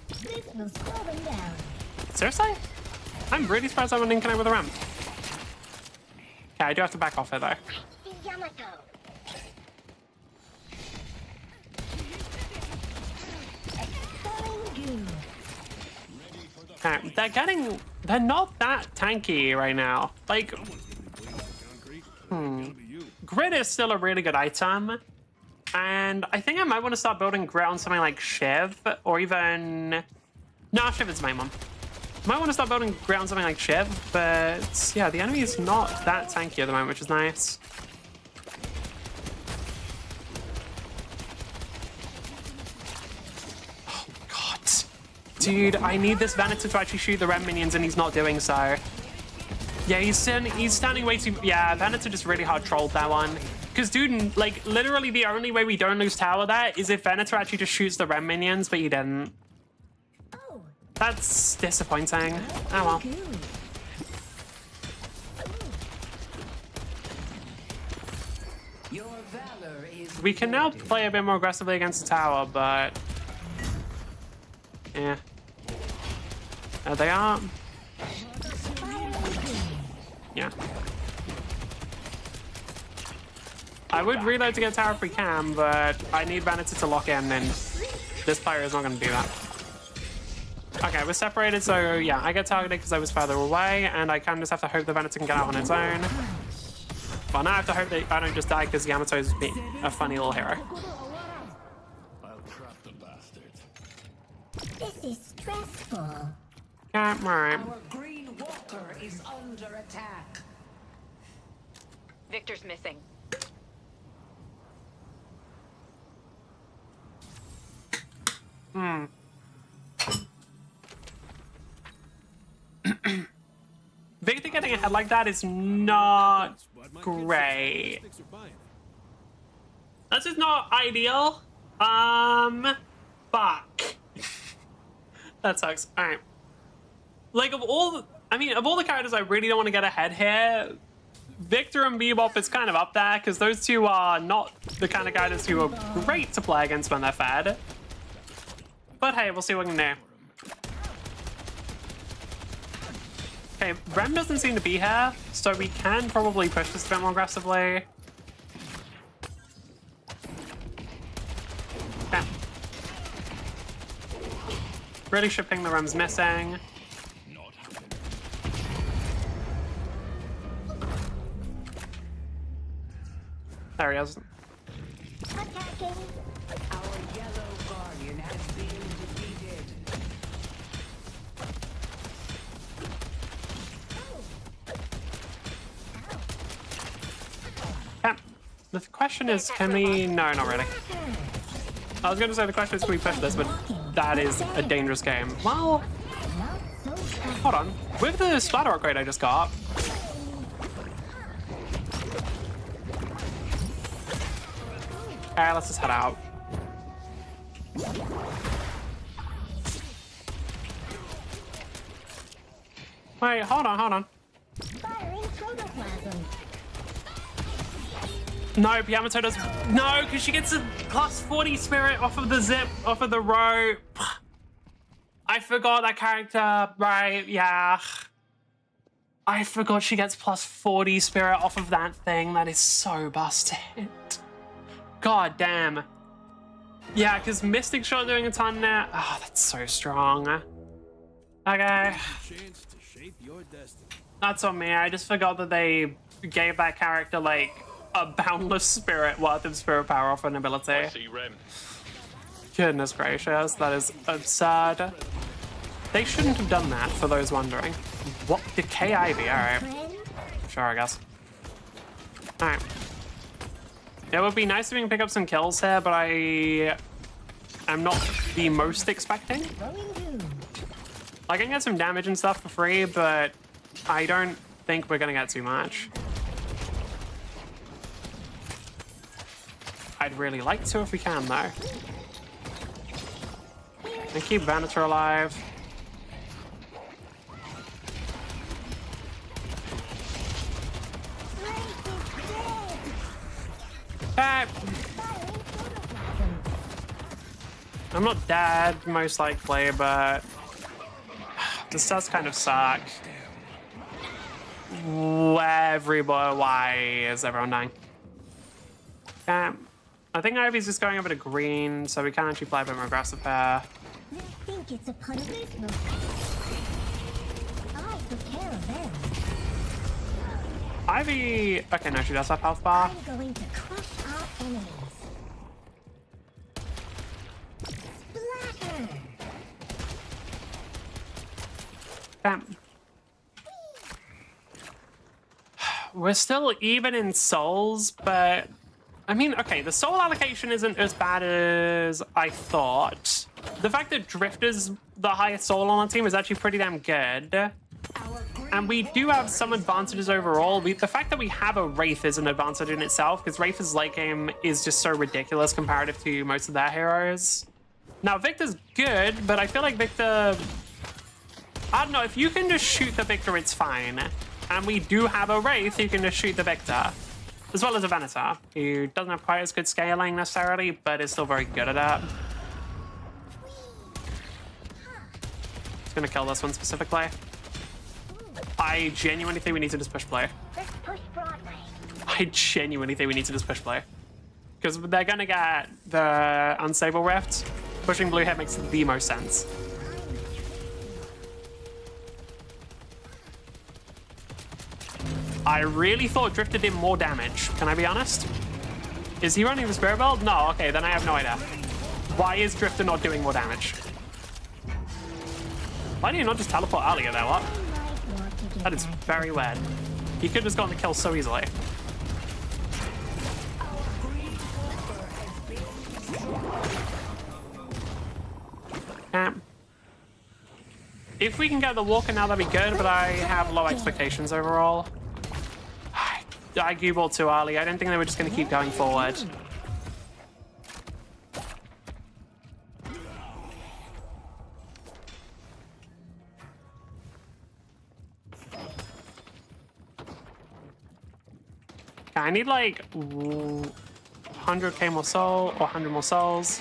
this will slow them down. Seriously? I'm really surprised someone didn't connect with the Rem. Okay, I do have to back off it though. Yamato. Okay, they're not that tanky right now. Like, Grit is still a really good item. And I think I might want to start building Grit on something like Shiv or even... No, Shiv is my main one. Might want to start building Grit on something like Shiv, but yeah, the enemy is not that tanky at the moment, which is nice. Oh, God. Dude, I need this Venator to actually shoot the Rem minions, and he's not doing so. Yeah, he's standing way too... Yeah, Venator just really hard trolled that one. Because, dude, like, literally the only way we don't lose tower there is if Venator actually just shoots the Rem minions, but he didn't. Oh, That's disappointing. Oh, well. good. Your valor is We can now rewarded. play a bit more aggressively against the tower, but... Yeah. There they are. Yeah. I would reload to get tower if we can, but I need Venator to lock in, and this player is not going to do that. Okay, we're separated, so yeah, I get targeted because I was further away, and I kind of just have to hope the Venator can get out on its own. Well, now I have to hope that I don't just die because Yamato's a funny little hero. I'll trap the bastard. This is stressful. Yeah, alright. Our green walker is under attack. Victor's missing. Victor getting ahead like that is not great. That's just not ideal. Fuck. That sucks. Alright. Like, of all the characters I really don't want to get ahead here, Victor and Bebop is kind of up there, because those two are not the kind of characters who are great to play against when they're fed. But hey, we'll see what we can do. Okay, Rem doesn't seem to be here, so we can probably push this a bit more aggressively. Okay. Really shipping the Rem's missing. There he is. Attacking. Our yellow guardian has been defeated. Okay. The question is, can we... No, not really. I was going to say the question is, can we push this, but that is a dangerous game. Well, Not so fast. hold on. With the splatter upgrade I just got... Okay, let's just head out. Wait, hold on. Firing protoplasm. No, Yamato does... No, because she gets a plus 40 spirit off of the zip, off of the rope. I forgot that character. Right, yeah. I forgot she gets plus 40 spirit off of that thing. That is so busted. God damn. Yeah, because Mystic Shot doing a ton now. Oh, that's so strong. Okay. Chance to shape your destiny. That's on me. I just forgot that they gave that character, like, a boundless spirit worth of spirit power off an ability. I see Rem. Goodness gracious, that is absurd. They shouldn't have done that, for those wondering. What? Decay Ivy, alright. Friend, sure, I guess. Alright. It would be nice if we can pick up some kills here, but I am not the most expecting. I can get some damage and stuff for free, but I don't think we're gonna get too much. I'd really like to if we can, though. And keep Venator alive. I'm not dead, most likely, but this does kind of suck. Everybody, why is everyone dying? I think Ivy's just going over to green, so we can actually play a bit more aggressive here. I think it's a punishment. I took care of them. Ivy... Okay, no, she does have health bar. I'm going to crush our enemies. Splatter! We're still even in souls, but... I mean, okay, the soul allocation isn't as bad as I thought. The fact that Drifter's the highest soul on our team is actually pretty damn good. And we do have some advantages overall. The fact that we have a Wraith is an advantage in itself, because Wraith's late game is just so ridiculous comparative to most of their heroes. Now, Victor's good, but I feel like Victor... I don't know, if you can just shoot the Victor, it's fine. And we do have a Wraith who can just shoot the Victor. As well as a Venator, who doesn't have quite as good scaling necessarily, but is still very good at that. Just gonna kill this one specifically. I genuinely think we need to just push play. I genuinely think we need to just push play. Because they're gonna get the unstable rift. Pushing blue here makes the most sense. I really thought Drifter did more damage, can I be honest? Is he running the Spirit Build? No, okay, then I have no idea. Why is Drifter not doing more damage? Why do you not just teleport earlier there, what? That is very weird. He could have just gotten the kill so easily. If we can get the Walker now, that'd be good, but I have low expectations overall. I Googled too early. I didn't think they were just going to keep going forward. I need like 100k more soul or 100 more souls.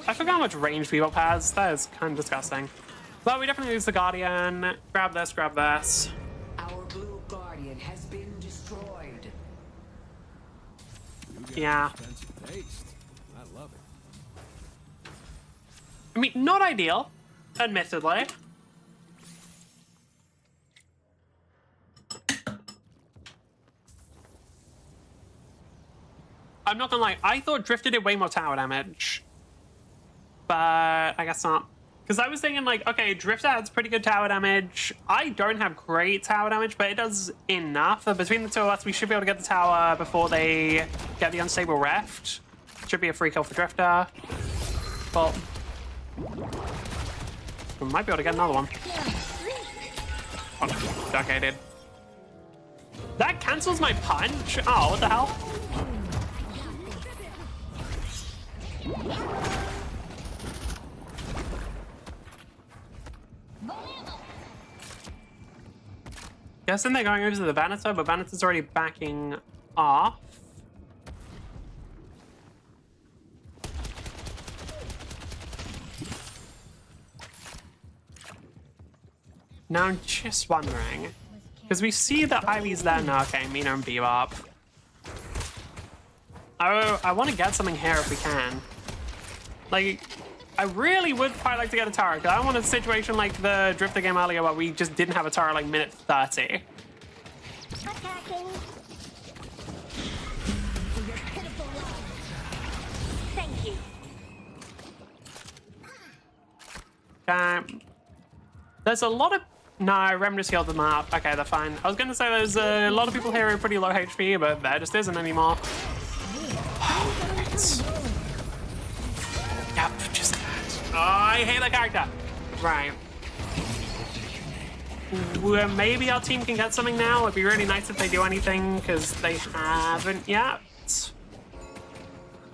I forgot how much range Bebop has. That is kind of disgusting. But we definitely lose the Guardian. Grab this, grab this. Our blue Guardian has been destroyed. Yeah. Expensive taste. I love it. I mean, not ideal, admittedly. I'm not gonna lie, I thought Drifter did way more tower damage. But I guess not. Because I was thinking like, okay, Drifter has pretty good tower damage. I don't have great tower damage, but it does enough. Between the two of us, we should be able to get the tower before they get the unstable rift. Should be a free kill for Drifter. Well, we might be able to get another one. Oh, okay, dude. That cancels my punch? Oh, what the hell? Guessing they're going over to the Venator, but Venator's already backing off. Now I'm just wondering, because we see that Ivy's there now. Okay, Mina and Bebop. I want to get something here if we can. Like, I really would quite like to get a tower, because I want a situation like the Drifter game earlier where we just didn't have a tower like minute 30. Attacking. For your pitiful love. Thank you. Okay. There's a lot of... No, Rem just healed them up. Okay, they're fine. I was going to say there's a lot of people here who are pretty low HP, but there just isn't anymore. Yep, just that. Oh, I hate that character. Right. Well, maybe our team can get something now. It'd be really nice if they do anything, because they haven't yet.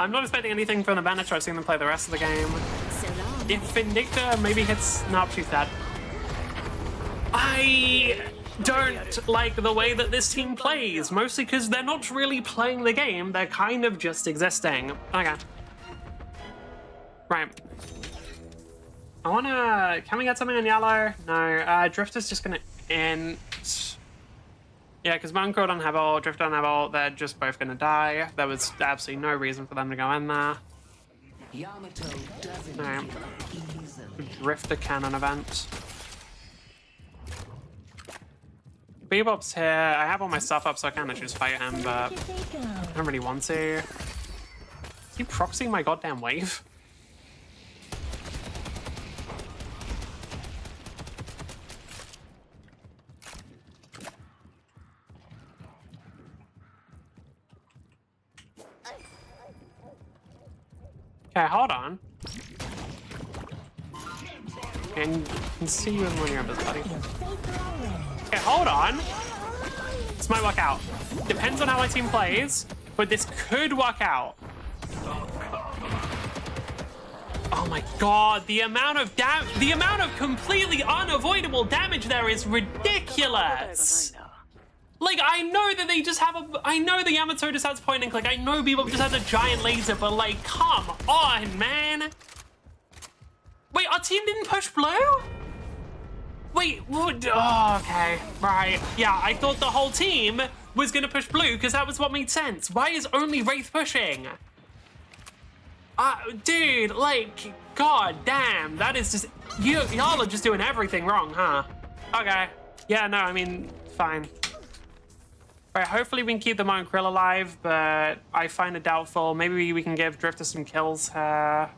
I'm not expecting anything from the Banner. I've seen them play the rest of the game. If Vindicta maybe hits... Nope, she's dead. I don't like the way that this team plays, mostly because they're not really playing the game. They're kind of just existing. Okay. Right. I wanna... Can we get something in yellow? No. Drifter's just gonna end. Yeah, because Monko don't have ult, Drifter don't have ult. They're just both gonna die. There was absolutely no reason for them to go in there. Yamato doesn't Alright. give up easily. Drifter cannon event. Bebop's here. I have all my stuff up, so I can actually just fight him, but I don't really want to. Is he proxying my goddamn wave? Okay, hold on. And can see you in one of your numbers, buddy. Okay, hold on. This might work out. Depends on how my team plays, but this could work out. Oh my god, the amount of completely unavoidable damage there is ridiculous. Like, I know that they just have I know the Yamato just has point and click. I know Bebop just has a giant laser, but like, come on, man. Wait, our team didn't push blue? Wait, what? Oh, okay, right. Yeah, I thought the whole team was gonna push blue because that was what made sense. Why is only Wraith pushing? Dude, like, god damn, that is just, y'all are just doing everything wrong, huh? Okay, yeah, no, I mean, fine. Right, hopefully we can keep the Mon Krill alive, but I find it doubtful. Maybe we can give Drifter some kills here.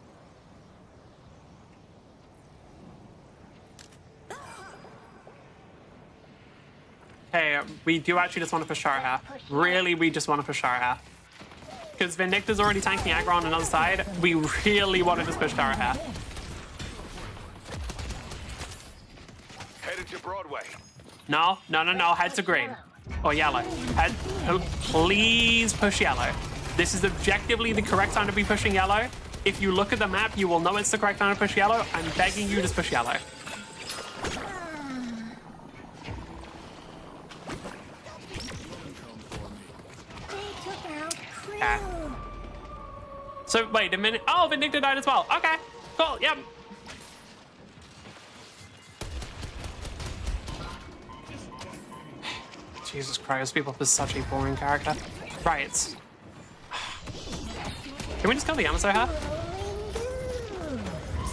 Hey, we do actually just want to push Shara. Really, we just want to push Shara. Because Vindicta's already tanking aggro on another side. We really want to just push Shara here. Headed to Broadway. No, no, no, no. Head to green. Or yellow. Head. Oh, please push yellow. This is objectively the correct time to be pushing yellow. If you look at the map, you will know it's the correct time to push yellow. I'm begging you to push yellow. Okay. So wait a minute. Oh, Vindicta died as well. Okay, cool. Yep. Jesus Christ, Bebop is such a boring character. Right. Can we just kill the Yamato here?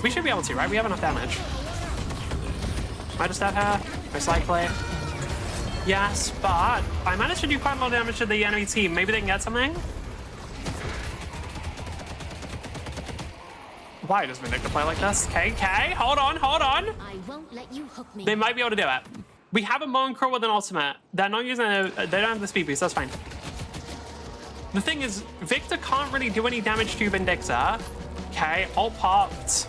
We should be able to, right? We have enough damage. Am I just dead here? Most likely. Yes, but I managed to do quite a lot of damage to the enemy team. Maybe they can get something? Why does Vindicta play like this? Okay, hold on. I won't let you hook me. They might be able to do it. We have a Mon Krill with an ultimate. They're not using they don't have the speed boost, that's fine. The thing is, Victor can't really do any damage to Vindicta. Okay, ult popped.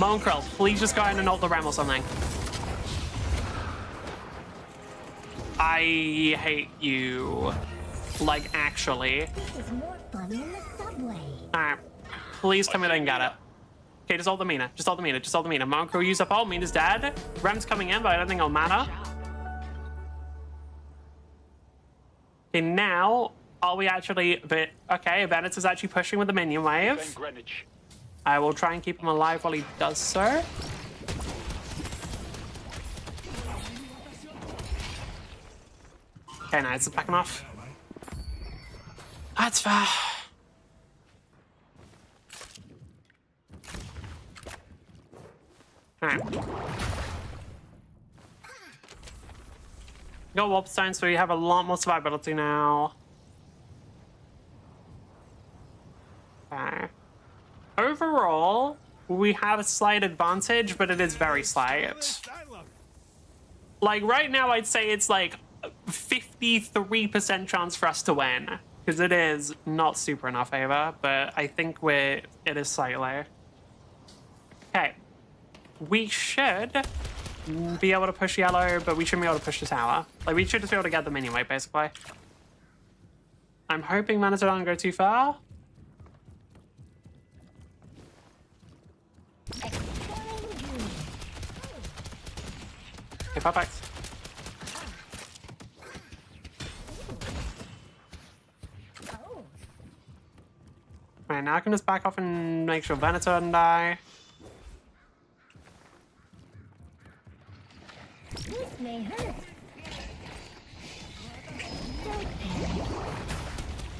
Mon Krill, please just go ahead and ult the Ram or something. I hate you. Like, actually. This is more fun than the subway. Alright. Please tell me they can get it. Okay, just ult the Mina. Just ult the Mina. Mon Krill used up ult. Mina's dead. Rem's coming in, but I don't think it'll matter. Okay, now, are we actually... Okay, Bennett is actually pushing with the minion Then wave. Greenwich. I will try and keep him alive while he does so. Okay, nice. It's backing off. That's fair. Alright. Got Warp Stone, so we have a lot more survivability now. Okay. Overall, we have a slight advantage, but it is very slight. Like, right now, I'd say it's like 53% chance for us to win, because it is not super in our favor, but I think it is slightly. Okay. We should be able to push yellow, but we shouldn't be able to push the tower. Like, we should just be able to get them anyway, basically. I'm hoping Manito doesn't go too far. Okay, perfect. Right, now I can just back off and make sure Venator doesn't die. This may hurt.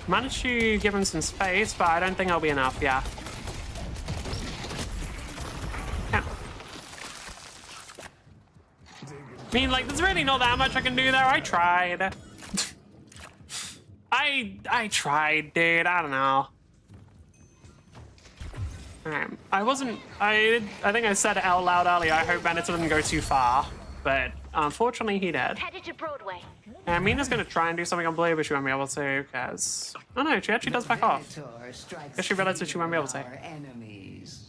Managed to give him some space, but I don't think it'll be enough, yeah. I mean, like, there's really not that much I can do there. I tried. I tried, dude. I don't know. I think I said it out loud earlier. I hope Venator didn't go too far, but unfortunately he did. Headed to Broadway. And Mina's gonna try and do something on blue, but she won't be able to, because... Oh no, she actually does back off. Guess she realized that she won't be able to. Enemies.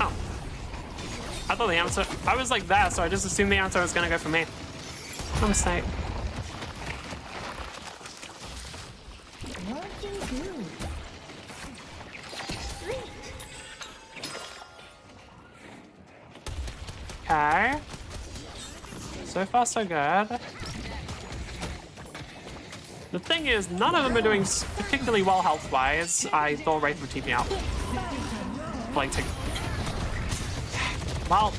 Oh. I thought the answer... I was like that, so I just assumed the answer was gonna go for me. No mistake. Okay. So far, so good. The thing is, none of them are doing particularly well health-wise. I thought Wraith would TP out. Like, well.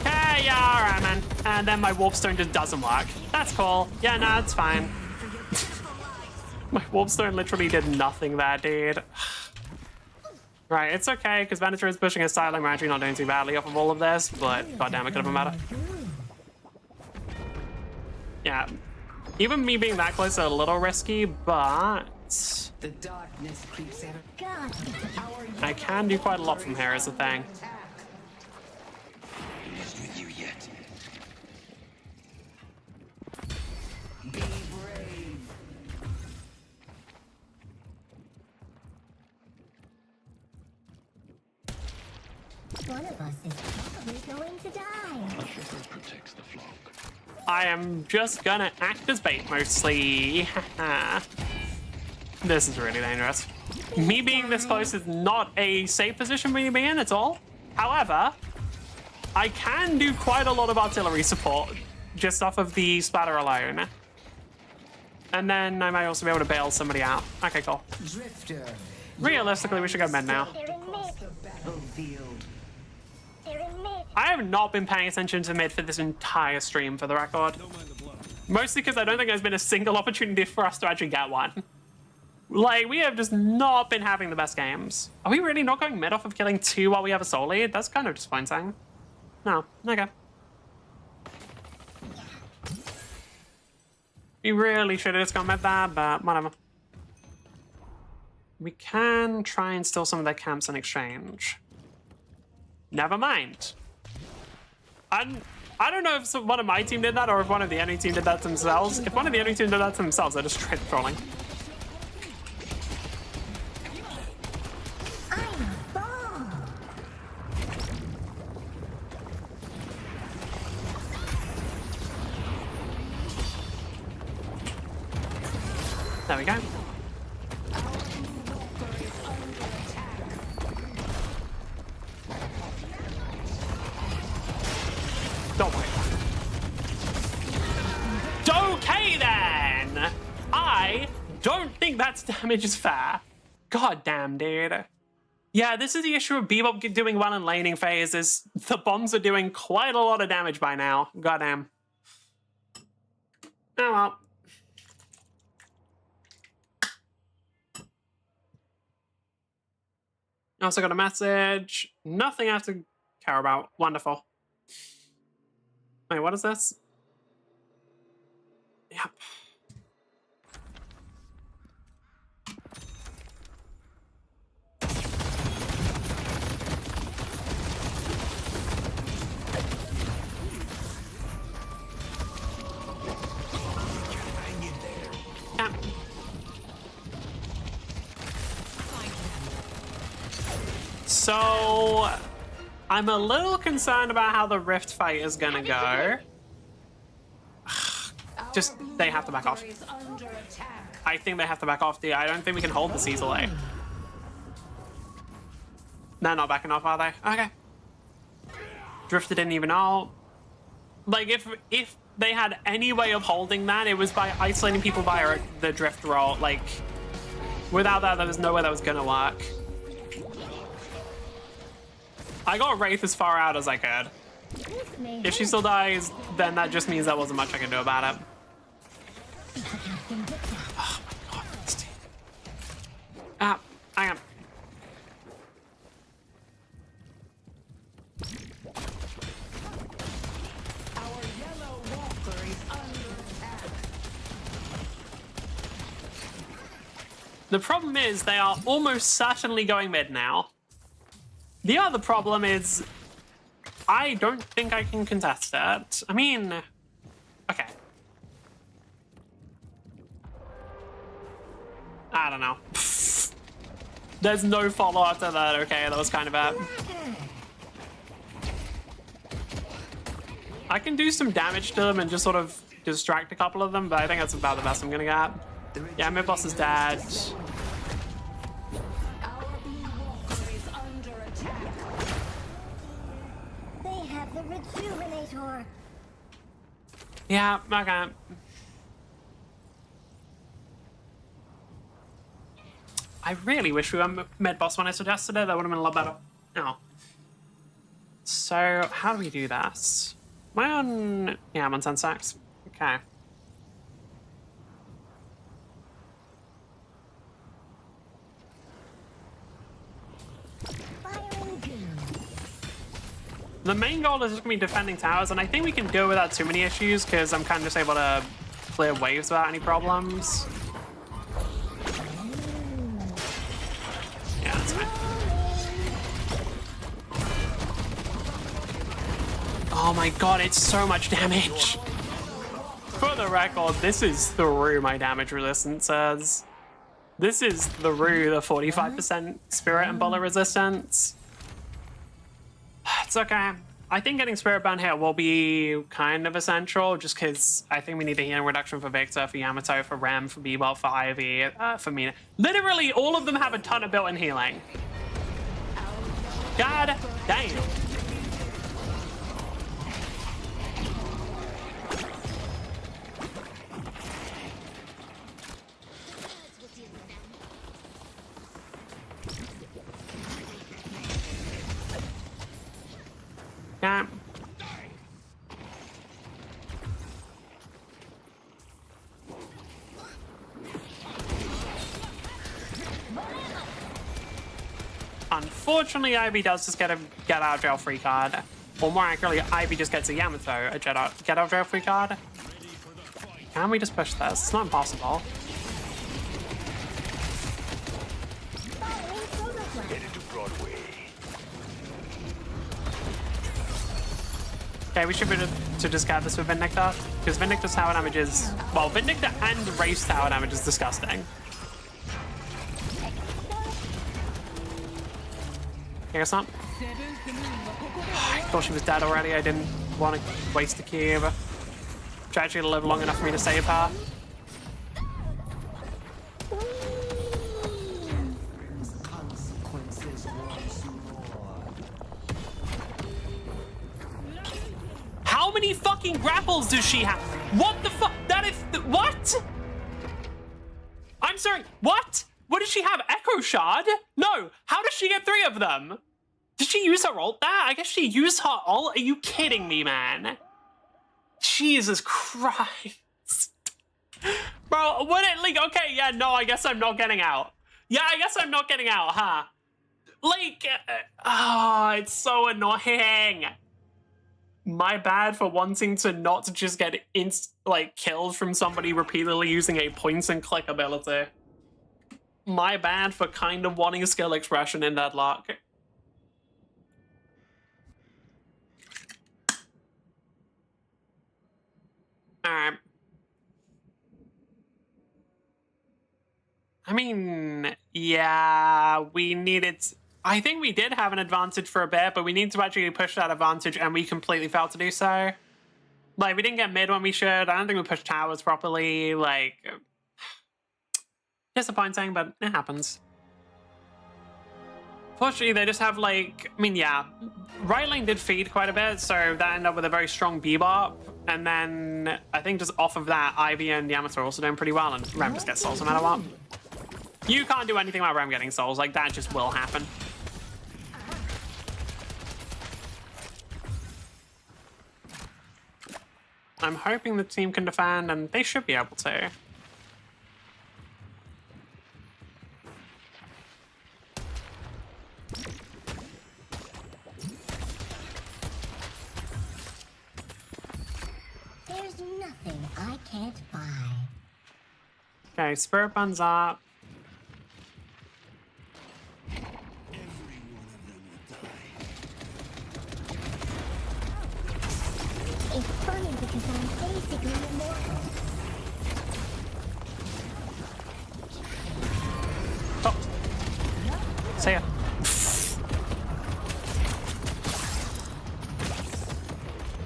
Okay, yeah, alright, man. And then my Warpstone just doesn't work. That's cool. Yeah, no, it's fine. My Warpstone literally did nothing there, dude. Right, it's okay, because Venator is pushing a styling. We're actually not doing too badly off of all of this, but goddamn, it could have been better. Yeah. Even me being that close is a little risky, but... The darkness creeps in. I can do quite a lot from here, is the thing. With you yet. Be brave. One of us is probably going to die. A shepherd protects the flock. I am just gonna act as bait, mostly. This is really dangerous. Me being this close is not a safe position for me to be in at all. However, I can do quite a lot of artillery support just off of the splatter alone. And then I might also be able to bail somebody out. Okay, cool. Drifter. Realistically, we should go mid now. They're in mid. Battlefield. They're in mid. I have not been paying attention to mid for this entire stream, for the record. Mostly because I don't think there's been a single opportunity for us to actually get one. Like, we have just not been having the best games. Are we really not going mid off of killing 2 while we have a soul lead? That's kind of disappointing. No, okay. We really should have just gone mid there, but whatever. We can try and steal some of their camps in exchange. Never mind. I don't know if one of my team did that or if one of the enemy team did that themselves. If one of the enemy team did that themselves, they're just straight trolling. I'm a bomb. There we go. Don't worry. Okay then! I don't think that's damage is fair. God damn, dude. Yeah, this is the issue of Bebop doing well in laning phase, is the bombs are doing quite a lot of damage by now. Goddamn. Oh well. Also got a message. Nothing I have to care about. Wonderful. Wait, what is this? Yep. Yep. So, I'm a little concerned about how the Rift fight is gonna go. Just, they have to back off. I think they have to back off, dude. I don't think we can hold this easily. They're not backing off, are they? Okay. Drifter didn't even know. Like, if they had any way of holding that, it was by isolating people via the drift roll. Like, without that, there was no way that was gonna work. I got Wraith as far out as I could. If she still dies, then that just means there wasn't much I can do about it. Oh my god, this team. Ah, I am. Our yellow walker is under attack. The problem is they are almost certainly going mid now. The other problem is I don't think I can contest it. I mean, okay. I don't know. There's no follow-up to that. Okay, that was kind of bad. I can do some damage to them and just sort of distract a couple of them, but I think that's about the best I'm gonna get. Yeah, mid boss is dead. Our blue walker is under attack. They have the rejuvenator. Yeah, okay. I really wish we were mid boss when I suggested it. That would have been a lot better. No. So, how do we do this? Am I on... Yeah, I'm on 10 stacks. Okay. Firing goon. The main goal is just going to be defending towers, and I think we can do it without too many issues, because I'm kind of just able to clear waves without any problems. Yeah, that's fine. Oh my god, it's so much damage! For the record, this is through my damage resistance is. This is through the 45% spirit and bullet resistance. It's okay. I think getting spirit burn here will be kind of essential, just because I think we need the healing reduction for Victor, for Yamato, for Rem, for Bebop, for Ivy, for Mina. Literally, all of them have a ton of built-in healing. God damn. Yeah. Unfortunately, Ivy does just get a get out of jail free card. Or more accurately, Ivy just gets a Yamato a get out of jail free card. Can we just push this? It's not impossible. Headed to Broadway. Okay, we should be able to discard this with Vindictor, because Vindictor's tower damage is... Well, Vindictor and Wraith's tower damage is disgusting. I guess not. I thought she was dead already. I didn't want to waste a cube. She actually lived long enough for me to save her. How many fucking grapples does she have? What the fuck? That is... What? I'm sorry. What? What does she have? Echo Shard? No. How does she get 3 of them? Did she use her ult there? I guess she used her ult? Are you kidding me, man? Jesus Christ. Bro, what it like, okay, yeah, no, I guess I'm not getting out. Yeah, I guess I'm not getting out, huh? Like, it's so annoying. My bad for wanting to not just get killed from somebody repeatedly using a point and click ability. My bad for kind of wanting a skill expression in Deadlock. Alright. I mean, yeah, we needed... I think we did have an advantage for a bit, but we need to actually push that advantage, and we completely failed to do so. Like, we didn't get mid when we should. I don't think we pushed towers properly. Like, disappointing, but it happens. Fortunately, they just have, like... I mean, yeah. Right lane did feed quite a bit, so that ended up with a very strong bebop. And then, I think just off of that, Ivy and Yamato are also doing pretty well, and Rem just gets souls no matter what. You can't do anything about Rem getting souls. Like, that just will happen. I'm hoping the team can defend, and they should be able to. There's nothing I can't buy. Okay, Spirit Bun's up. It's funny because I'm basically immortal. Oh. See ya.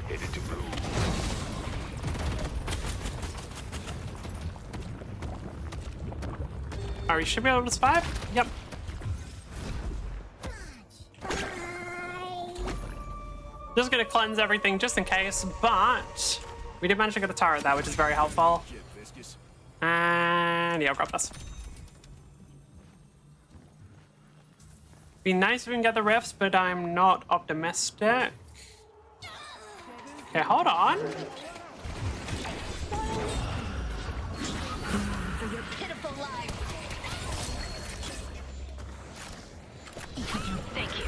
Headed to blue. Are we should be able to survive? Yep. Just gonna cleanse everything just in case, but we did manage to get a turret there, which is very helpful. And yeah, I'll grab this. Be nice if we can get the rifts, but I'm not optimistic. Okay, hold on. For your pitiful life. Thank you.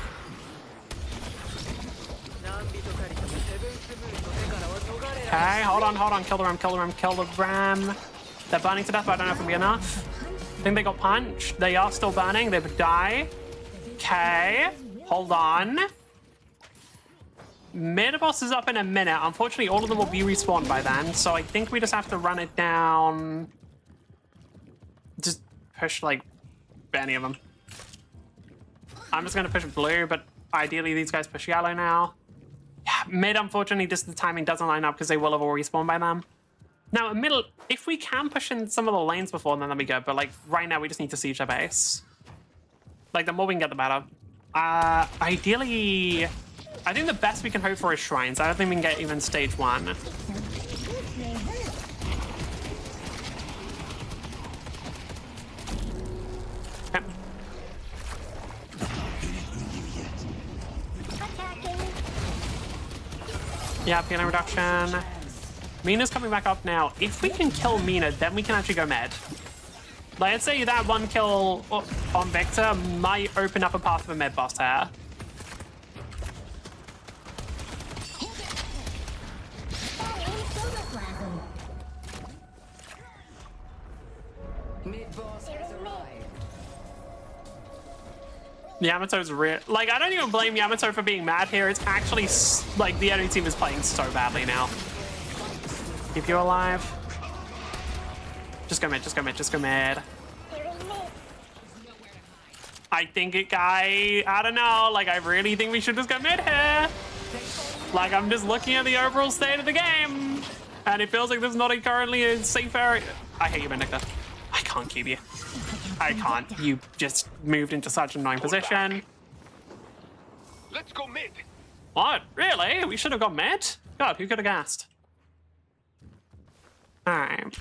Okay, hold on. Kill the ram. They're burning to death, but I don't know if it'll be enough. I think they got punched. They are still burning. They would die. Okay, hold on. Mid boss is up in a minute. Unfortunately, all of them will be respawned by then, so I think we just have to run it down. Just push, like, any of them. I'm just going to push blue, but ideally these guys push yellow now. Yeah, mid, unfortunately, just the timing doesn't line up because they will have all respawned by them. Now, in middle, if we can push in some of the lanes before, then that'll be good. But, like, right now, we just need to siege their base. Like, the more we can get, the better. Ideally, I think the best we can hope for is shrines. I don't think we can get even stage 1. Okay. Yeah, piano reduction. Mina's coming back up now. If we can kill Mina, then we can actually go mid. Like, I'd say that one kill on Victor might open up a path for mid boss here. Mid-boss has arrived. Yamato's real. Like, I don't even blame Yamato for being mad here. It's actually, like, the enemy team is playing so badly now. Keep you alive. Just go mid. I think I don't know. Like, I really think we should just go mid here. Like, I'm just looking at the overall state of the game, and it feels like there's not currently a safe area. I hate you, Benedicta. I can't keep you. I can't. You just moved into such an annoying position. Let's go mid. What? Really? We should have gone mid? God, who could have guessed? Alright.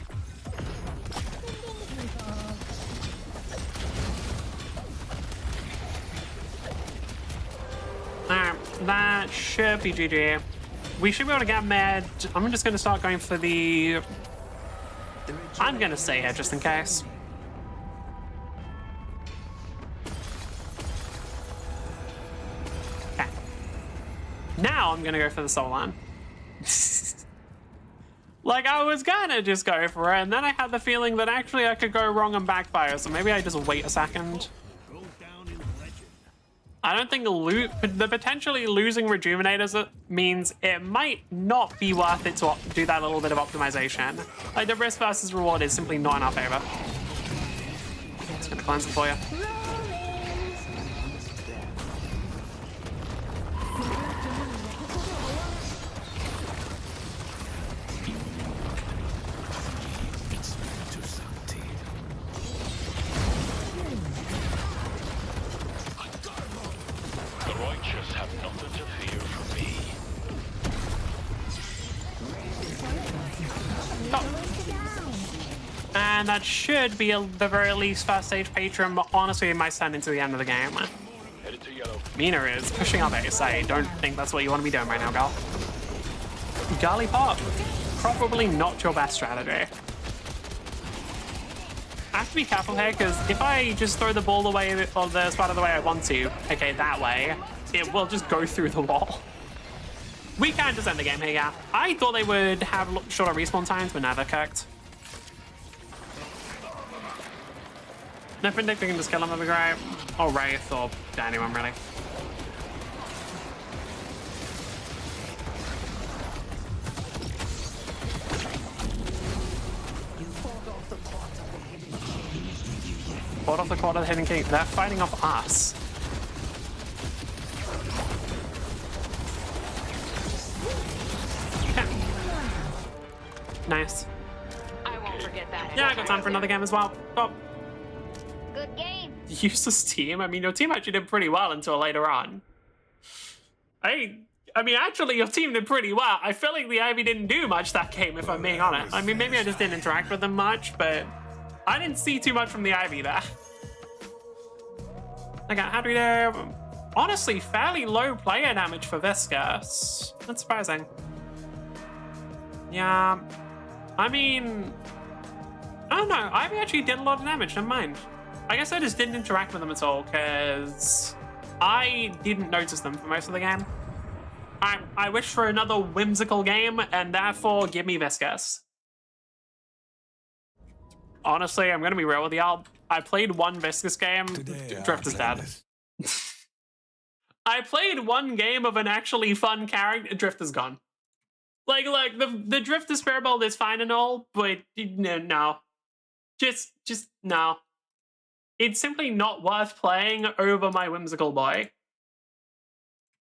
Alright, that should be GG. We should be able to get mid. I'm just going to start going for the... I'm going to stay here just in case. Now I'm gonna go for the soul line. Like, I was gonna just go for it, and then I had the feeling that actually I could go wrong and backfire, so maybe I just wait a second. I don't think the potentially losing rejuvenators means it might not be worth it to do that little bit of optimization. Like, the risk versus reward is simply not in our favor. It's gonna cleanse it for you. The righteous have nothing to fear from me. And that should be, at the very least, first stage patron, but honestly, it might send into the end of the game. Headed to yellow. Mina is pushing up ace. I don't think that's what you want to be doing right now, gal. Golly pop. Probably not your best strategy. I have to be careful here, because if I just throw the ball away, or the spider the way I want to, okay, that way, it will just go through the wall. We can just end the game here, yeah. I thought they would have shorter respawn times, but now they're cooked. If Vindictor can just kill him, that'd be great. Or Wraith, or anyone, really. Fought off the quad of the Hidden King. They're fighting off us. Okay. Nice. I won't forget that. Yeah, I got time for another game as well. Oh. Good game. Useless team. I mean, your team actually did pretty well until later on. I mean, actually, your team did pretty well. I feel like the Ivy didn't do much that game, if I'm being honest. I mean, maybe I just didn't interact with them much, but I didn't see too much from the Ivy there. Okay, how do we do? Honestly, fairly low player damage for Viscous. That's surprising. Yeah, I mean, I don't know. Ivy actually did a lot of damage, never mind. I guess I just didn't interact with them at all, because I didn't notice them for most of the game. I wish for another whimsical game, and therefore, give me Viscous. Honestly, I'm going to be real with y'all. I played one Viscous game, Drift is dead. I played one game of an actually fun character, Drift is gone. Like the Drift Despair build is fine and all, but no. Just no. It's simply not worth playing over my whimsical boy.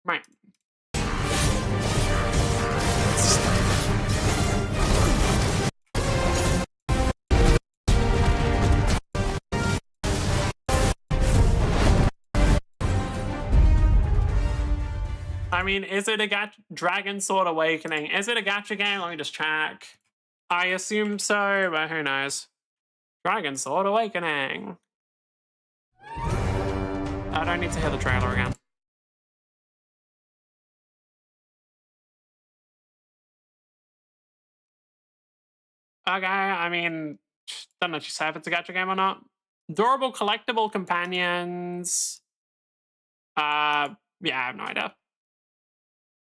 Right. I mean, is it a Dragon Sword Awakening? Is it a gacha game? Let me just check. I assume so, but who knows? Dragon Sword Awakening. I don't need to hear the trailer again. Okay, I mean, don't know if you say if it's a gacha game or not. Durable collectible companions. Yeah, I have no idea.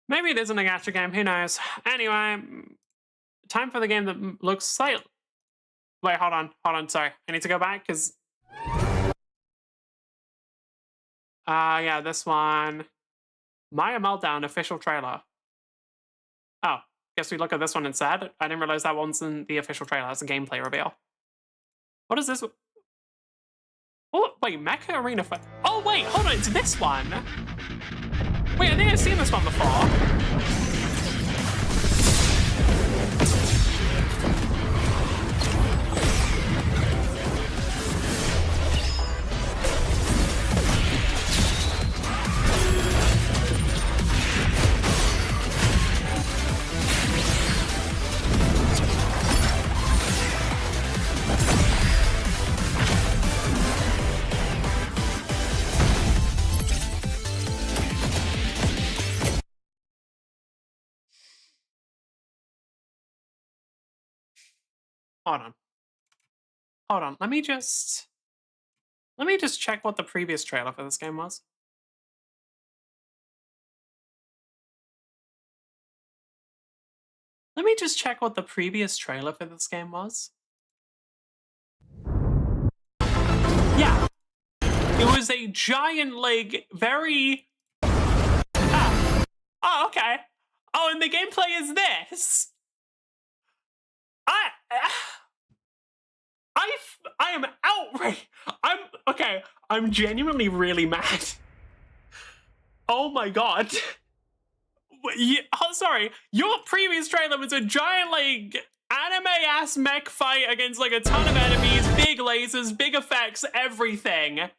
Maybe it isn't a gacha game, who knows? Anyway, time for the game that looks slightly... Wait, hold on, sorry. I need to go back, because... yeah, this one. Maya Meltdown official trailer. Oh, guess we look at this one instead. I didn't realize that one's in the official trailer. That's a gameplay reveal. What is this? Oh, wait, Mecha Arena Fight. Oh, wait, hold on, it's this one. Wait, I think I've seen this one before. Hold on. Let me just check what the previous trailer for this game was. Let me just check what the previous trailer for this game was. Yeah. It was a giant, like, very... Ah. Oh, okay. Oh, and the gameplay is this. I am outraged. I'm genuinely really mad. Oh my god. Oh, sorry. Your previous trailer was a giant, like, anime-ass mech fight against, like, a ton of enemies, big lasers, big effects, everything.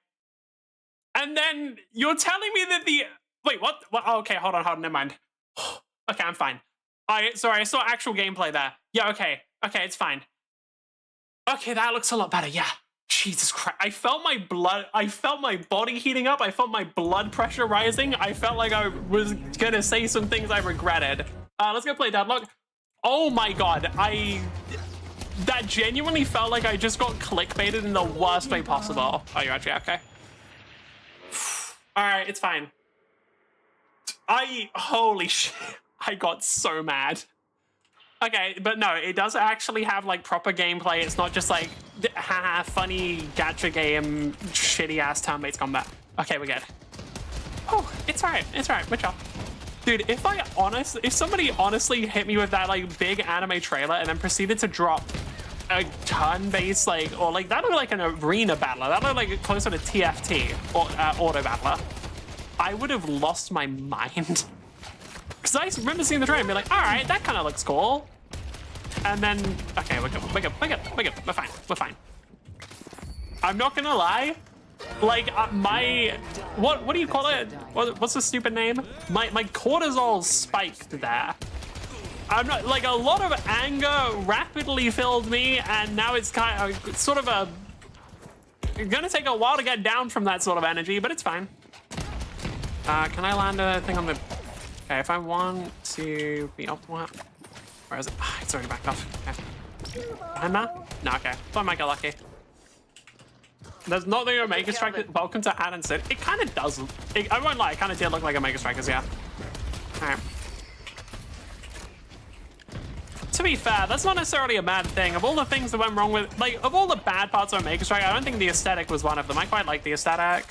And then you're telling me that the... Wait, what? Oh, okay, hold on, never mind. Okay, I'm fine. Sorry, I saw actual gameplay there. Yeah, okay, it's fine. Okay, that looks a lot better, yeah. Jesus Christ, I felt my body heating up, I felt my blood pressure rising, I felt like I was gonna say some things I regretted. Let's go play Deadlock. Oh my god, that genuinely felt like I just got clickbaited in the worst way possible. Oh, you're actually okay. Alright, it's fine. Holy shit, I got so mad. Okay, but no, it does actually have, like, proper gameplay. It's not just, like, haha, funny gacha game, shitty-ass turn-based combat. Okay, we're good. Oh, it's alright, we're chill. Dude, if somebody honestly hit me with that, like, big anime trailer and then proceeded to drop a turn-based, like, or, like, that looked like an arena battler. That looked like closer to TFT, or auto battler. I would have lost my mind. Because I remember seeing the trailer and be like, all right, that kind of looks cool. And then, okay, we're good. We're fine. I'm not gonna lie. Like, what do you call it? What's the stupid name? My cortisol spiked there. I'm not, like, a lot of anger rapidly filled me, and now it's kind of sort of gonna take a while to get down from that sort of energy, but it's fine. Can I land a thing on the... Okay, if I want to be optimal... Where is it? It's already backed off. Okay. Behind that? No, okay. So I might get lucky. There's nothing a Mega Strike. Welcome to Adam said. It kind of does. I won't lie, it kind of did look like a Mega Strikers, yeah. Alright. To be fair, that's not necessarily a bad thing. Of all the things that went wrong with... Like, of all the bad parts of Mega Strike, I don't think the aesthetic was one of them. I quite like the aesthetic.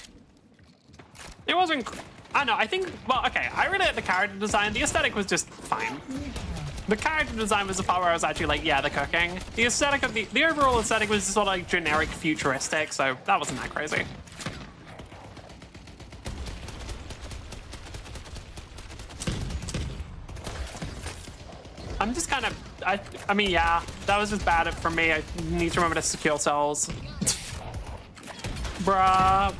It wasn't... I don't know, I think... Well, okay, I really like the character design. The aesthetic was just fine. The character design was the part where I was actually like, yeah, the cooking. The aesthetic of the overall aesthetic was just sort of like generic futuristic, so that wasn't that crazy. I'm just kind of, I mean, yeah, that was just bad for me. I need to remember to secure cells. Bruh,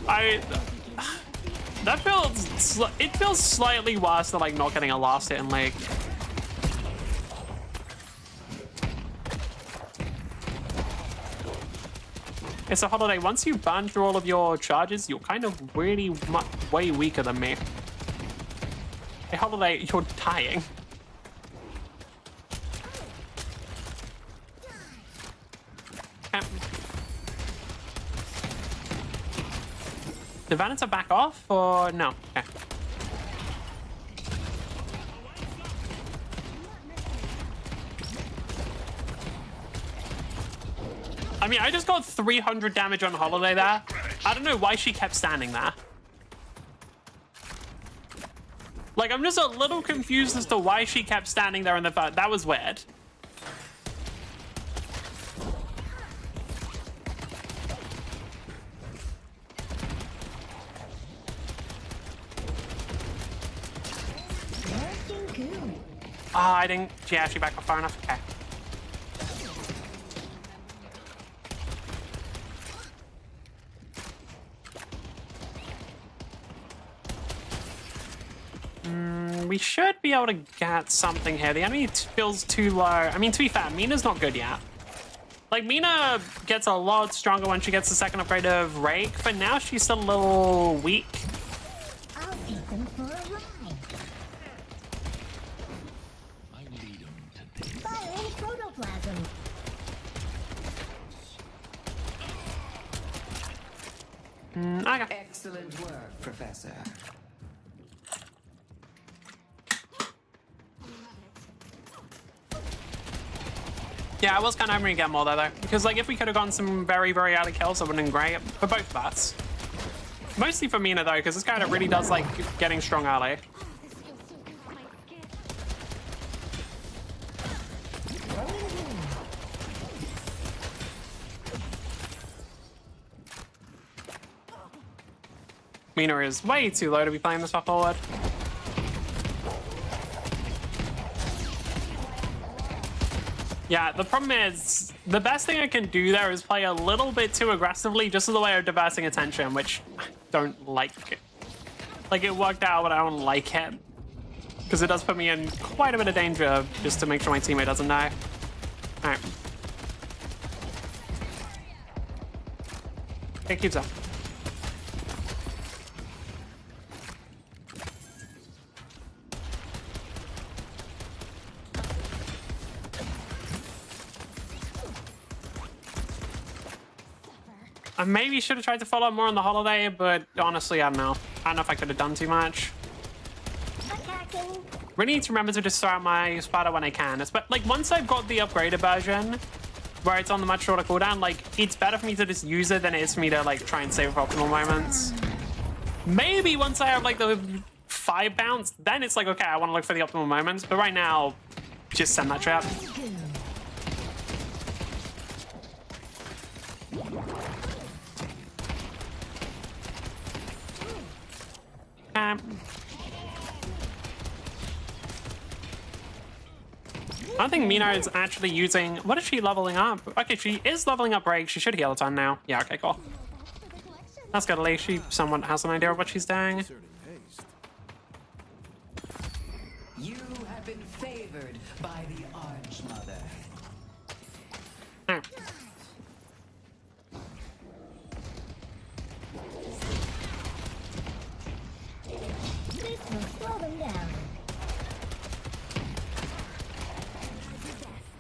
it feels slightly worse than like not getting a last hit in League. It's a holiday. Once you burn through all of your charges, you're kind of really way weaker than me. Hey, holiday, you're dying. Did Vanessa back off or no? Okay. I mean, I just got 300 damage on holiday there. I don't know why she kept standing there. Like, I'm just a little confused as to why she kept standing there in the fight. That was weird. Ah, I didn't... Yeah, she backed off far enough. Okay. We should be able to get something here. The enemy feels too low. I mean, to be fair, Mina's not good yet. Like, Mina gets a lot stronger when she gets the second upgrade of Rake. For now, she's still a little weak. I'll take them for a ride. I need them today. Fire in protoplasm. Okay. Excellent work, Professor. Yeah, I was kind of hoping to get more though, because like if we could have gotten some very, very early kills, that would have been great for both of us. Mostly for Mina though, because this guy really does like getting strong early. This feels so good on my skin. Mina is way too low to be playing this far forward. Yeah, the problem is, the best thing I can do there is play a little bit too aggressively just as a way of diversing attention, which I don't like. Like, it worked out, but I don't like it. Because it does put me in quite a bit of danger just to make sure my teammate doesn't die. Alright. It keeps up. I maybe should have tried to follow up more on the holiday, but honestly, I don't know. I don't know if I could have done too much. Attacking. Really need to remember to just throw out my spider when I can. It's like once I've got the upgraded version, where it's on the much shorter cooldown, like it's better for me to just use it than it is for me to like try and save for optimal moments. Maybe once I have like the 5 bounce, then it's like, okay, I want to look for the optimal moments. But right now, just send that trap. I don't think Mina is actually using... What is she leveling up? Okay, she is leveling up break. She should heal a ton now. Yeah, okay, cool. That's good. At least she somewhat has an idea of what she's doing. You have been favored by the Archmother. Hmm. This will slow them down.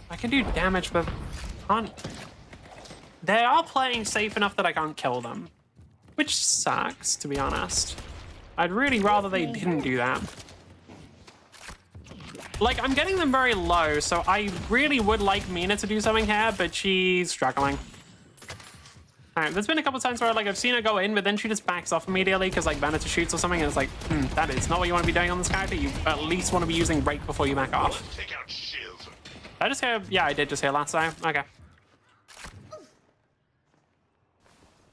I can do damage, but can't... They are playing safe enough that I can't kill them. Which sucks, to be honest. I'd really rather they didn't do that. Like, I'm getting them very low, so I really would like Mina to do something here, but she's struggling. Alright, there's been a couple times where like I've seen her go in, but then she just backs off immediately because like Venator shoots or something, and it's like, that is not what you want to be doing on this character. You at least want to be using break before you back off. Take out Shiv. I just hear, yeah, I did just hear last time. Okay.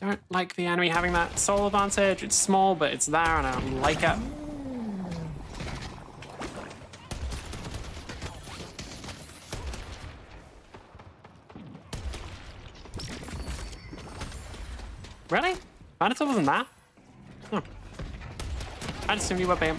Don't like the enemy having that soul advantage. It's small, but it's there, and I don't like it. Really? Venator wasn't there? Oh. I just assumed you were being...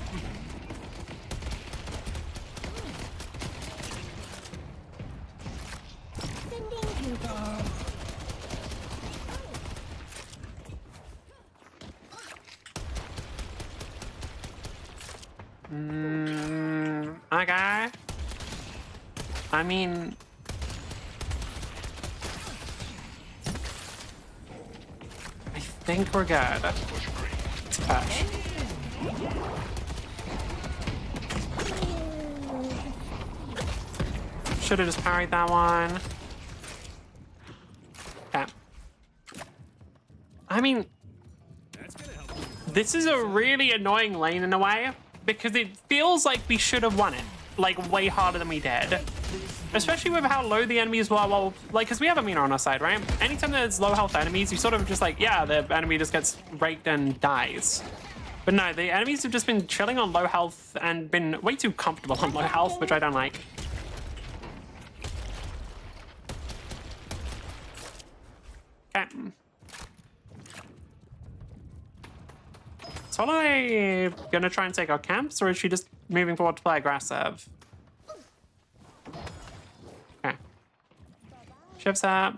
Okay. I mean... I think we're good. It's a patch. Should have just parried that one. Okay. I mean... This is a really annoying lane in a way, because it feels like we should have won it, like, way harder than we did. Especially with how low the enemies were, well, like, because we have a Mina on our side, right? Anytime there's low health enemies, you sort of just like, yeah, the enemy just gets raked and dies. But no, the enemies have just been chilling on low health and been way too comfortable on low health, which I don't like. Okay. So are they gonna try and take our camps, or is she just moving forward to play aggressive? Okay. Shiv's up.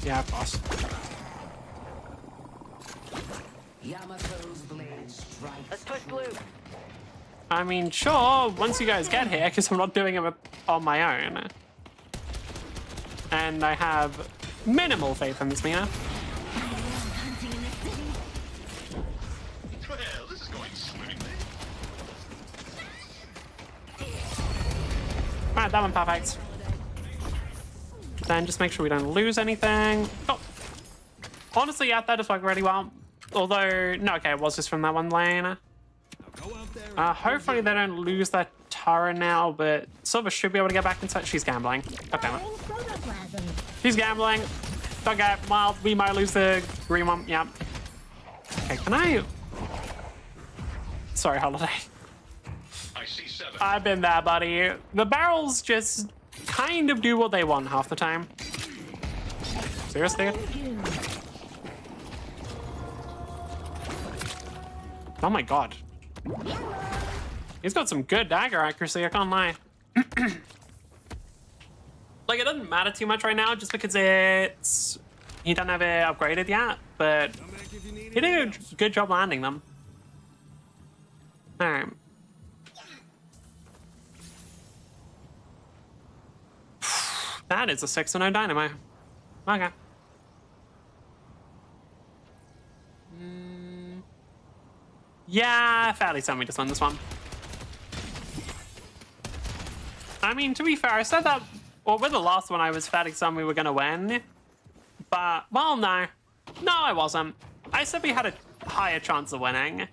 Yeah, boss. Yamato's blade strikes. Let's push blue. I mean, sure, once you guys get here, because I'm not doing it on my own. And and I have minimal faith in this Mina. Hunting in the city. Well, this is going swimmingly. Alright, that one perfect. Then just make sure we don't lose anything. Oh. Honestly, yeah, that just worked really well. Although, no, okay, it was just from that one lane. Now go out there and Hopefully they don't lose that Tara now, but Silver should be able to get back in touch. She's gambling. Okay, In protoplasm. she's gambling. Okay, well, we might lose the green one. Yeah. Okay, can I... Sorry, Holiday. I see 7. I've been there, buddy. The barrels just kind of do what they want half the time. Seriously? Oh my god. He's got some good dagger accuracy, I can't lie. Like, it doesn't matter too much right now just because it's... He doesn't have it upgraded yet, but come back if you need he any did help. a good job landing them. Alright. That is a 6-0 dynamo. Okay. Yeah, fairly certain we just won this one. I mean, to be fair, I said that, well, with the last one, I was fairly certain we were going to win. But, well, no. No, I wasn't. I said we had a higher chance of winning.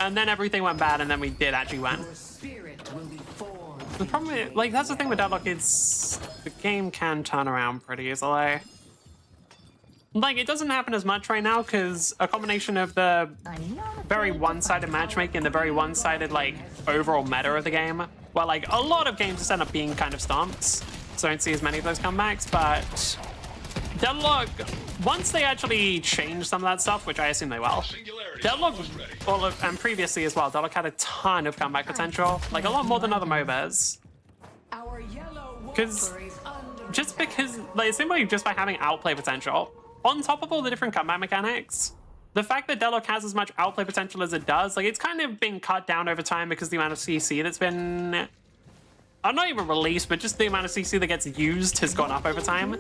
And then everything went bad, and then we did actually win. Your spirit will be formed. The problem is, like, that's the thing with Deadlock, is the game can turn around pretty easily. Like, it doesn't happen as much right now, because a combination of the very one-sided matchmaking and the very one-sided, like, overall meta of the game, where, like, a lot of games just end up being kind of stomps, so I don't see as many of those comebacks, but Deadlock, once they actually change some of that stuff, which I assume they will, Deadlock, well, and previously as well, Deadlock had a ton of comeback potential, like, a lot more than other MOBAs. Our yellow Because, walker is under just because, like, it seems like just by having outplay potential, on top of all the different comeback mechanics, the fact that Deadlock has as much outplay potential as it does, like, it's kind of been cut down over time because the amount of CC that's been, not even released, but just the amount of CC that gets used has gone up over time.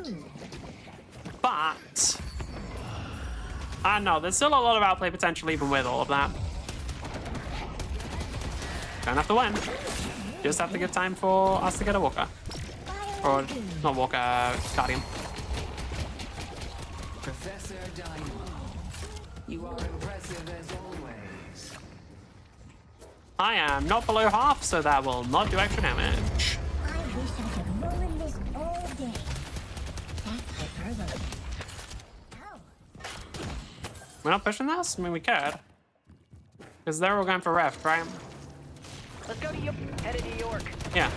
But, I don't know, there's still a lot of outplay potential even with all of that. Don't have to win. Just have to give time for us to get a Walker. Or, not Walker, Guardian. Professor Diamond. You are impressive as always. I am not below half, so that will not do extra damage. I wish I could ruin this all day. That's hyperbole. Ow. We're not pushing this? I mean, we could. Because they're all going for Rift, right? Let's go to York. Headed to York. Yeah.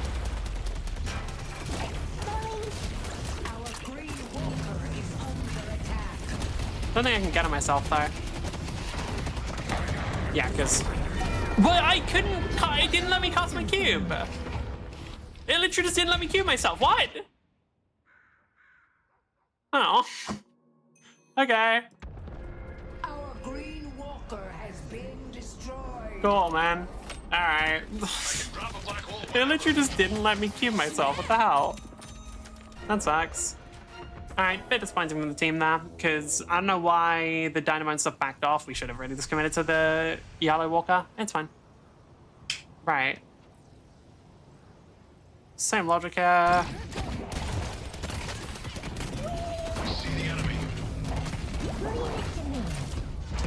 Our green walker is under attack. Don't think I can get it myself, though. Yeah, because... Well, I couldn't... It didn't let me cast my cube. It literally just didn't let me cube myself. What? Oh. Okay. Our green walker has been destroyed. Cool, man. Alright. Drop a black hole. It literally just didn't let me cube myself. What the hell? That sucks. Alright, bit disappointing from the team there, because I don't know why the Dynamo and stuff backed off. We should have really just committed to the Yellow Walker. It's fine. Right. Same logic here. See the enemy.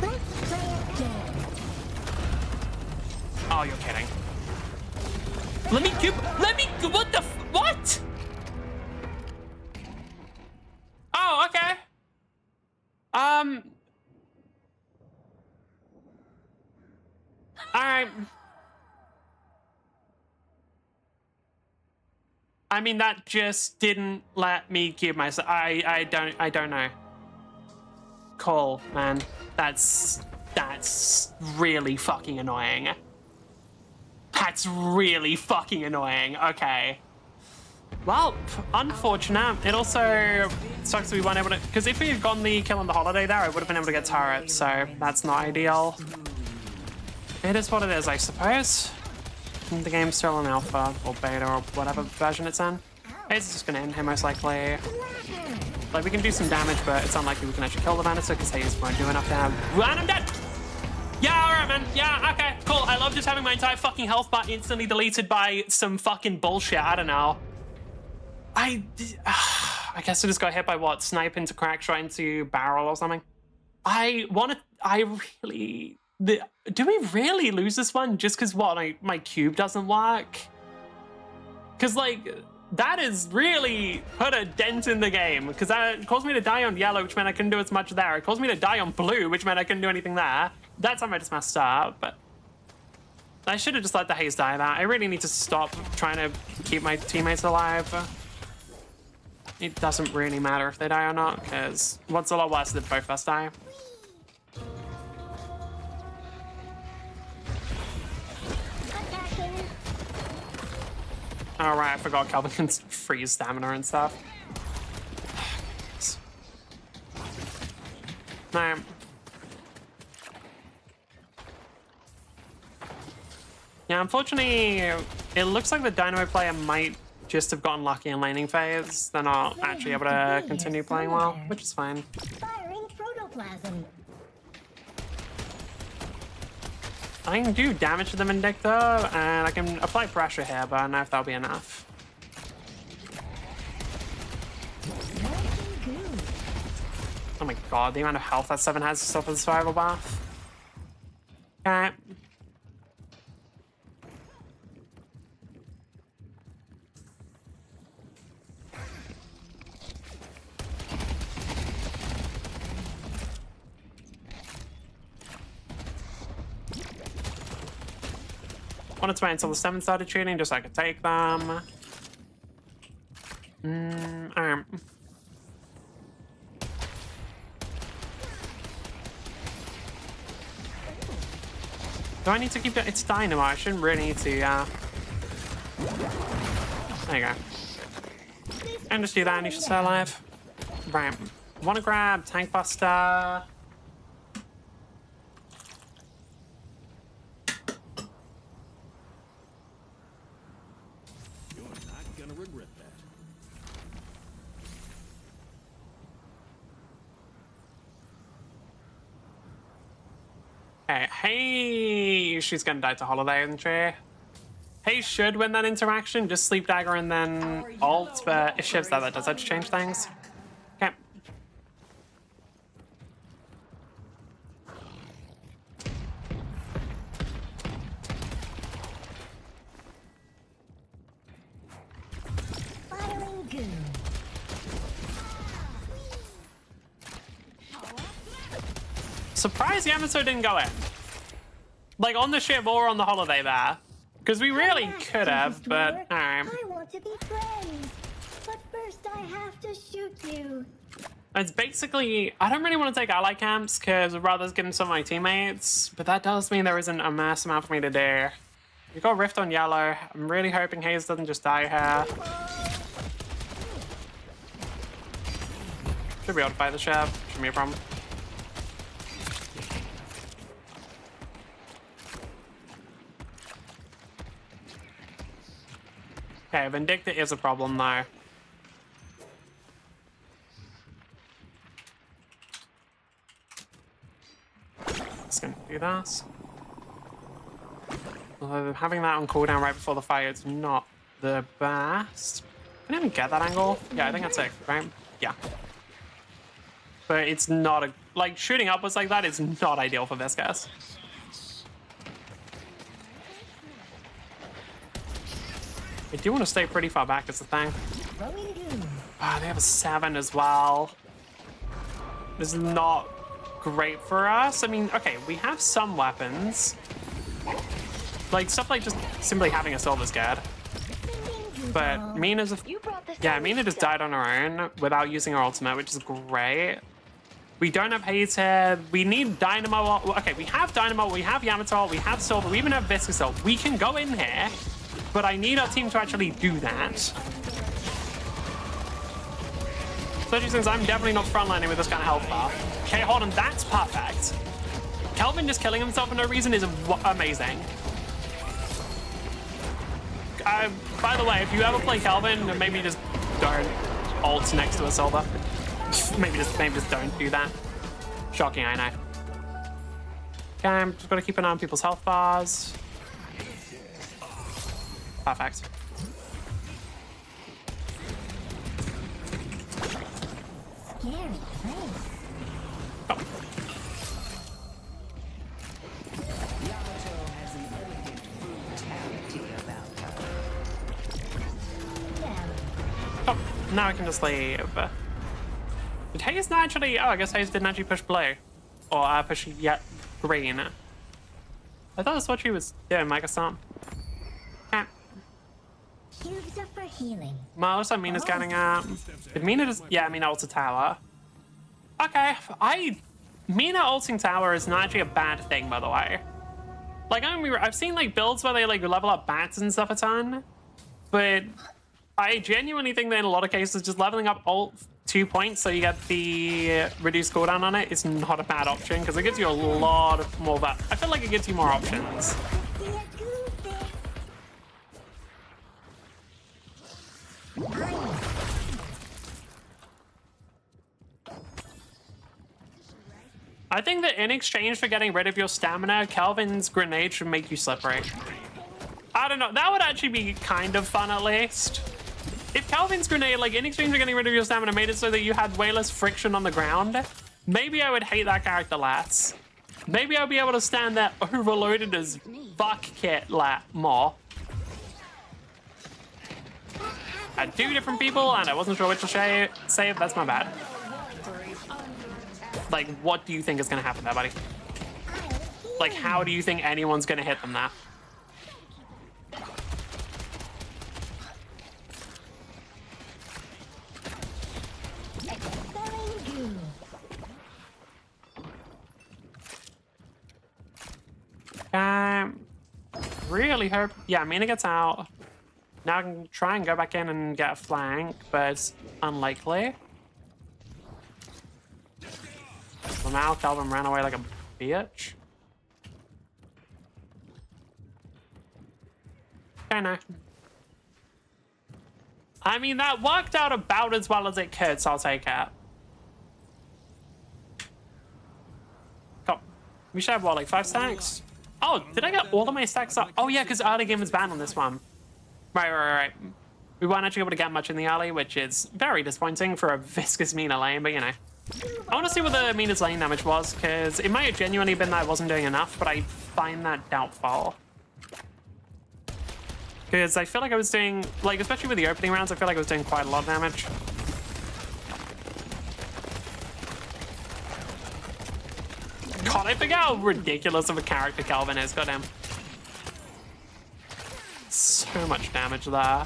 Let's play a game. Oh, you're kidding. Let me cube. Let me. What the? What? Oh, okay. Alright. I mean, that just didn't let me cube myself. I don't know. Cool, man. That's really fucking annoying. That's really fucking annoying. Okay. Well, unfortunate. It also sucks that we weren't able to... Because if we had gotten the kill on the holiday there, I would have been able to get turret, so that's not ideal. It is what it is, I suppose. And the game's still in alpha, or beta, or whatever version it's in. It's just going to end here, most likely. Like, we can do some damage, but it's unlikely we can actually kill the Vanister because Hayes won't do enough to have. And I'm dead! Yeah, alright, man. Yeah, okay, cool. I love just having my entire fucking health bar instantly deleted by some fucking bullshit. I don't know. I guess I just got hit by what? Snipe into crack, shot into barrel or something. Do we really lose this one just because what? My cube doesn't work? Because, like, that is really put a dent in the game because that caused me to die on yellow, which meant I couldn't do as much there. It caused me to die on blue, which meant I couldn't do anything there. That time I just messed up, but I should have just let the Haze die that. I really need to stop trying to keep my teammates alive. It doesn't really matter if they die or not, because what's a lot worse if both of us die. All right, I forgot Calvin can freeze stamina and stuff. No. Yeah, unfortunately, it looks like the Dynamo player might just have gotten lucky in laning phase. They're not actually able to continue playing well, which is fine. Firing protoplasm. I can do damage to the Vindictor, and I can apply pressure here, but I don't know if that'll be enough. Oh my god, the amount of health that 7 has to stop the survival buff. Okay. Wanted to wait until the 7 started shooting just so I could take them. Alright. Do I need to keep it? It's Dynamo. I shouldn't really need to, There you go. And just do that and you should stay alive. Right. Want to grab Tank Buster. Okay, hey, she's gonna die to Holiday, isn't she? Hey should win that interaction, just Sleep Dagger and then ult, but if she has that does that just change things? Okay. Firing goo. Surprised Yamato didn't go in. Like on the ship or on the Holiday there. Because we really could have, but alright. I want to be friends, but first I have to shoot you. It's basically, I don't really want to take ally camps because I'd rather give them some of my teammates, but that does mean there isn't a mass amount for me to do. We got Rift on yellow. I'm really hoping Hayes doesn't just die here. Should be able to fight the ship. Shouldn't be a problem. Okay, Vindicta is a problem though. Just gonna do this. Although having that on cooldown right before the fight is not the best. I didn't even get that angle. Yeah, I think that's it, right? Yeah. But it's not a, like shooting upwards like that is not ideal for this, guys. I do want to stay pretty far back is the thing. Ah, they have a 7 as well. This is not great for us. I mean, okay, we have some weapons. Like, stuff like just simply having a Silver's good. But Mina's Mina just died on her own without using her ultimate, which is great. We don't have Haze here. We need Dynamo. Okay, we have Dynamo, we have Yamato, we have Silver, we even have Viscous ult. We can go in here. But I need our team to actually do that. Especially since I'm definitely not frontlining with this kind of health bar. Okay, hold on, that's perfect. Kelvin just killing himself for no reason is amazing. By the way, if you ever play Kelvin, maybe just don't ult next to a Silver. Maybe just don't do that. Shocking, I know. Okay, I'm just gonna keep an eye on people's health bars. Perfect. Scary place. Yamato has an elegant brutality about her. Yeah. Oh, now I can just leave. Did Hayes not actually... Oh, I guess Hayes didn't actually push blue. Or push yet green. I thought that's what she was doing, Microsoft. Cubes are for healing. Well, also Mina's getting Did Mina just... Yeah, Mina ults a tower. Okay, Mina ulting tower is not actually a bad thing, by the way. Like, I've seen, like, builds where they, like, level up bats and stuff a ton. But I genuinely think that in a lot of cases, just leveling up ult 2 points so you get the reduced cooldown on it is not a bad option, because it gives you a lot of more... I feel like it gives you more options. I think that in exchange for getting rid of your stamina, Calvin's grenade should make you slippery. I don't know. That would actually be kind of fun, at least. If Calvin's grenade, like, in exchange for getting rid of your stamina, made it so that you had way less friction on the ground, maybe I would hate that character less. Maybe I'll be able to stand that overloaded as fuck kit more. I had 2 different people, and I wasn't sure which to save. That's my bad. Like, what do you think is going to happen there, buddy? Like, how do you think anyone's going to hit them there? Really hope... Yeah, Mina gets out. Now I can try and go back in and get a flank, but it's unlikely. So now Calvin ran away like a bitch. Okay, no. I mean, that worked out about as well as it could, so I'll take it. Cool. We should have, what, like 5 stacks? Oh, did I get all of my stacks up? Oh, yeah, because early game was banned on this one. Right. We weren't actually able to get much in the early, which is very disappointing for a viscous Mina lane, but you know. I want to see what the Mina's lane damage was, because it might have genuinely been that I wasn't doing enough, but I find that doubtful. Because I feel like I was doing, like, especially with the opening rounds, I feel like I was doing quite a lot of damage. God, I forget how ridiculous of a character Calvin is, goddamn. So much damage there.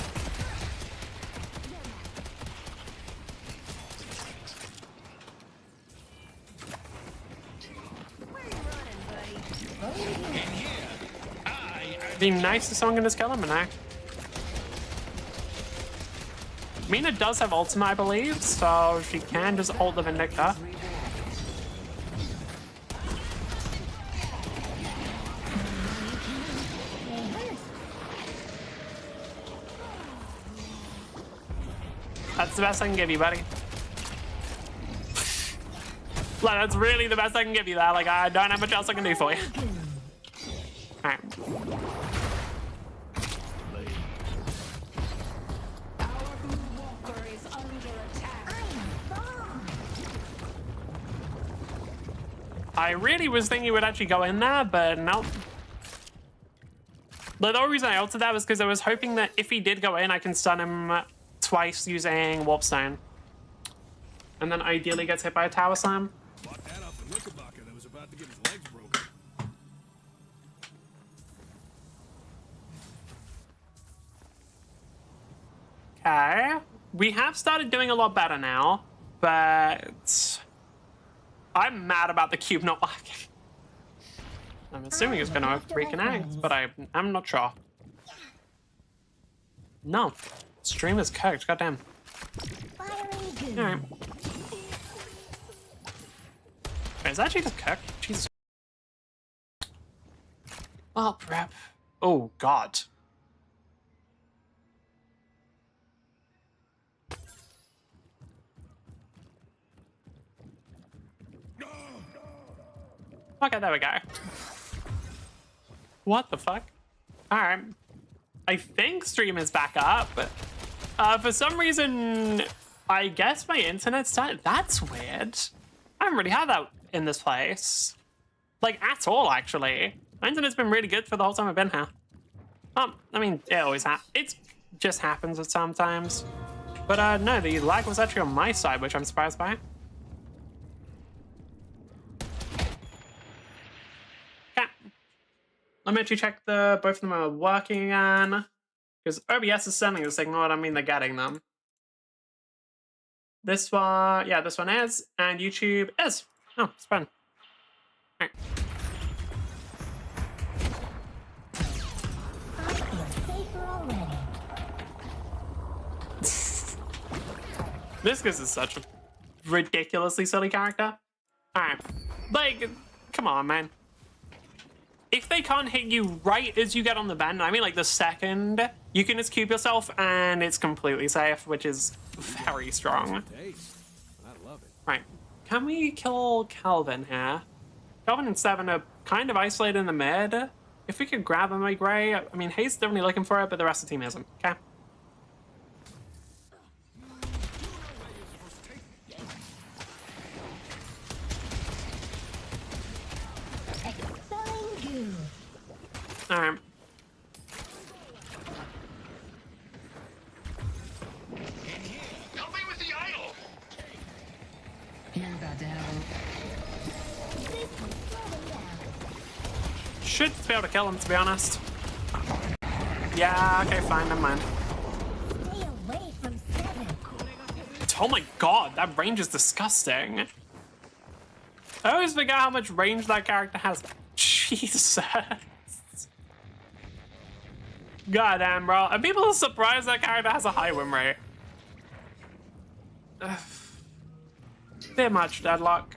Be nice if someone can just kill him and act. Mina does have ultimate, I believe, so she can just ult the Vindicta. That's the best I can give you, buddy. Like, that's really the best I can give you there. Like, I don't have much else I can do for you. Alright. I really was thinking he would actually go in there, but no. The only reason I ulted that was because I was hoping that if he did go in, I can stun him twice using Warp Stone. And then ideally gets hit by a Tower Slam. Bought that off the Knickerbocker that was about to get his legs broken. Okay. We have started doing a lot better now, but I'm mad about the cube not working. I'm assuming it's going to reconnect, but I'm not sure. No. Stream is cooked, goddamn. Alright. Wait, is that actually just cooked? Jesus. Oh, prep. Oh, God. Okay, there we go. What the fuck? Alright. I think stream is back up. For some reason, I guess my internet's done. That's weird. I haven't really had that in this place. Like, at all, actually. My internet's been really good for the whole time I've been here. I mean, it always it just happens at sometimes. But no, the lag was actually on my side, which I'm surprised by. Okay. Let me actually check both of them are working again. Because OBS is sending the signal, and I mean they're getting them. This one, yeah, this one is, and YouTube is. Oh, it's fun. All right. I feel safer already. Viscous is such a ridiculously silly character. Alright. Like, come on, man. If they can't hit you right as you get on the bend, I mean like the second, you can just cube yourself and it's completely safe, which is very strong. Taste. I love it. Right. Can we kill Calvin here? Calvin and Seven are kind of isolated in the mid. If we could grab him, like Gray, I mean, Hayes definitely looking for it, but the rest of the team isn't. Okay. Expelling goo. Alright. Help me with the idol! You're about to have Should be able to kill him, to be honest. Yeah, okay, fine, never mind. Stay away from Seven. Oh my god, that range is disgusting. I always forget how much range that character has. Jesus. Goddamn, bro. And people are surprised that character has a high win rate. Bit much, Deadlock.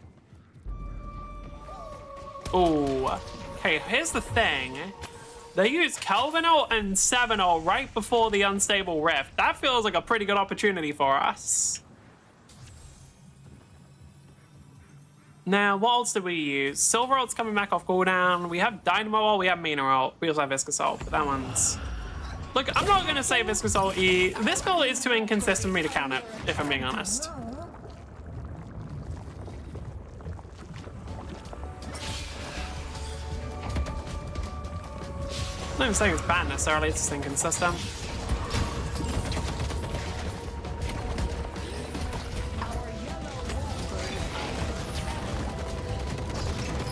Ooh. Okay, here's the thing. They use Kelvin ult and 7-0 right before the unstable rift. That feels like a pretty good opportunity for us. Now, what else did we use? Silver ult's coming back off cooldown. We have Dynamo ult, we have Mina ult. We also have Viscous ult, but that one's... Look, I'm not gonna say Viscous ult E. Viscous ult is too inconsistent for me to count it, if I'm being honest. I'm not even saying it's bad necessarily, it's just inconsistent.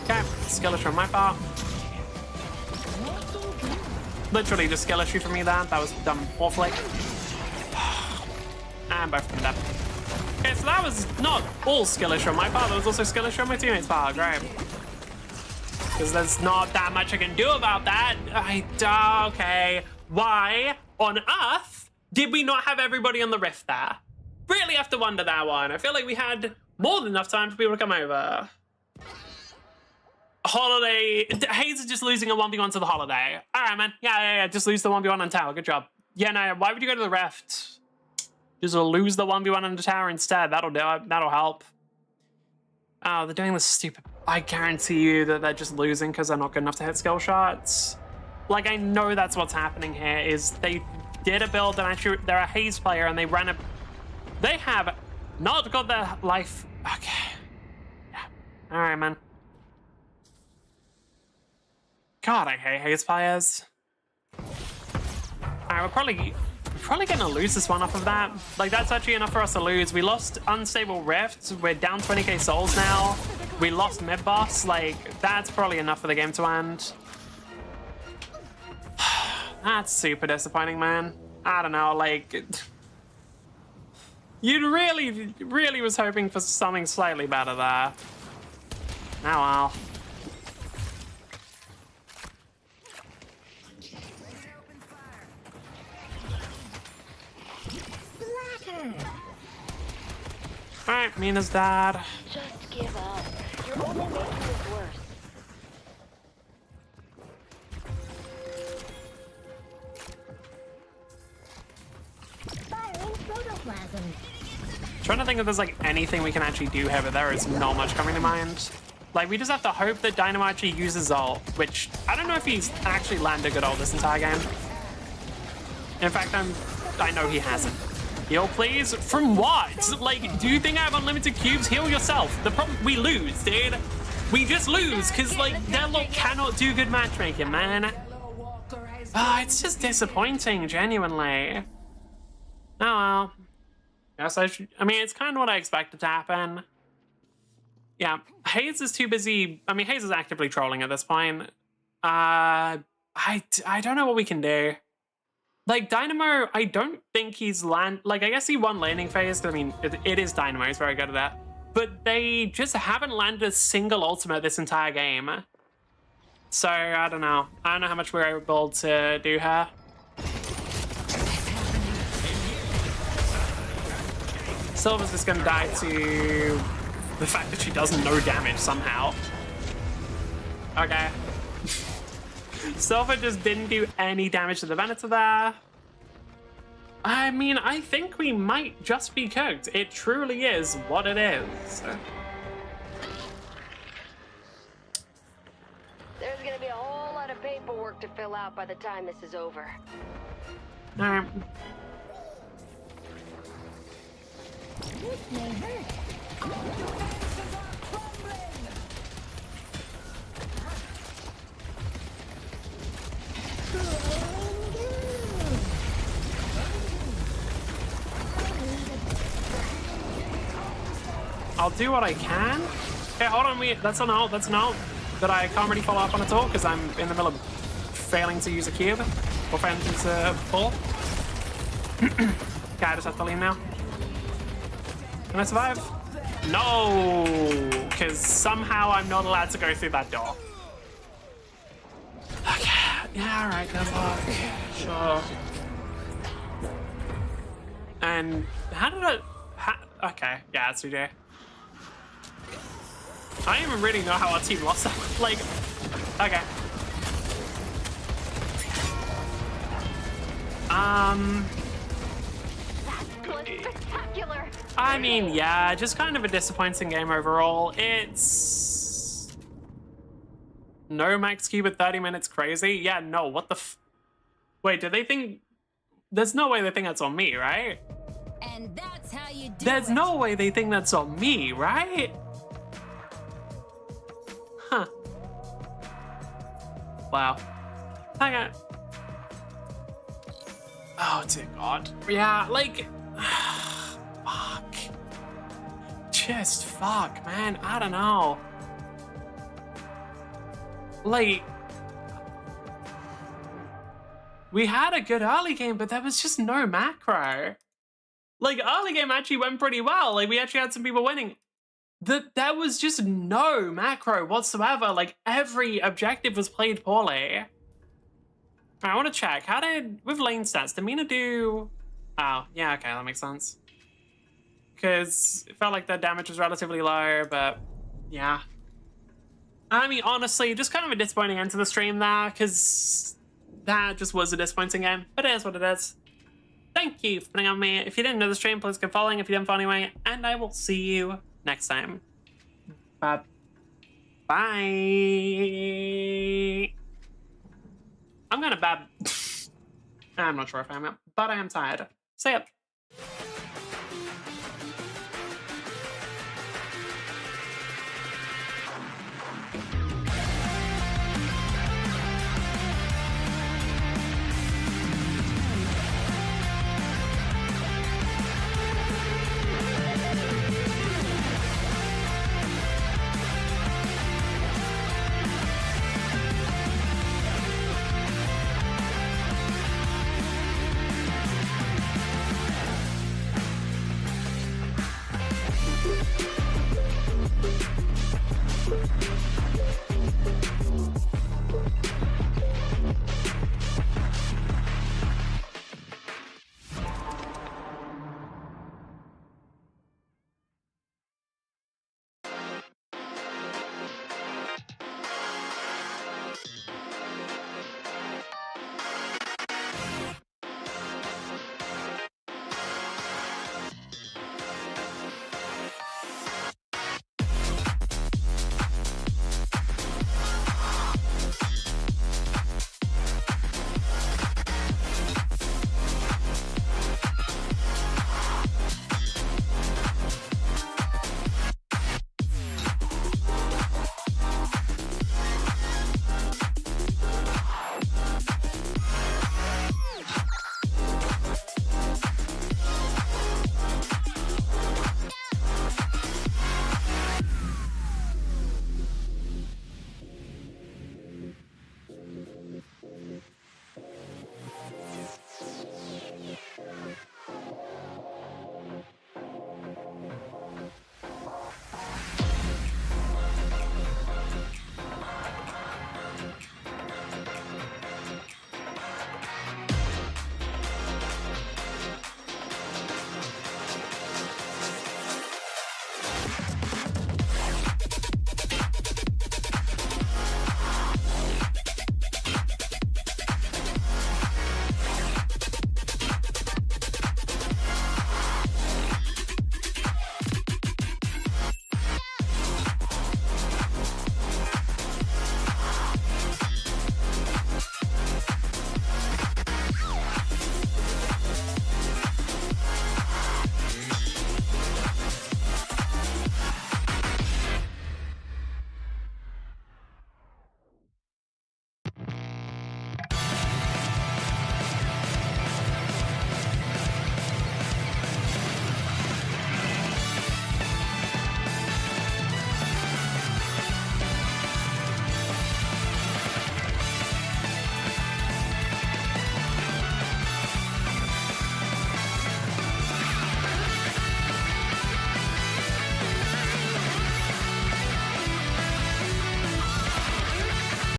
Okay, skill issue on my part. Literally just skill issue for me there. That was done awfully. And both of them dead. Okay, so that was not all skill issue on my part, there was also skill issue on my teammate's part, great. Because there's not that much I can do about that. Okay. Why on earth did we not have everybody on the rift there? Really have to wonder that one. I feel like we had more than enough time for people to come over. Holiday. Hayes is just losing a 1v1 to the Holiday. All right, man. Yeah. Just lose the 1v1 on tower. Good job. Yeah, no. Why would you go to the rift? Just lose the 1v1 on the tower instead. That'll do it. That'll help. Oh, they're doing this stupid... I guarantee you that they're just losing because they're not good enough to hit skill shots. Like, I know that's what's happening here, is they did a build and actually they're a Hayes player and they ran a... They have not got their life... Okay. Yeah. All right, man. God, I hate Hayes players. All right, we're probably gonna lose this one off of that. Like, that's actually enough for us to lose. We lost Unstable Rift. We're down 20k souls now. We lost mid-boss. Like, that's probably enough for the game to end. That's super disappointing, man. I don't know, like... You really was hoping for something slightly better there. Oh well. Alright, Mina's dead. Just give up. You're only making this worse. Firing protoplasm. Trying to think if there's like anything we can actually do here, but there is not much coming to mind. Like, we just have to hope that Dynamo actually uses ult, which I don't know if he's actually landed a good ult this entire game. In fact, I know he hasn't. Heal, please? From what? Like, do you think I have unlimited cubes? Heal yourself. The problem, we lose, dude. We just lose, because, like, Deadlock cannot do good matchmaking, man. Ah, it's just disappointing, genuinely. Oh, well. Guess I should, I mean, it's kind of what I expected to happen. Yeah, Hayes is too busy. I mean, Hayes is actively trolling at this point. I don't know what we can do. Like, Dynamo, I don't think he's like, I guess he won laning phase. I mean, it is Dynamo, he's very good at that. But they just haven't landed a single ultimate this entire game. So, I don't know. I don't know how much we're able to do here. Silver's just gonna die to the fact that she does no damage somehow. Okay. Silver just didn't do any damage to the Venator there. I mean, I think we might just be cooked. It truly is what it is. There's gonna be a whole lot of paperwork to fill out by the time this is over. Alright. This may hurt. I'll do what I can. Okay, hold on, that's an ult, that I can't really follow up on at all because I'm in the middle of failing to use a cube or failing to pull. Okay, I just have to leave now. Can I survive? No, because somehow I'm not allowed to go through that door. Okay, yeah, all right, Deadlock, sure. And how did I? Okay, yeah, it's CJ. I don't even really know how our team lost that. Like, okay. Spectacular. I mean, yeah, just kind of a disappointing game overall. It's no max cube at 30 minutes crazy. Yeah, no, what the wait, do they think there's no way they think that's on me, right? And that's how you do There's no way they think that's on me, right? Huh. Wow. Okay. Oh, dear God. Yeah, like... fuck. Just fuck, man. I don't know. Like... we had a good early game, but there was just no macro. Like, early game actually went pretty well. Like, we actually had some people winning. There was just no macro whatsoever. Like, every objective was played poorly. All right, I want to check. How did, with lane stats, did Mina do... oh, yeah, okay, that makes sense. Because it felt like the damage was relatively low, but yeah. I mean, honestly, just kind of a disappointing end to the stream there, because that just was a disappointing game. But it is what it is. Thank you for putting on me. If you didn't know the stream, please keep following if you didn't follow anyway, and I will see you next time. Bye. Bye. I'm gonna bad. I'm not sure if I am, but I am tired. See ya.